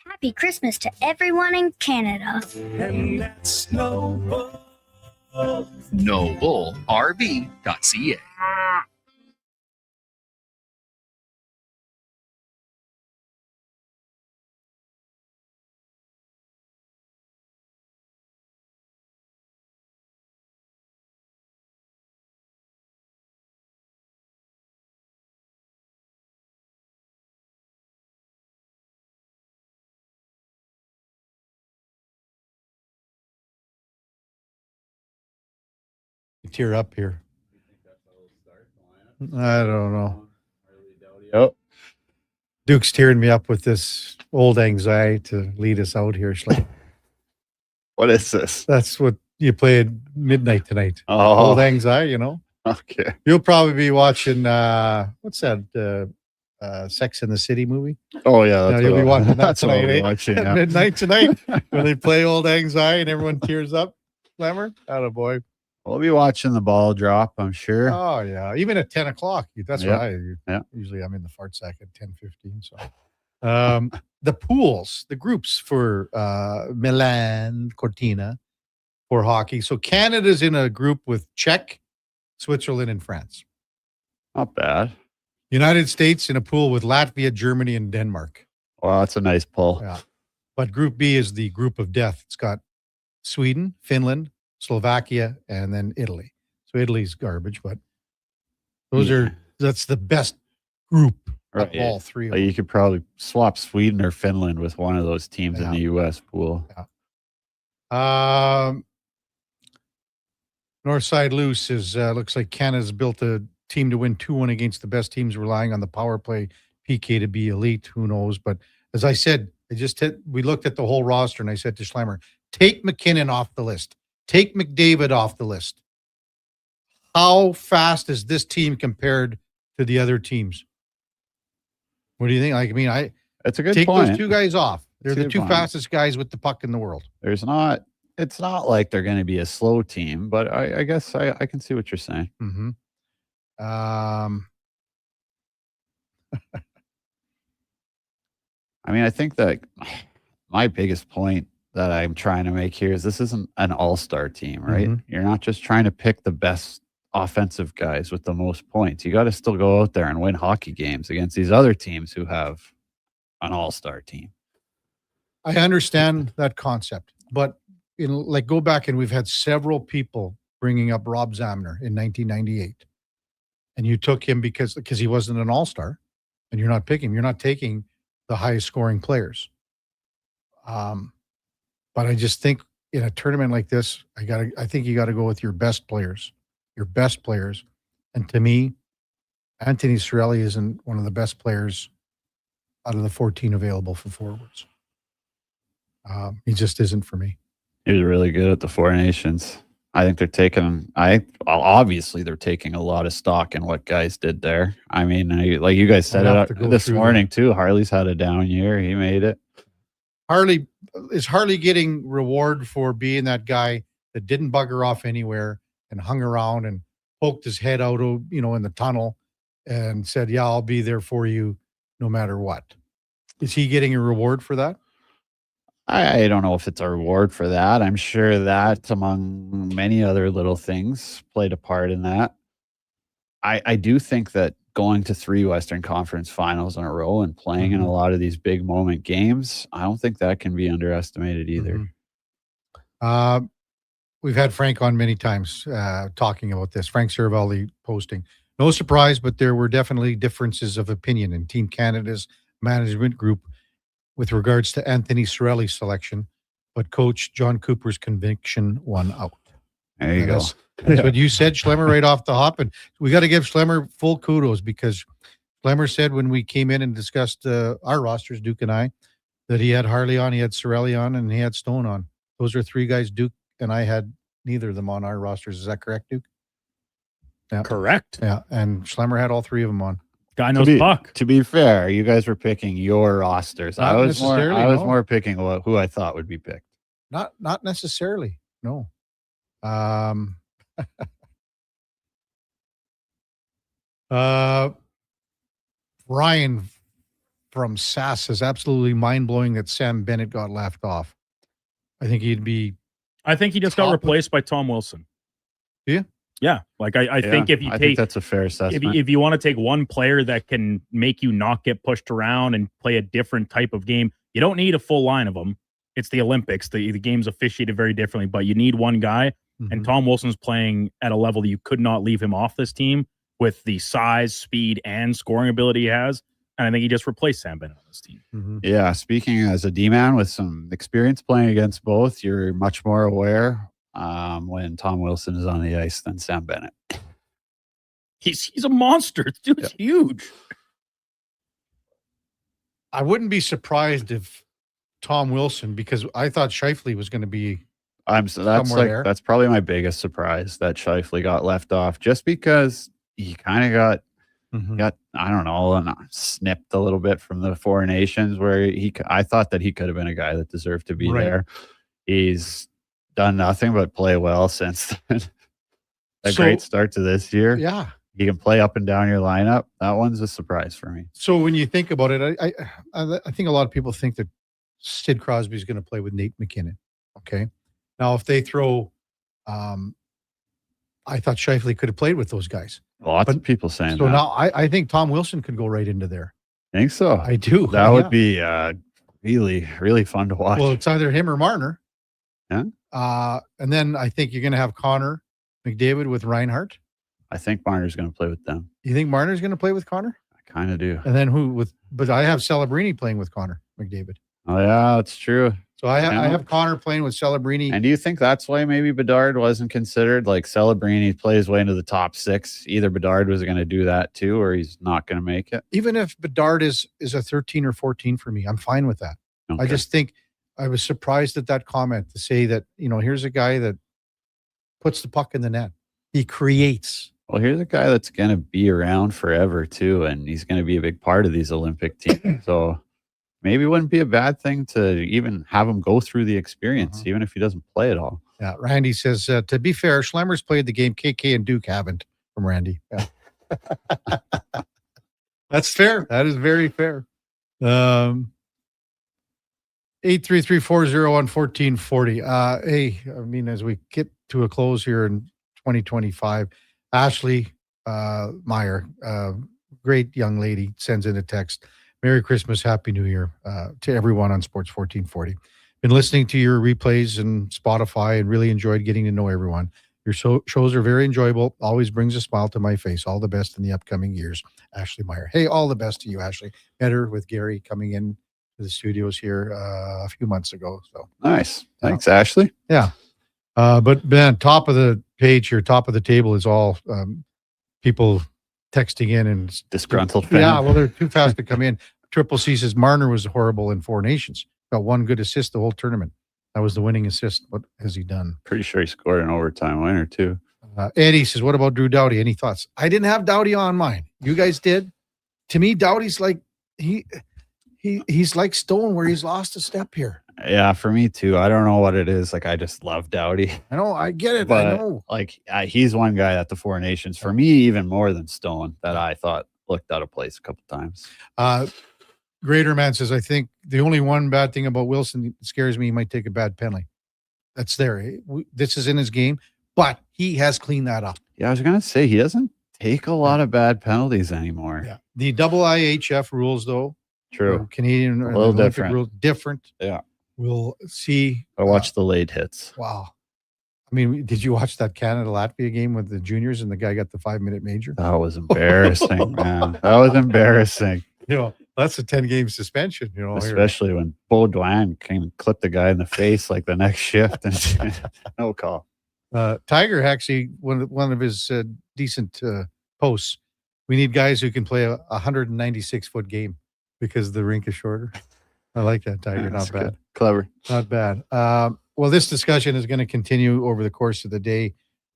Happy Christmas to everyone in Canada. And that's Noble. NobleRV.ca. Tear up here. I don't know. Yep. Duke's tearing me up with this old anxiety to lead us out here. Like, what is this? That's what you play at midnight tonight. Oh. Old anxiety, you know? Okay. You'll probably be watching, what's that? Sex in the City movie? Oh, yeah. You'll be watching that that's what tonight, I'll be eh? watching, At yeah. midnight tonight when they play Old Anxiety and everyone tears up. Glamour? Attaboy. We'll be watching the ball drop, I'm sure. Oh, yeah. Even at 10 o'clock. That's Yeah. what usually I'm in the fart sack at 10:15. So the pools, the groups for Milan, Cortina for hockey. So Canada's in a group with Czech, Switzerland, and France. Not bad. United States in a pool with Latvia, Germany, and Denmark. Wow, that's a nice pull. Yeah. But Group B is the group of death. It's got Sweden, Finland, Slovakia, and then Italy. So Italy's garbage, but that's the best group of all three of Like them. you could probably swap Sweden or Finland with one of those teams in the U.S. pool. Northside Loose is looks like Canada's built a team to win 2-1 against the best teams, relying on the power play PK to be elite. Who knows? But as I said, we looked at the whole roster, and I said to Schleimer, take McKinnon off the list. Take McDavid off the list. How fast is this team compared to the other teams? What do you think? It's a good take point. those two guys off. They're It's a the good two point. fastest guys with the puck in the world. It's not like they're going to be a slow team, but I guess I can see what you're saying. Mm-hmm. I mean, I think that my biggest point that I'm trying to make here is this isn't an all-star team, right? Mhm. You're not just trying to pick the best offensive guys with the most points. You got to still go out there and win hockey games against these other teams who have an all-star team. I understand that concept, but go back and we've had several people bringing up Rob Zamner in 1998, and you took him because he wasn't an all-star, and you're not picking him. You're not taking the highest scoring players. But I just think in a tournament like this, I think you got to go with your best players. And to me, Anthony Cirelli isn't one of the best players out of the 14 available for forwards. He just isn't for me. He was really good at the Four Nations. I think they're taking. Obviously they're taking a lot of stock in what guys did there. I mean, like you guys said it this morning too. Harley's had a down year. He made it. Harley getting reward for being that guy that didn't bugger off anywhere and hung around and poked his head out, in the tunnel and said, "Yeah, I'll be there for you no matter what." Is he getting a reward for that? I don't know if it's a reward for that. I'm sure that, among many other little things, played a part in that. I do think that going to 3 Western Conference finals in a row and playing in a lot of these big moment games, I don't think that can be underestimated either. We've had Frank on many times talking about this. Frank Cervelli posting. No surprise, but there were definitely differences of opinion in Team Canada's management group with regards to Anthony Cirelli's selection, but Coach John Cooper's conviction won out. There you go. That's what you said, Schlemmer, right off the hop. And we got to give Schlemmer full kudos because Schlemmer said when we came in and discussed our rosters, Duke and I, that he had Harley on, he had Cirelli on, and he had Stone on. Those are 3 guys Duke and I had neither of them on our rosters. Is that correct, Duke? Yeah. Correct. Yeah, and Schlemmer had all 3 of them on. Guy knows puck. To be fair, you guys were picking your rosters. Not I was necessarily, more picking who I thought would be picked. Not necessarily. No. Ryan from SAS is absolutely mind-blowing that Sam Bennett got left off. I think he'd be. I think he just got replaced by Tom Wilson. Yeah. Yeah. Like I think if you think that's a fair assessment. If you want to take one player that can make you not get pushed around and play a different type of game, you don't need a full line of them. It's the Olympics. The game's officiated very differently, but you need one guy. And Tom Wilson's playing at a level that you could not leave him off this team with the size, speed, and scoring ability he has. And I think he just replaced Sam Bennett on this team. Yeah, speaking as a D-man with some experience playing against both, you're much more aware when Tom Wilson is on the ice than Sam Bennett. He's a monster. This dude's huge. I wouldn't be surprised if Tom Wilson, because I thought Scheifele was going to be that's probably my biggest surprise that Scheifele got left off, just because he kind of got I don't know, snipped a little bit from the Four Nations, where I thought that he could have been a guy that deserved to be there. He's done nothing but play well since then. Great start to this year. Yeah. He can play up and down your lineup. That one's a surprise for me. So when you think about it, I think a lot of people think that Sid Crosby is going to play with Nate McKinnon. Okay. Now, if they throw, I thought Scheifele could have played with those guys. Lots of people saying so that. Now I think Tom Wilson could go right into there. Think so? I do. That would be really, really fun to watch. Well, it's either him or Marner. Yeah. And then I think you're going to have Connor McDavid with Reinhart. I think Marner's going to play with them. You think Marner's going to play with Connor? I kind of do. And then but I have Celebrini playing with Connor McDavid. Oh, yeah, that's true. So I have Connor playing with Celebrini. And do you think that's why maybe Bedard wasn't considered? Like Celebrini plays way into the top 6. Either Bedard was going to do that too, or he's not going to make it. Even if Bedard is a 13 or 14 for me, I'm fine with that. Okay. I just think I was surprised at that comment to say that, here's a guy that puts the puck in the net. He creates. Well, here's a guy that's going to be around forever too, and he's going to be a big part of these Olympic teams. So maybe it wouldn't be a bad thing to even have him go through the experience, even if he doesn't play at all. Yeah, Randy says, to be fair, Schlemmer's played the game. KK and Duke haven't, from Randy. Yeah. That's fair. That is very fair. 833-401-1440. Hey, I mean, as we get to a close here in 2025, Ashley Meyer, great young lady, sends in a text. Merry Christmas, Happy New Year to everyone on Sports 1440. Been listening to your replays and Spotify and really enjoyed getting to know everyone. Your shows are very enjoyable. Always brings a smile to my face. All the best in the upcoming years. Ashley Meyer. Hey, all the best to you, Ashley. Met her with Gary coming in to the studios here a few months ago. So nice. Thanks, Ashley. Yeah. But Ben, top of the page here, top of the table is all people texting in and disgruntled fan. Yeah, well, they're too fast to come in. Triple C says Marner was horrible in Four Nations. Got one good assist the whole tournament. That was the winning assist. What has he done? Pretty sure he scored an overtime winner too. Eddie says, what about Drew Doughty? Any thoughts? I didn't have Doughty on mine. You guys did. To me, Doughty's like he's like Stone, where he's lost a step here. Yeah, for me too. I don't know what it is. Like, I just love Doughty. I know, I get it. But I know. like, he's one guy at the Four Nations for me, even more than Stone, that I thought looked out of place a couple times. Greater Man says, I think the only one bad thing about Wilson that scares me, he might take a bad penalty. That's there. This is in his game, but he has cleaned that up. Yeah, I was gonna say he doesn't take a lot of bad penalties anymore. Yeah. The IIHF rules, though, True. Canadian A little Olympic different. rules, different. Yeah. We'll see. I watched the late hits. Wow. I mean, did you watch that Canada-Latvia game with the juniors and the guy got the 5-minute major? That was embarrassing, man. That was embarrassing. You know, that's a 10-game suspension, you know. Especially when Baudouin came and clipped the guy in the face like the next shift and no call. Tiger actually, one of his decent posts, we need guys who can play a 196-foot game because the rink is shorter. I like that, Tiger. Yeah, Not that's bad. good. Clever. Not bad. Well, this discussion is going to continue over the course of the day,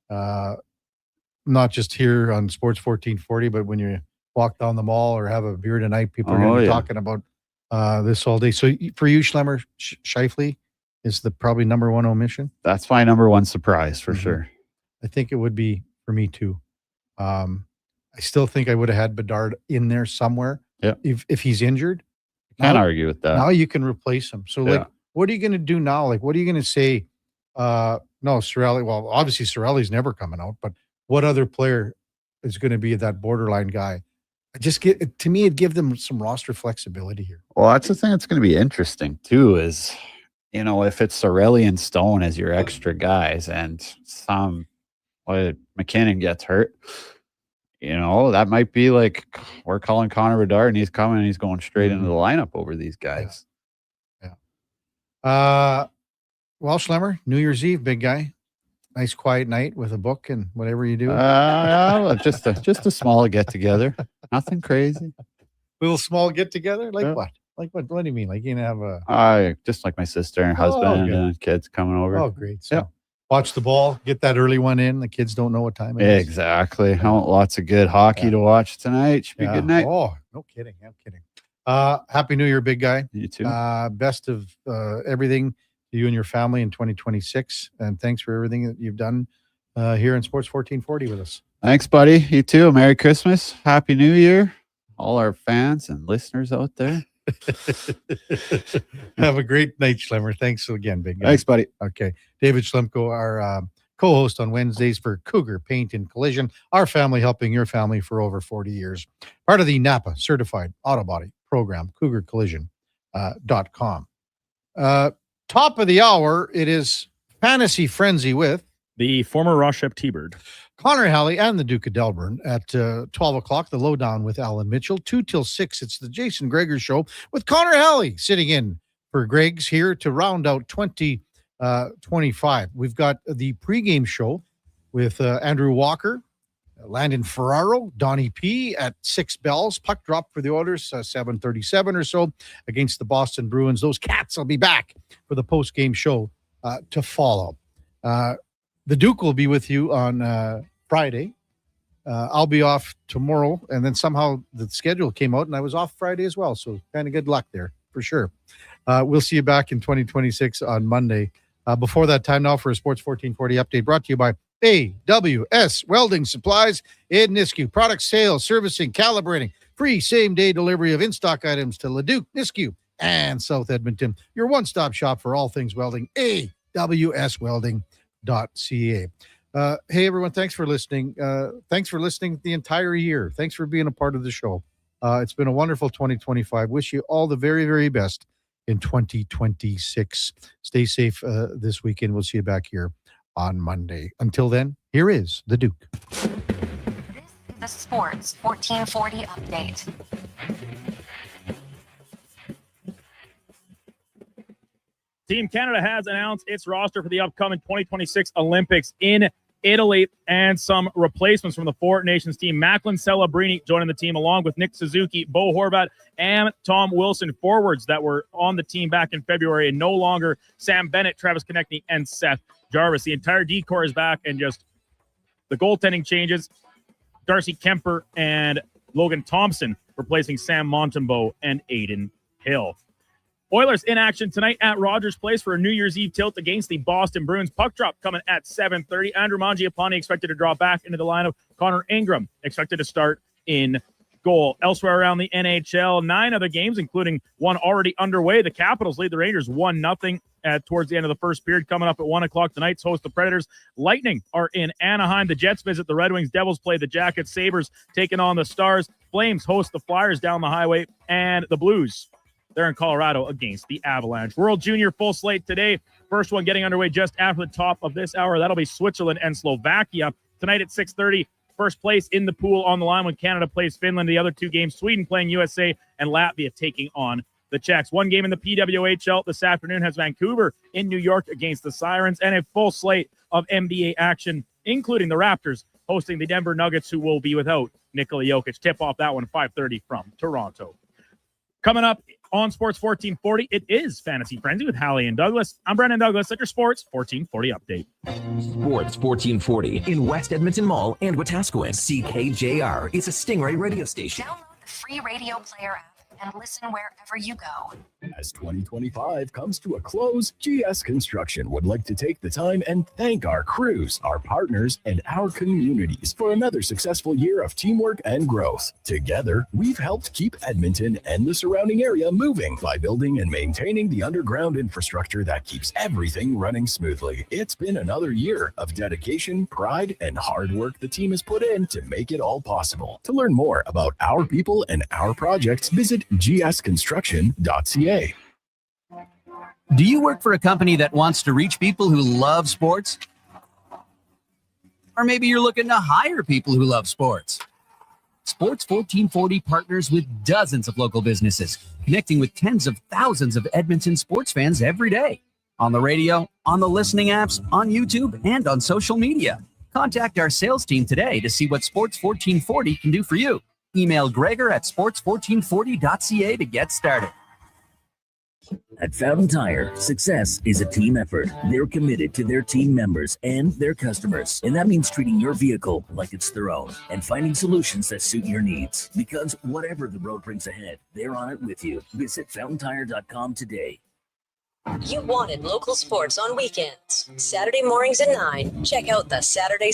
not just here on Sports 1440, but when you walk down the mall or have a beer tonight, people are going to be talking about this all day. So for you, Schlemmer, Scheifele is the probably number one omission? That's my number one surprise for sure. I think it would be for me too. I still think I would have had Bedard in there somewhere. Yeah. If he's injured. Can't argue with that. Now you can replace him. So like, what are you going to do now? Like, what are you going to say? No, Cirelli. Well, obviously Cirelli's never coming out, but what other player is going to be that borderline guy? To me, it'd give them some roster flexibility here. Well, that's the thing that's going to be interesting too is, you know, if it's Cirelli and Stone as your extra guys and McKinnon gets hurt, you know, that might be like we're calling Connor Bedard and he's coming and he's going straight into the lineup over these guys. Yeah. Well, Schlemmer, New Year's Eve, big guy. Nice quiet night with a book and whatever you do. Just a small get together. Nothing crazy. Little small get together? Like what? Like what? What do you mean? Like you gonna have just like my sister and husband and kids coming over. Oh, great. So watch the ball, get that early one in. The kids don't know what time it is. Exactly. I want lots of good hockey to watch tonight. Should be a good night. Oh, no kidding. I'm kidding. Happy New Year, big guy. You too. Best of everything to you and your family in 2026. And thanks for everything that you've done here in Sports 1440 with us. Thanks, buddy. You too. Merry Christmas. Happy New Year. All our fans and listeners out there. Have a great night, Schlemmer. Thanks again, big guy. Thanks, buddy. Okay. David Schlemko, our co-host on Wednesdays for Cougar Paint and Collision, our family helping your family for over 40 years. Part of the Napa Certified Auto Body Program, CougarCollision.com. Top of the hour, it is Fantasy Frenzy with the former Rochep T-Bird, Connor Halley, and the Duke of Delburne at 12 o'clock, the lowdown with Alan Mitchell. 2 till 6, it's the Jason Greger Show with Connor Halley sitting in for Greg's here to round out 2025. We've got the pregame show with Andrew Walker, Landon Ferraro, Donnie P at 6 bells. Puck drop for the Oilers, 7:37 or so against the Boston Bruins. Those Cats will be back for the post-game show to follow. The Duke will be with you on Friday. I'll be off tomorrow, and then somehow the schedule came out, and I was off Friday as well, so kind of good luck there for sure. We'll see you back in 2026 on Monday. Before that, time now for a Sports 1440 update brought to you by AWS Welding Supplies in Nisku. Product sales, servicing, calibrating, free same-day delivery of in-stock items to Leduc, Nisku, and South Edmonton. Your one-stop shop for all things welding, AWSwelding.ca. Hey, everyone, thanks for listening. Thanks for listening the entire year. Thanks for being a part of the show. It's been a wonderful 2025. Wish you all the very, very best in 2026. Stay safe this weekend. We'll see you back here on Monday. Until then, here is the Duke. The Sports 1440 update. Team Canada has announced its roster for the upcoming 2026 Olympics in Italy, and some replacements from the Four Nations team. Macklin Celebrini joining the team along with Nick Suzuki, Bo Horvat, and Tom Wilson, forwards that were on the team back in February, and no longer Sam Bennett, Travis Konechny, and Seth Jarvis. The entire D-corps is back, and just the goaltending changes. Darcy Kemper and Logan Thompson replacing Sam Montembeau and Aiden Hill. Oilers in action tonight at Rogers Place for a New Year's Eve tilt against the Boston Bruins. Puck drop coming at 7:30. Andrew Mangiapane expected to draw back into the lineup. Connor Ingram expected to start in goal. Elsewhere around the NHL, 9 other games, including one already underway. The Capitals lead the Rangers 1-0 towards the end of the first period. Coming up at 1 o'clock tonight, host the Predators. Lightning are in Anaheim. The Jets visit the Red Wings. Devils play the Jackets. Sabres taking on the Stars. Flames host the Flyers down the highway. And the Blues, they're in Colorado against the Avalanche. World Junior full slate today. First one getting underway just after the top of this hour. That'll be Switzerland and Slovakia. Tonight at 6:30, first place in the pool on the line when Canada plays Finland. The other 2 games, Sweden playing USA and Latvia taking on the Czechs. One game in the PWHL this afternoon has Vancouver in New York against the Sirens, and a full slate of NBA action, including the Raptors hosting the Denver Nuggets, who will be without Nikola Jokic. Tip off that one 5:30 from Toronto. Coming up on Sports 1440, it is Fantasy Frenzy with Hallie and Douglas. I'm Brendan Douglas at your Sports 1440 update. Sports 1440 in West Edmonton Mall and Wetaskiwin. CKJR is a Stingray radio station. Download the free radio player app and listen wherever you go. As 2025 comes to a close, GS Construction would like to take the time and thank our crews, our partners, and our communities for another successful year of teamwork and growth. Together, we've helped keep Edmonton and the surrounding area moving by building and maintaining the underground infrastructure that keeps everything running smoothly. It's been another year of dedication, pride, and hard work the team has put in to make it all possible. To learn more about our people and our projects, visit gsconstruction.ca. Do you work for a company that wants to reach people who love sports? Or maybe you're looking to hire people who love sports. Sports 1440 partners with dozens of local businesses, connecting with tens of thousands of Edmonton sports fans every day. On the radio, on the listening apps, on YouTube, and on social media. Contact our sales team today to see what Sports 1440 can do for you. Email Gregor at sports1440.ca to get started. At Fountain Tire, success is a team effort. They're committed to their team members and their customers. And that means treating your vehicle like it's their own and finding solutions that suit your needs. Because whatever the road brings ahead, they're on it with you. Visit fountaintire.com today. You wanted local sports on weekends. Saturday mornings at 9. Check out the Saturday